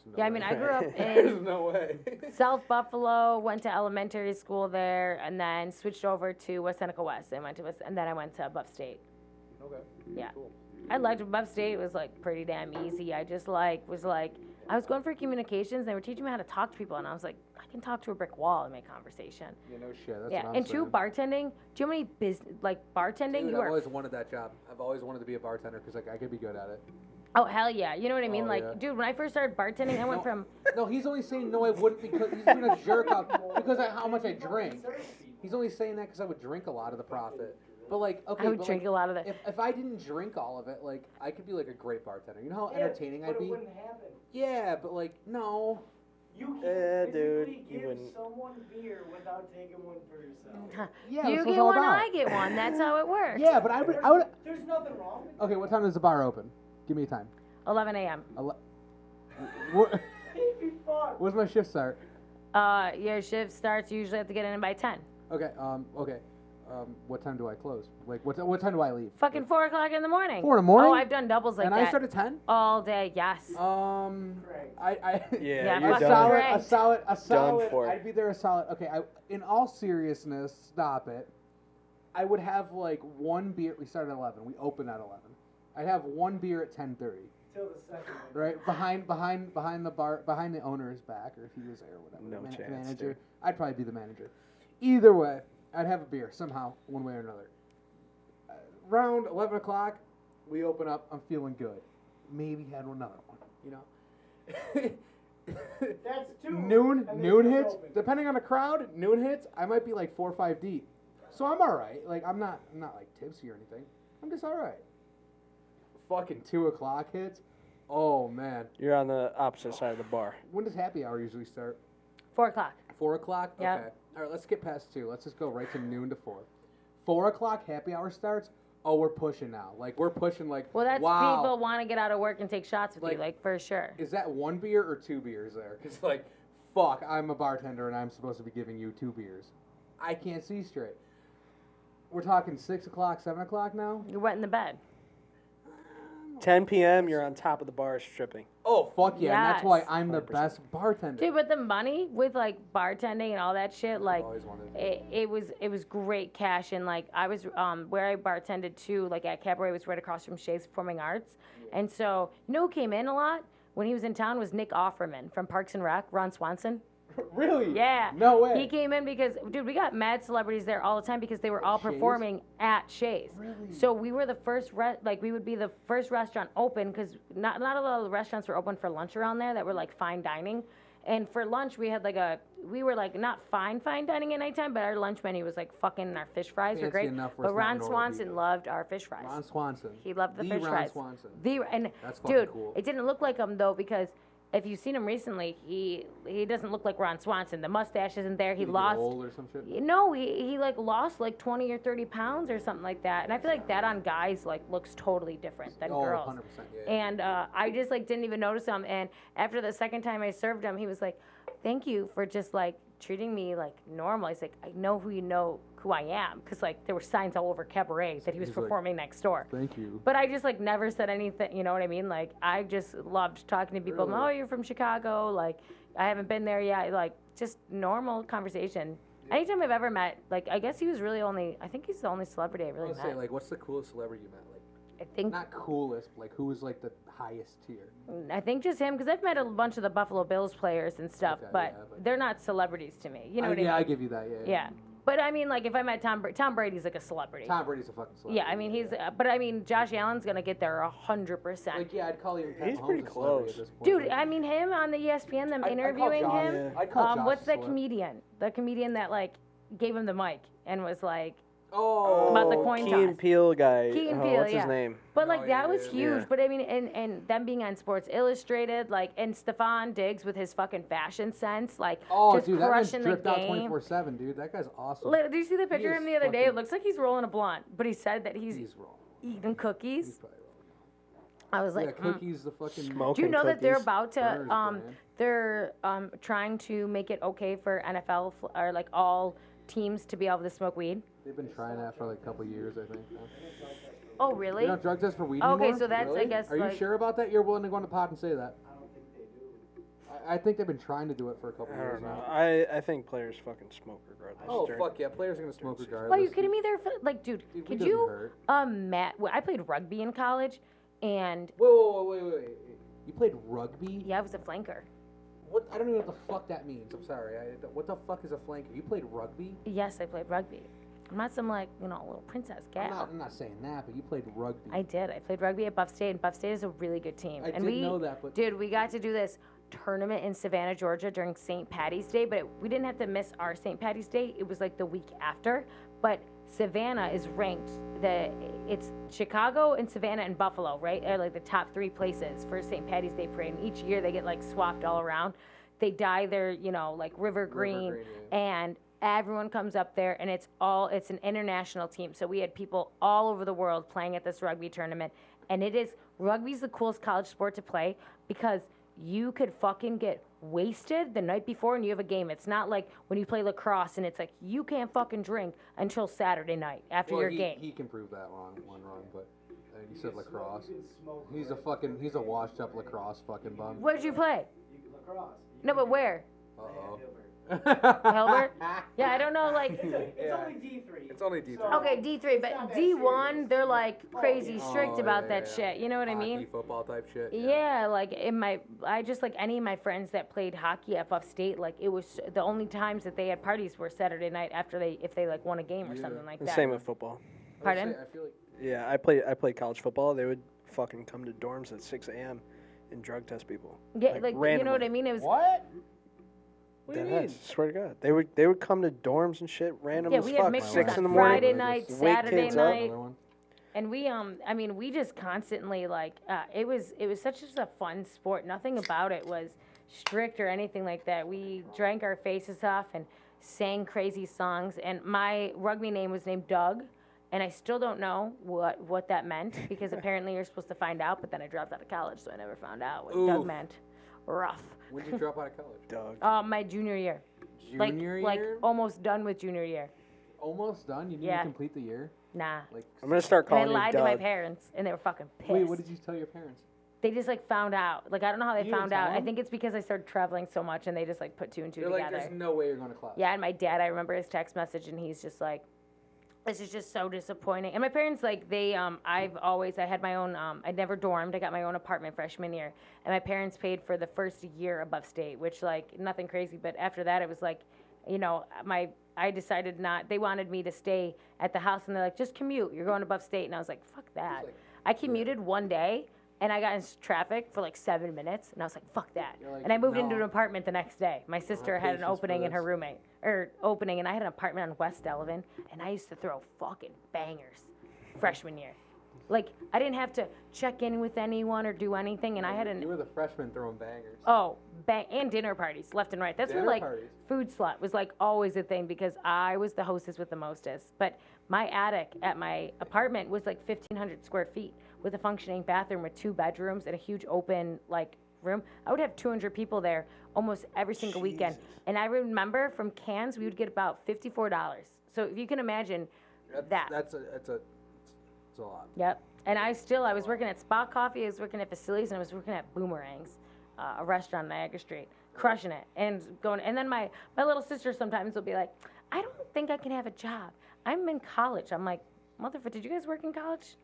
There's no Yeah, I way. mean, I grew up There's in no way. South Buffalo, went to elementary school there, and then switched over to Wasenica West. And then I went to Buff State. Okay. Yeah. Cool. I liked Buff State. It was like pretty damn easy. I just was like, I was going for communications, and they were teaching me how to talk to people, and I was like, I can talk to a brick wall and make conversation. Yeah, no shit. That's Yeah, what I'm and saying. bartending. Do you know how many bartending? Dude, You I've are. always wanted that job. I've always wanted to be a bartender because like I could be good at it. Oh hell yeah! You know what I mean? Oh, like, yeah. dude, when I first started bartending, I went from. No, he's only saying no, I wouldn't because he's being a jerk up because of how much I drink. He's only saying that because I would drink a lot of the profit. But like, okay, I would but, drink like, a lot of the. If I didn't drink all of it, like I could be like a great bartender. You know how Yeah, entertaining I'd but be? it wouldn't happen. Yeah, but like no. You Yeah, can't dude, physically you give wouldn't. someone beer without taking one for yourself. Yeah, You that's what it's get all one, about. I get one. That's how it works. Yeah, but I would. There's nothing wrong with Okay, what time does the bar open? Give me a time. 11 a.m. What? it. What's my shift start? Your shift starts. You usually have to get in by 10. Okay. Okay. What time do I close? Like, what time do I leave? Fucking 4 o'clock in the morning. 4 in the morning? Oh, I've done doubles like and that. I start at 10. All day. Yes. I Yeah, Yeah, you're fucking done. great. a solid. for. I'd be there a solid. Okay, in all seriousness, stop it. I would have like one beer. We start at 11. We open at 11. I'd have one beer at 10:30. Till the second one. Right behind the bar, behind the owner's back, or if he was there or whatever. No chance, Manager. dude. I'd probably be the manager. Either way, I'd have a beer somehow, one way or another. Around 11 o'clock, we open up. I'm feeling good. Maybe had another one. You know. That's two. Noon and then noon it's hits. open. Depending on the crowd, noon hits. I might be like 4 or 5 deep. So I'm all right. Like I'm not like tipsy or anything. I'm just all right. Fucking 2 o'clock hits. Oh man. You're on the opposite side of the bar. When does happy hour usually start? 4 o'clock. 4 o'clock. Yeah. Okay. All right. Let's skip past 2. Let's just go right to noon to 4. 4 o'clock happy hour starts. Oh, we're pushing now. Like we're pushing. Like Well, that's wow. people want to get out of work and take shots with Like- you, like for sure. Is that 1 beer or 2 beers there? Because, like, fuck, I'm a bartender and I'm supposed to be giving you 2 beers. I can't see straight. We're talking 6 o'clock, 7 o'clock now? You're wet in the bed. 10 p.m. You're on top of the bar stripping. Oh, fuck yeah. And that's why Yes. I'm the 100%. best bartender. Dude, but the money with like bartending and all that shit, like always wanted it was great cash. And like I was where I bartended too, like at Cabaret, was right across from Shay's Performing Arts. And so you know who came in a lot when he was in town was Nick Offerman from Parks and Rec, Ron Swanson. Really? Yeah. No way. He came in because, dude, we got mad celebrities there all the time because they were all Shay's? performing at Shay's. Really? So we were the first, we would be the first restaurant open because not a lot of the restaurants were open for lunch around there that were like fine dining. And for lunch, we had we were like not fine dining at nighttime, but our lunch menu was like fucking, our fish fries were Fancy great. enough where But it's not Ron normal Swanson people. loved our fish fries. Ron Swanson. He loved the fish Ron fries. Swanson. And That's fucking dude, cool. it didn't look like him though because if you've seen him recently, he doesn't look like Ron Swanson. The mustache isn't there. He Did get lost. old or some shit? No, he like lost like 20 or 30 pounds or something like that. And I feel like that on guys like looks totally different than Oh, girls. 100%, yeah. And I just like didn't even notice him. And after the second time I served him, he was like, "Thank you for just like treating me like normal." He's like, "I know who I am," because like there were signs all over Cabaret that he was He's like, performing next door. Thank you. But I just like never said anything, you know what I mean? Like I just loved talking to people. Really? Oh, you're from Chicago. Like I haven't been there yet. Like just normal conversation. Anytime I've ever met, like I guess he was really I think he's the only celebrity I I really was met. say, like, what's the coolest celebrity you met? Like, I think not coolest, but like, who was like the highest tier? just him because I've met a bunch of the Buffalo Bills players and stuff, Okay, but yeah, but- they're not celebrities to me. You know what I mean? Yeah, I give you that, yeah. Yeah. But I mean, like if I met Tom Brady's like a celebrity. Tom Brady's a fucking celebrity. Yeah, I mean but I mean Josh Allen's gonna get there 100%. Like, yeah, I'd call you. He's pretty close. Dude, I mean him on the ESPN, them interviewing him. I'd call Josh What's a that celeb. comedian? The comedian that like gave him the mic and was like, Oh, About the coin Key and toss. Peele guy. Key and Oh, Peele, what's yeah. his name? but like Oh, that yeah, was yeah, huge. yeah. But I mean, and them being on Sports Illustrated, like, and Stefan Diggs with his fucking fashion sense, like, Oh, just dude, that man's crushing the dripped out game. 24/7, dude. That guy's awesome. Did you see the picture of him is the other day? It fucking- looks like he's rolling a blunt, but he said that he's He's wrong. eating cookies. He's probably wrong. I was Yeah, like, cookies, the fucking. Smoke. Do you know that they're cookies. about to Burner's brand. they're trying to make it okay for NFL or like all teams to be able to smoke weed? They've been trying that for like a couple years, I think. Oh, really? They don't drug test for weed Okay, anymore? so that's, I Really? guess, Are you like- sure about that? You're willing to go on the pod and say that? I don't think they do. I think they've been trying to do it for a couple I years don't know. now. I think players fucking smoke regardless. Oh, during- fuck yeah. Players are going to smoke season. regardless. Are you kidding me? They're like, dude, Dude, weed could doesn't you hurt. well, I played rugby in college, and Wait. You played rugby? Yeah, I was a flanker. What? I don't even know what the fuck that means. I'm sorry. What the fuck is a flanker? You played rugby? Yes, I played rugby. I'm not some like, little princess gal. I'm not saying that, but you played rugby. I did. I played rugby at Buff State, and Buff State is a really good team. I and did know that, but dude, we got to do this tournament in Savannah, Georgia during St. Patty's Day, but we didn't have to miss our St. Patty's Day. It was like the week after. But Savannah is ranked it's Chicago and Savannah and Buffalo, right? Are like the top 3 places for St. Patty's Day parade. And each year they get like swapped all around. They dye their, like river green, and everyone comes up there, and it's an international team. So we had people all over the world playing at this rugby tournament, and rugby's the coolest college sport to play because you could fucking get wasted the night before and you have a game. It's not like when you play lacrosse and it's like you can't fucking drink until Saturday night after your game. He can prove that wrong, but you said lacrosse. He's a washed up lacrosse fucking bum. What did you play? Lacrosse. No, but where? Uh-oh. Hilbert? Yeah, I don't know, like. It's only D3. It's only D3. So- Okay, D3, but not that D1, serious. they're like crazy yeah. strict Oh, about yeah, that yeah. shit. You know what I mean? Hockey, football type shit. Yeah, like I just like any of my friends that played hockey at Buff State, like it was the only times that they had parties were Saturday night after if they like won a game or something like And that. same with football. Pardon? I feel like Yeah, I played college football. They would fucking come to dorms at 6 a.m. and drug test people. Yeah, like you know what randomly. I mean? It was what? What do you mean? Deadass, swear to God, they would come to dorms and shit random yeah, as we fuck. had mixers 6 on in the morning. Friday night, wake Saturday kids up. night. Another one? And we just constantly like it was such just a fun sport. Nothing about it was strict or anything like that. We drank our faces off and sang crazy songs. And my rugby name was named Doug, and I still don't know what that meant because apparently you're supposed to find out. But then I dropped out of college, so I never found out what Doug Oof. meant. Rough. When did you drop out of college? Doug. My junior year. Junior year? Like almost done with junior year. Almost done? You didn't Yeah. complete the year? Nah. Like, I'm gonna start And I calling you lied to my Doug. parents, and they were fucking pissed. wait, what did you tell your parents? They just like found out. Like I don't know how they You didn't found tell out. I them? think it's because I started traveling so much, and they just like put 2 and 2 They're like, together. there's no way you're going to class. Yeah, and my dad, I remember his text message, and he's just like, "This is just so disappointing." And my parents, like, I had my own. I never dormed. I got my own apartment freshman year, and my parents paid for the first year above state, which like nothing crazy. But after that, it was like, I decided not. They wanted me to stay at the house, and they're like, "Just commute. You're going above state." And I was like, "Fuck that." like, I commuted one day, and I got in traffic for like 7 minutes, and I was like, "Fuck that." You're like, And I moved into an "No." apartment the next day. My sister had an patience for opening in her this. opening, and I had an apartment on West Delavan, and I used to throw fucking bangers freshman year. Like, I didn't have to check in with anyone or do anything, and I had You were the freshman throwing bangers. and dinner parties left and right. That's Dinner where like parties? food slut was like always a thing because I was the hostess with the mostest. But my attic at my apartment was like 1,500 square feet with a functioning bathroom with 2 bedrooms and a huge open like room. I would have 200 people there almost every single weekend. And I remember from cans we would get about $54. So if you can imagine that. That's a lot. Yep. And I was working at Spot Coffee, I was working at Facilities, and I was working at Boomerangs, a restaurant on Niagara Street, crushing it. And then my little sister sometimes will be like, "I don't think I can have a job. I'm in college." I'm like, "Motherfucker, did you guys work in college?"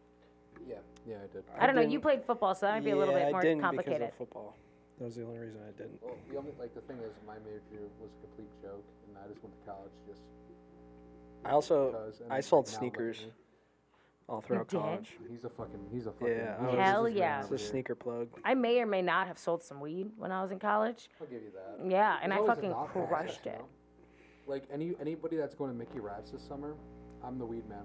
Yeah, I did. I don't know. You played football, so that might be a little bit more I didn't complicated. because of football. That was the only reason I didn't. Well, the thing is, my major was a complete joke, and I just went to college just I also because. and, I sold like, now sneakers look all throughout did? college. at me. He's a fucking. Yeah, I was- Hell yeah. It's a sneaker plug. I may or may not have sold some weed when I was in college. I'll give you that. Yeah, and There's I always a fucking thought process, crushed you it. know? Like anybody that's going to Mickey Rats this summer, I'm the weed man.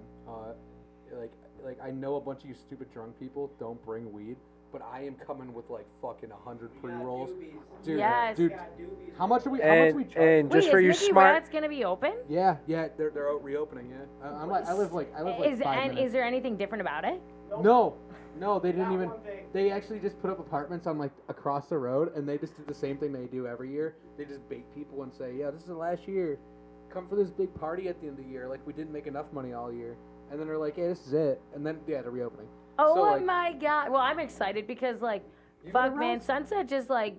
Like I know a bunch of you stupid drunk people don't bring weed, but I am coming with like fucking 100 pre-rolls. Dude, Yes. dude, how much are we charging? And Wait, just for is you Mickey smart, Rats gonna be open? Yeah, they're out reopening. Yeah, I live like 5 minutes. Is there anything different about it? No, they didn't Not even. one thing. They actually just put up apartments on like across the road, and they just did the same thing they do every year. They just bait people and say, "Yeah, this is the last year. Come for this big party at the end of the year. Like we didn't make enough money all year." And then they're like, "Hey, this is it." And then they're reopening. Oh So, like, my god! Well, I'm excited because like, You fuck been man, around? Sunset just like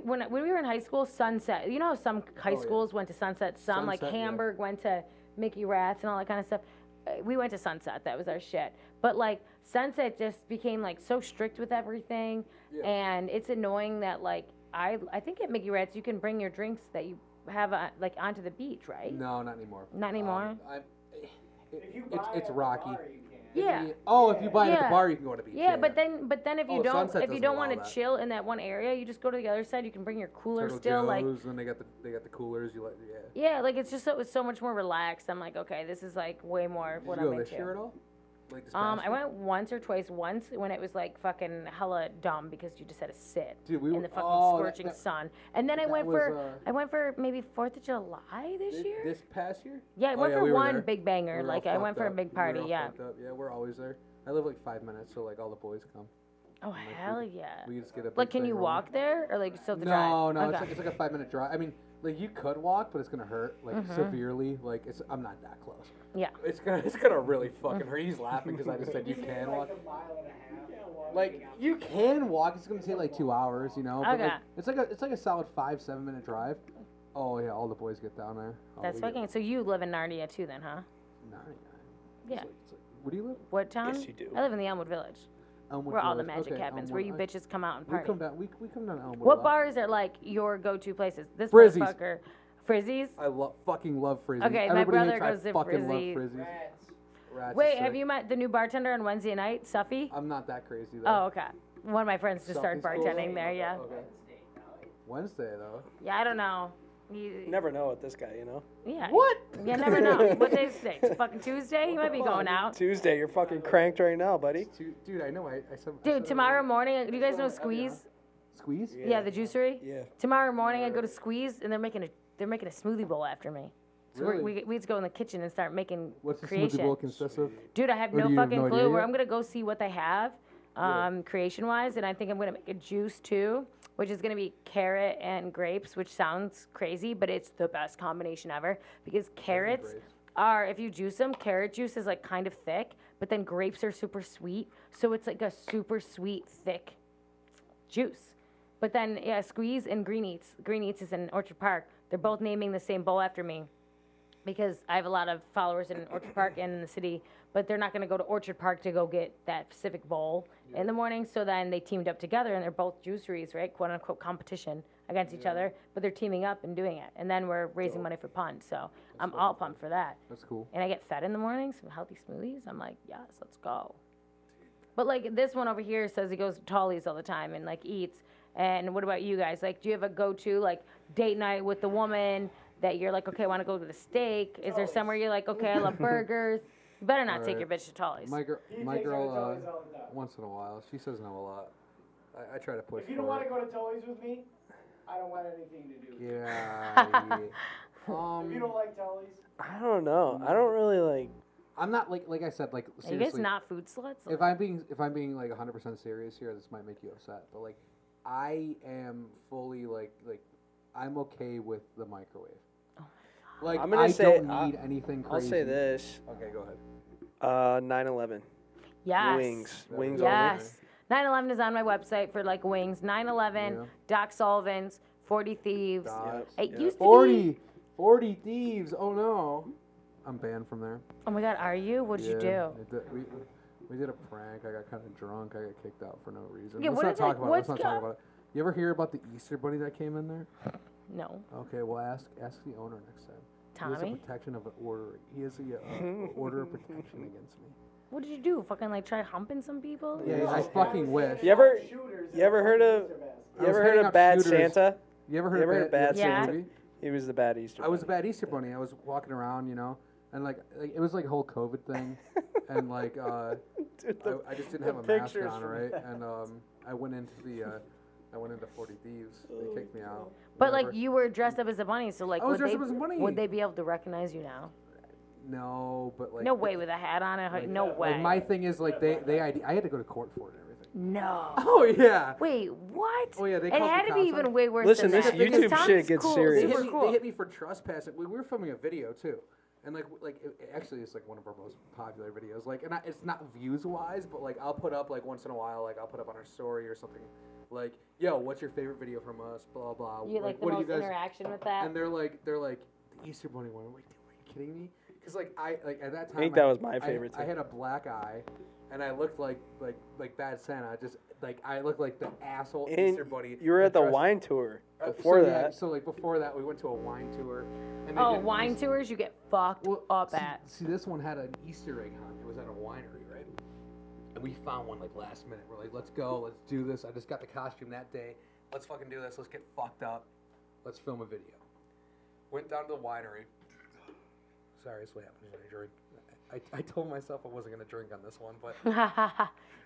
when we were in high school, Sunset. You know how some high Oh, yeah. schools went to Sunset, some like Sunset, yeah. Hamburg went to Mickey Rats and all that kind of stuff. We went to Sunset. That was our shit. But like Sunset just became like so strict with everything, and it's annoying that like I think at Mickey Rats you can bring your drinks that you have like onto the beach, right? No, not anymore. Not anymore. If you buy It's at the rocky. bar, you can. Yeah. If you buy it at Yeah. the bar, you can go to the beach. Yeah, but then if you don't Sunset if you doesn't don't allow want that. to chill in that one area, you just go to the other side. You can bring your cooler Turtle still, like Joe's, and they got the coolers. yeah, like it's just so much more relaxed. I'm like, okay, this is like way more Did what you I'm go this into. year at all? Like this past I year? went once or twice. Once when it was like fucking hella dumb because you just had to sit Dude, we in were- the fucking oh, scorching that- sun. And then I that went was, for maybe 4th of July this year. This past year? Yeah, I Oh, went yeah, for we were one there. big banger. We were Like all I went fucked for a up. big We were party. all Yeah. fucked up. Yeah, we're always there. I live like 5 minutes, so like all the boys come. Oh like, hell yeah. We just get a big Like, can thing you rolling. walk there or like you still have to No, drive? no, Okay. it's like a 5 minute drive. I mean, like you could walk, but it's gonna hurt like severely. Like I'm not that close. Yeah. It's gonna really fucking hurt. He's laughing because I just said you can walk. Like a mile and a half. Like you can walk. It's gonna take like 2 hours, you know. But, Okay. like, it's like a solid 5-7 minute drive. Oh yeah, all the boys get down there. Oh, That's we get- fucking. So you live in Narnia too, then, huh? Nah, Yeah. It's like, where do you live? What town? Yes, you do. I live in the Elmwood Village, Elmwood where all the Village. magic Okay, happens, Elmwood. where you bitches come out and We party. come down. We come down to Elmwood. a What lot. bars are like your go-to places? This Frizzies. motherfucker, Frizzies. I fucking love Frizzies. Okay, my Everybody brother hates I goes to fucking Frizzy. love Frizzies. Rats. Rats is Wait, have sick. you met the new bartender on Wednesday night, Suffy? I'm not that crazy though. Oh, okay. One of my friends just started Suffy's cool, bartending though? there. Yeah. Okay. Wednesday though. Yeah, I don't know. You never know with this guy, you know. Yeah. What? You never know. What day is today? It's fucking Tuesday. He might be going out. Tuesday, you're fucking cranked right now, buddy. Dude, I know. I said. Dude, tomorrow morning, do you guys know Squeeze? Squeeze? Yeah, the juicery. Yeah. Tomorrow morning, I go to Squeeze, and they're making a smoothie bowl after me. So Really? we have to go in the kitchen and start making What's the creation. smoothie bowl consist of? Dude, I have Or no do you have fucking no clue. idea Where yet? I'm gonna go see what they have, creation wise, and I think I'm gonna make a juice too, which is gonna be carrot and grapes, which sounds crazy, but it's the best combination ever because carrots grapes. are, if you juice them, carrot juice is like kind of thick, but then grapes are super sweet, so it's like a super sweet thick juice. But then yeah, Squeeze and Green Eats. Green Eats is in Orchard Park. They're both naming the same bowl after me, because I have a lot of followers in Orchard Park and in the city, but they're not going to go to Orchard Park to go get that specific bowl in the morning. So then they teamed up together, and they're both juiceries, right? "Quote unquote" competition against each other, but they're teaming up and doing it. And then we're raising money for Punt. So I'm all pumped for that. That's cool. And I get fed in the morning, some healthy smoothies. I'm like, yes, let's go. But like this one over here says he goes to Tolly's all the time and like eats. And what about you guys? Like, do you have a go-to like date night with the woman that you're like, okay, I want to go to the steak? Is there somewhere you're like, okay, I love burgers? You better not take Alright. your bitch to Tolly's. My He girl, takes her to Tully's all the time. once in a while, she says no a lot. I try to push. If you don't for want to it. go to Tully's with me, I don't want anything to do with it. Yeah. If you don't like Tully's, I don't know. I don't really like. I'm not like I said like Are you guys seriously. not food sluts? If I'm being like 100% serious here, this might make you upset, but like I am fully like I'm okay with the microwave. Like I'm gonna I say- don't need anything I'll crazy. say this. Okay, go ahead. 9/11. Yes. Wings. That Wings was- only. Yes. 9/11 is on my website for like wings. 9/11, Yeah. Doc Sullivan's, 40 Thieves. Dots, It yeah. used to be. 40 thieves. Oh no, I'm banned from there. Oh my God, are you? What did you do? We did a prank. I got kind of drunk. I got kicked out for no reason. Yeah, let's what not is talk it? about it. What's Let's not talk about it. You ever hear about the Easter bunny that came in there? No. Okay, well ask the owner next time. He has Tommy? a protection of an order. He has a order of protection against me. What did you do? Fucking like try humping some people? Yeah, I fucking wish. You ever shooters. you ever heard of I you was ever heard handing of out Bad shooters. Santa? You ever You heard ever heard of of Bad Yeah. Santa? He was the bad Easter. I was a Bunny. bad Easter bunny. I was walking around, you know, and like it was like a whole COVID thing, and like Dude, I just didn't have a the mask pictures on, from right? that. And I went into 40 Thieves. They kicked me out. But Whatever. like you were dressed up as a bunny, so like I was would dressed they, up as a bunny. would they be able to recognize you now? No, but like No way with a hat on it. like, No way. Like my thing is like I had to go to court for it and everything. No. Oh yeah. Wait, what? Oh, yeah, they It called had the to be cops even on way worse Listen, than this that. because YouTube Tom's shit gets cool, serious. Super cool. They hit me for trespassing. We were filming a video too, and actually it's like one of our most popular videos. Like, and it's not views wise, but like I'll put up like once in a while, like I'll put up on our story or something, like, yo, what's your favorite video from us? Blah blah. You like the what most do you guys? interaction with that? And they're like the Easter Bunny one. I'm like, dude, are you kidding me? Cause like at that time I think that was my favorite I too. had a black eye, and I looked like Bad Santa. Just like I looked like the asshole And Easter bunny. you were at the dressed- wine tour so before yeah, that. so like before that, we went to a wine tour. And they Oh, did wine tours you get fucked up see, at. See, this one had an Easter egg hunt. It was at a winery, right? And we found one like last minute. We're like, let's go, let's do this. I just got the costume that day. Let's fucking do this. Let's get fucked up. Let's film a video. Went down to the winery. Sorry, that's what happens when I drink. I told myself I wasn't gonna drink on this one, but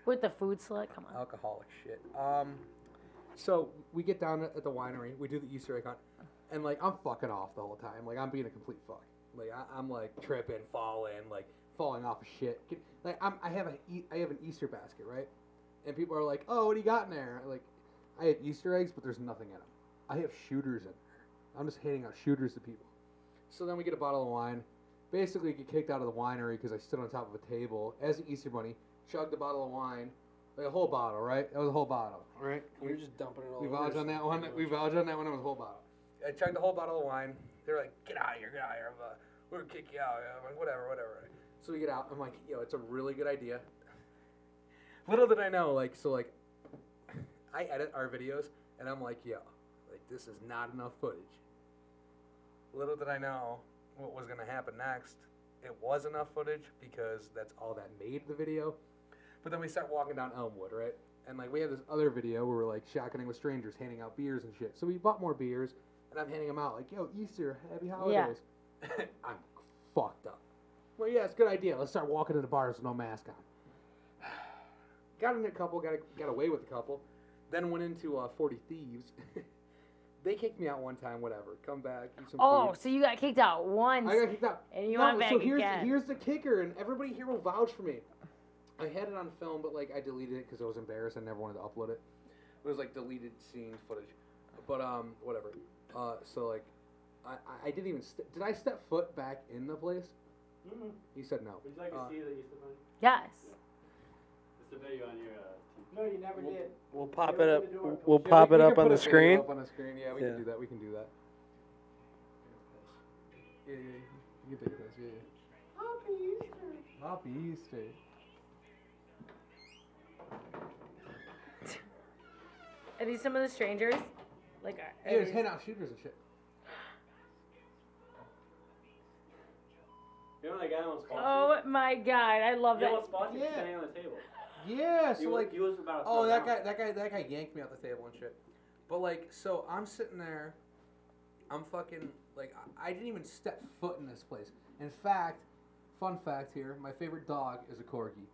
With the food slut, come on. alcoholic shit. So we get down at the winery. We do the Easter egg hunt, and like I'm fucking off the whole time. Like I'm being a complete fuck. Like I'm like tripping, falling off of shit. I have an Easter basket, right? And people are like, "Oh, what do you got in there?" Like, I have Easter eggs, but there's nothing in them. I have shooters in there. I'm just handing out shooters to people. So then we get a bottle of wine. Basically, get kicked out of the winery because I stood on top of a table as an Easter bunny, chugged a bottle of wine, like a whole bottle, right? That was a whole bottle, right? You're just dumping it all We over vouched on that one. We vouched on that one. It was a whole bottle. I chugged a whole bottle of wine. They're like, "Get out of here, get out of here. We're gonna kick you out." I'm like, whatever. So we get out. I'm like, yo, it's a really good idea. Little did I know, I edit our videos, and I'm like, yo, this is not enough footage. Little did I know what was gonna happen next. It was enough footage because that's all that made the video. But then we start walking down Elmwood, right? And we have this other video where we're shotgunning with strangers, handing out beers and shit. So we bought more beers, and I'm handing them out yo, Easter, happy holidays. Yeah. I'm fucked up. Well, yeah, it's a good idea. Let's start walking to the bars with no mask on. Got in a couple, got away with a couple. Then went into 40 Thieves. They kicked me out one time, whatever. Come back, eat some Oh, food. so you got kicked out once. I got kicked out. And you went back so again. Here's the kicker, and everybody here will vouch for me. I had it on film, but I deleted it because I was embarrassed. I never wanted to upload it. It was deleted scene footage. But whatever. So I didn't even did I step foot back in the place? Mm-hmm. He said no. Would you like to see the Easter bunny? Yes. It's the video on your. No, you never did. We'll pop Yeah, it up. open the door. We'll Yeah, pop we it can up put on a the video screen. Up on the screen. Yeah, we Yeah. can do that. We can do that. Yeah, you can take this. Yeah. Happy Easter. Are these some of the strangers? Yeah, just hand out shooters and shit. You know that guy on sponsor? Oh my god, I love You know that. what sponsor? Yeah. Standing on the table. Yeah, so He was about to oh, throw that down. guy yanked me off the table and shit. But so I'm sitting there, I'm fucking I didn't even step foot in this place. In fact, fun fact here, my favorite dog is a corgi.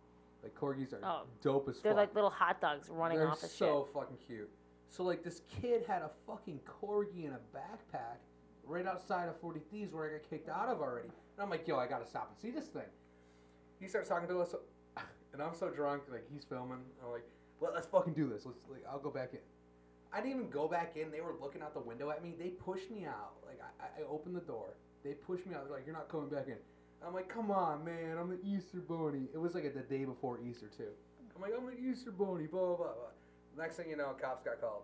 Corgis are dope as fuck. They're like little hot dogs running They're off of so fucking cute. So this kid had a fucking corgi in a backpack right outside of 40 Thieves where I got kicked out of already. And I'm like, yo, I gotta stop and see this thing. He starts talking to us, and I'm so drunk, he's filming. I'm like, let's fucking do this. I'll go back in. I didn't even go back in. They were looking out the window at me. They pushed me out. I opened the door. They pushed me out. They're like, you're not coming back in. I'm like, come on, man. I'm the Easter bunny. It was the day before Easter, too. I'm like, I'm the Easter bunny, blah, blah, blah. Next thing you know, cops got called.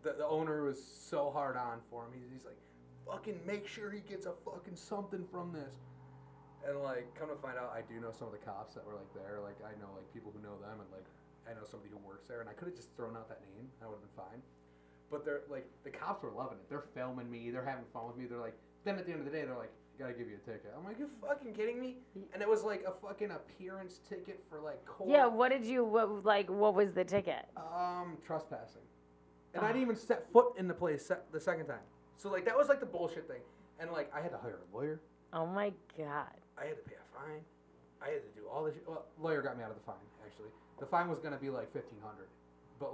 The owner was so hard on for him. He's like, fucking make sure he gets a fucking something from this. And come to find out, I do know some of the cops that were there. I know people who know them, and I know somebody who works there. And I could have just thrown out that name. I would have been fine. But they're the cops were loving it. They're filming me. They're having fun with me. They're then at the end of the day, they're like, gotta give you a ticket. I'm like, you fucking kidding me? And it was a fucking appearance ticket for court. Yeah, what was the ticket? Trespassing. And I didn't even step foot in the place the second time. So that was the bullshit thing. And I had to hire a lawyer. Oh my god. I had to pay a fine. I had to do all this shit. Well, lawyer got me out of the fine, actually. The fine was gonna be $1,500. But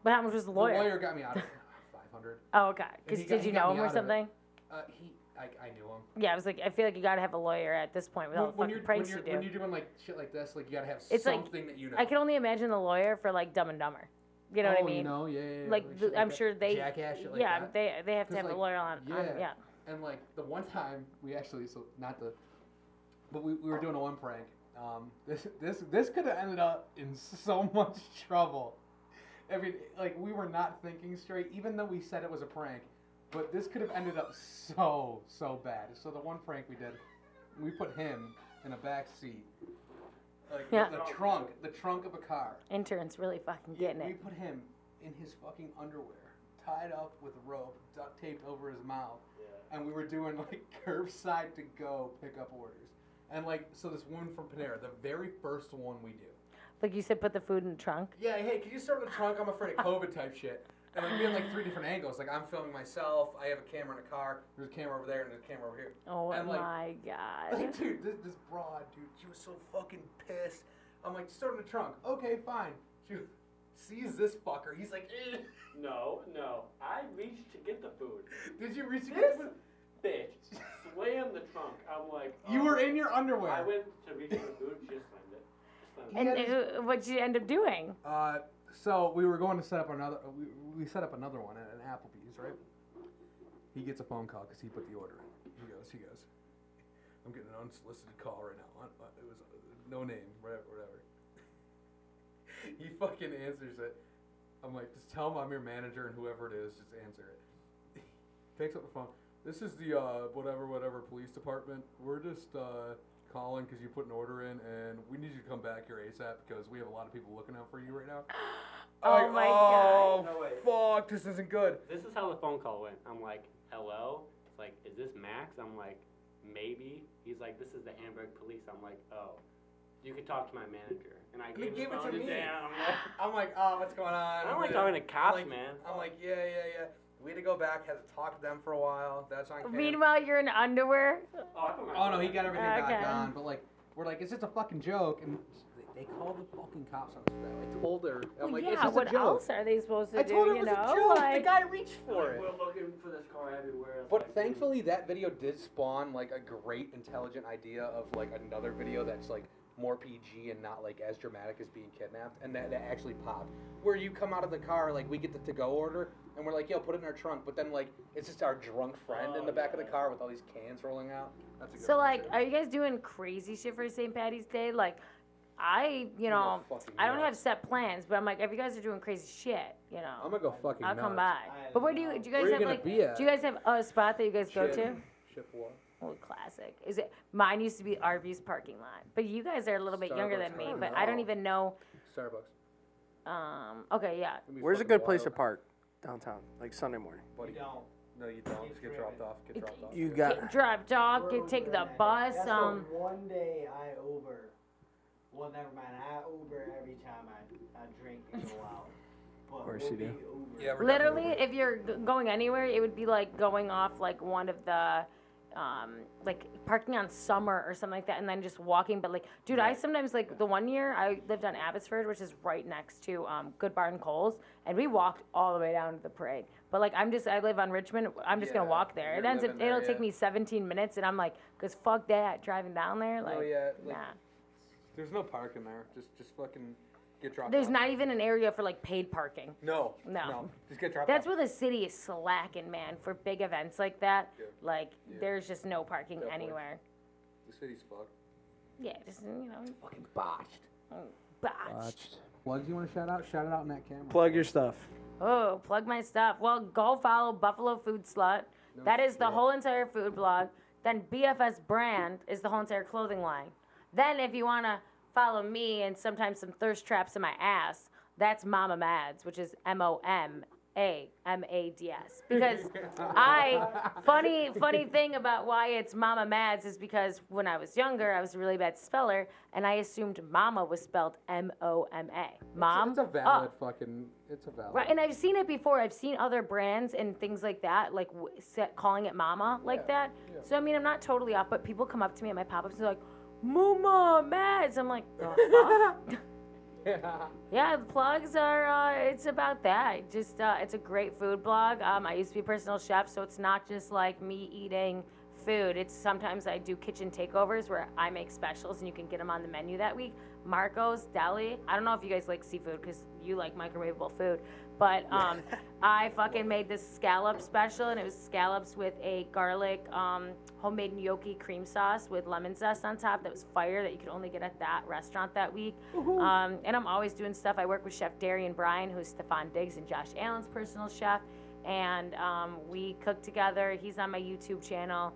But how much was the lawyer? The lawyer got me out of $500. Oh, okay. And Because he got- did he you got know me him or out of it. something? I knew him. Yeah, I was I feel like you gotta have a lawyer at this point with all the When fucking pranks you do. when you're doing shit like this, you gotta have It's something that you know. I can only imagine the lawyer for Dumb and Dumber. You know what I mean? You know, yeah. Shit I'm that. sure they. Jackass shit yeah, that. they have to 'Cause, have a lawyer on. yeah. Yeah. And the one time we actually, but we were doing a one prank. This could have ended up in so much trouble. I mean, we were not thinking straight, even though we said it was a prank. But this could have ended up so bad. So the one prank we did, we put him in a back seat, like Yeah. the trunk of a car. Intern's really fucking Yeah, getting we it. put him in his fucking underwear, tied up with a rope, duct taped over his mouth, and we were doing like curbside to go pickup orders. And like, so this one from Panera, the very first one we do. Like you said, put the food in the trunk. Yeah, hey, can you start in the trunk? I'm afraid of COVID type shit. And like we had like 3 different angles. Like I'm filming myself. I have a camera in a car. There's a camera over there and there's a camera over here. Oh And, like, my god. Like, dude, this broad, dude, she was so fucking pissed. I'm like, start in the trunk. Okay, fine. She sees this fucker. He's like, eh. No. I reached to get the food. Did you reach to This get the food? bitch slammed the trunk. I'm like, You oh. were in your underwear. I went to reach for the food. She just slammed it. Just slammed it. And what'd you end up doing? So we were going to set up another. We set up another one at an Applebee's, right? He gets a phone call because he put the order in. He goes. I'm getting an unsolicited call right now. It was no name, whatever. He fucking answers it. I'm like, just tell him I'm your manager and whoever it is, just answer it. He picks up the phone. This is the whatever police department. We're just calling because you put an order in and we need you to come back here ASAP because we have a lot of people looking out for you right now. Oh my god. No way. Fuck, this isn't good. This is how the phone call went. I'm like, hello? It's like, is this Max? I'm like, maybe. He's like, this is the Hamburg police. I'm like, oh. You could talk to my manager. And I He gave gave the it phone to me. Dan. I'm like, oh, what's going on? I don't like talking to cops, man. I'm like, yeah. We had to go back, had to talk to them for a while. That's on camera. Meanwhile, you're in underwear. Oh no, he got everything Okay. back on. But like, we're like, it's just a fucking joke, and they called the fucking cops on us for that. I told her, I'm like, yeah, it's just what a joke. else are they supposed to I do? told her it You was know, a joke. like The guy reached for it. We're looking for this car everywhere. It's But like, thankfully, that video did spawn like a great intelligent idea of like another video that's like more PG and not like as dramatic as being kidnapped, and that actually popped. Where you come out of the car, like we get the to-go order, and we're like, yo, put it in our trunk, but then like it's just our drunk friend in the back of the car with all these cans rolling out. That's a good so one, like, too. are you guys doing crazy shit for St. Patty's Day? Like, I fucking I don't have nuts. set plans, but I'm like, if you guys are doing crazy shit, I'm gonna go fucking I'll nuts. come by. But where do you guys Where you have gonna like? be at? Do you guys have a spot that you guys go to? Ship what? Oh, classic. Is it? Mine used to be Arby's parking lot, but you guys are a little bit younger than Starbucks, me. I don't But I don't know. even know. Starbucks. Okay, yeah. It'd be Where's a fucking good place to wild. park downtown? Like Sunday morning. Buddy. You don't. No, you don't. Just get dropped off. Get dropped off. You Yeah. got. Get dropped off. We're Get take Ubering the that bus. day. That's the one day I Uber. Well, never mind. I Uber every time I drink and go out. But Of course we'll you do. be Ubering. Yeah, we're Literally, definitely- if you're going anywhere, it would be like going off like one of the, like parking on Summer or something like that, and then just walking. But like, dude, I sometimes like the one year I lived on Abbotsford, which is right next to Good Bar and Coles, and we walked all the way down to the parade. But like, I live on Richmond. I'm just gonna Yeah, walk there. It you're ends up, living there, it'll take yeah. me 17 minutes, and I'm like, cause fuck that, driving down there, like, Oh yeah. Like, nah. There's no parking there. Just fucking get dropped There's off. not even an area for like paid parking. No. No. Just get dropped That's off. where the city is slacking, man, for big events like that. Yeah. Like, Yeah. there's just no parking Definitely. anywhere. The city's fucked. Yeah, just, Fucking botched. botched. Plugs you want to shout out? Shout it out in that camera. Plug your stuff. Oh, plug my stuff. Well, go follow Buffalo Food Slut. No That is the shit. whole entire food blog. Then BFS Brand is the whole entire clothing line. Then if you want to follow me and sometimes some thirst traps in my ass, that's Mama Mads, which is MOMAMADS. Because funny thing about why it's Mama Mads is because when I was younger, I was a really bad speller, and I assumed Mama was spelled MOMA. Mom. It's a valid fucking. It's a valid. Right, and I've seen it before. I've seen other brands and things like that, like calling it Mama like Yeah, that. yeah. So I mean, I'm not totally off, but people come up to me at my pop-ups and they're like, "Mama, Mads." I'm like, "The fuck?" Yeah, the plugs are. It's about that. Just it's a great food blog. I used to be a personal chef, so it's not just like me eating food. It's sometimes I do kitchen takeovers where I make specials and you can get them on the menu that week. Marco's Deli. I don't know if you guys like seafood because you like microwavable food, but I fucking made this scallop special, and it was scallops with a garlic homemade gnocchi cream sauce with lemon zest on top. That was fire. That you could only get at that restaurant that week. And I'm always doing stuff. I work with Chef Darian Bryan, who's Stefan Diggs and Josh Allen's personal chef, and we cook together. He's on my YouTube channel.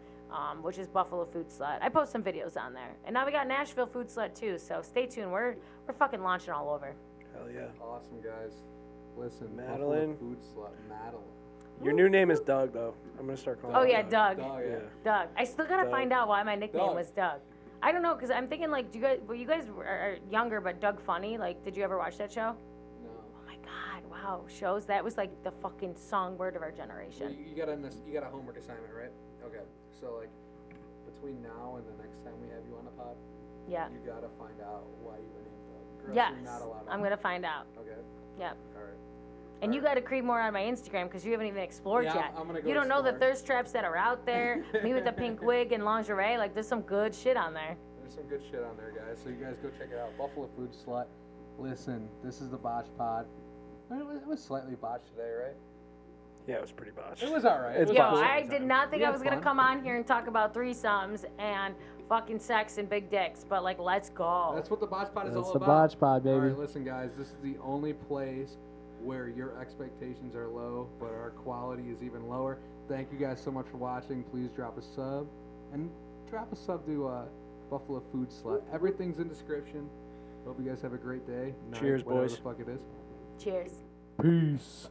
which is Buffalo Food Slut. I post some videos on there. And now we got Nashville Food Slut too, so stay tuned. We're fucking launching all over. Hell yeah. Awesome, guys. Listen, Madeline. Buffalo Food Slut, Madeline. Your new name is Doug, though. I'm gonna start calling Oh you yeah, Doug. Oh, Yeah. yeah. Doug. I still gotta Doug. find out why my nickname Doug. was Doug. I don't know, cause I'm thinking like, you guys are younger, but Doug Funny. Like, did you ever watch that show? No. Oh my God, wow, shows that was like the fucking songbird of our Well, generation. you got a homework assignment, right? Okay. So like, between now and the next time we have you on the pod, Yeah. you gotta find out why you were named Doug. Or else Yes, you're not allowed I'm on. gonna find out. Okay. Yep. All right. And you gotta creep more on my Instagram because you haven't even explored Yeah, yet. I'm gonna go You don't know the explore. thirst traps that are out there. Me with the pink wig and lingerie. Like, there's some good shit on there. There's some good shit on there, guys. So you guys go check it out. Buffalo Food Slut. Listen, this is the Botch Pod. It was slightly botched today, right? Yeah, it was pretty botched. It was all right. It's It was Yo, cool. I did not think We I had was gonna fun. come on here and talk about threesomes and fucking sex and big dicks, but like, let's go. That's what the Botch Pod is That's all the about. Botch Pod, All baby. right, listen, guys. This is the only place where your expectations are low, but our quality is even lower. Thank you guys so much for watching. Please drop a sub, and drop a sub to Buffalo Food Slut. Everything's in description. Hope you guys have a great day. Night, Cheers, whatever boys. the fuck it is. Cheers. Peace.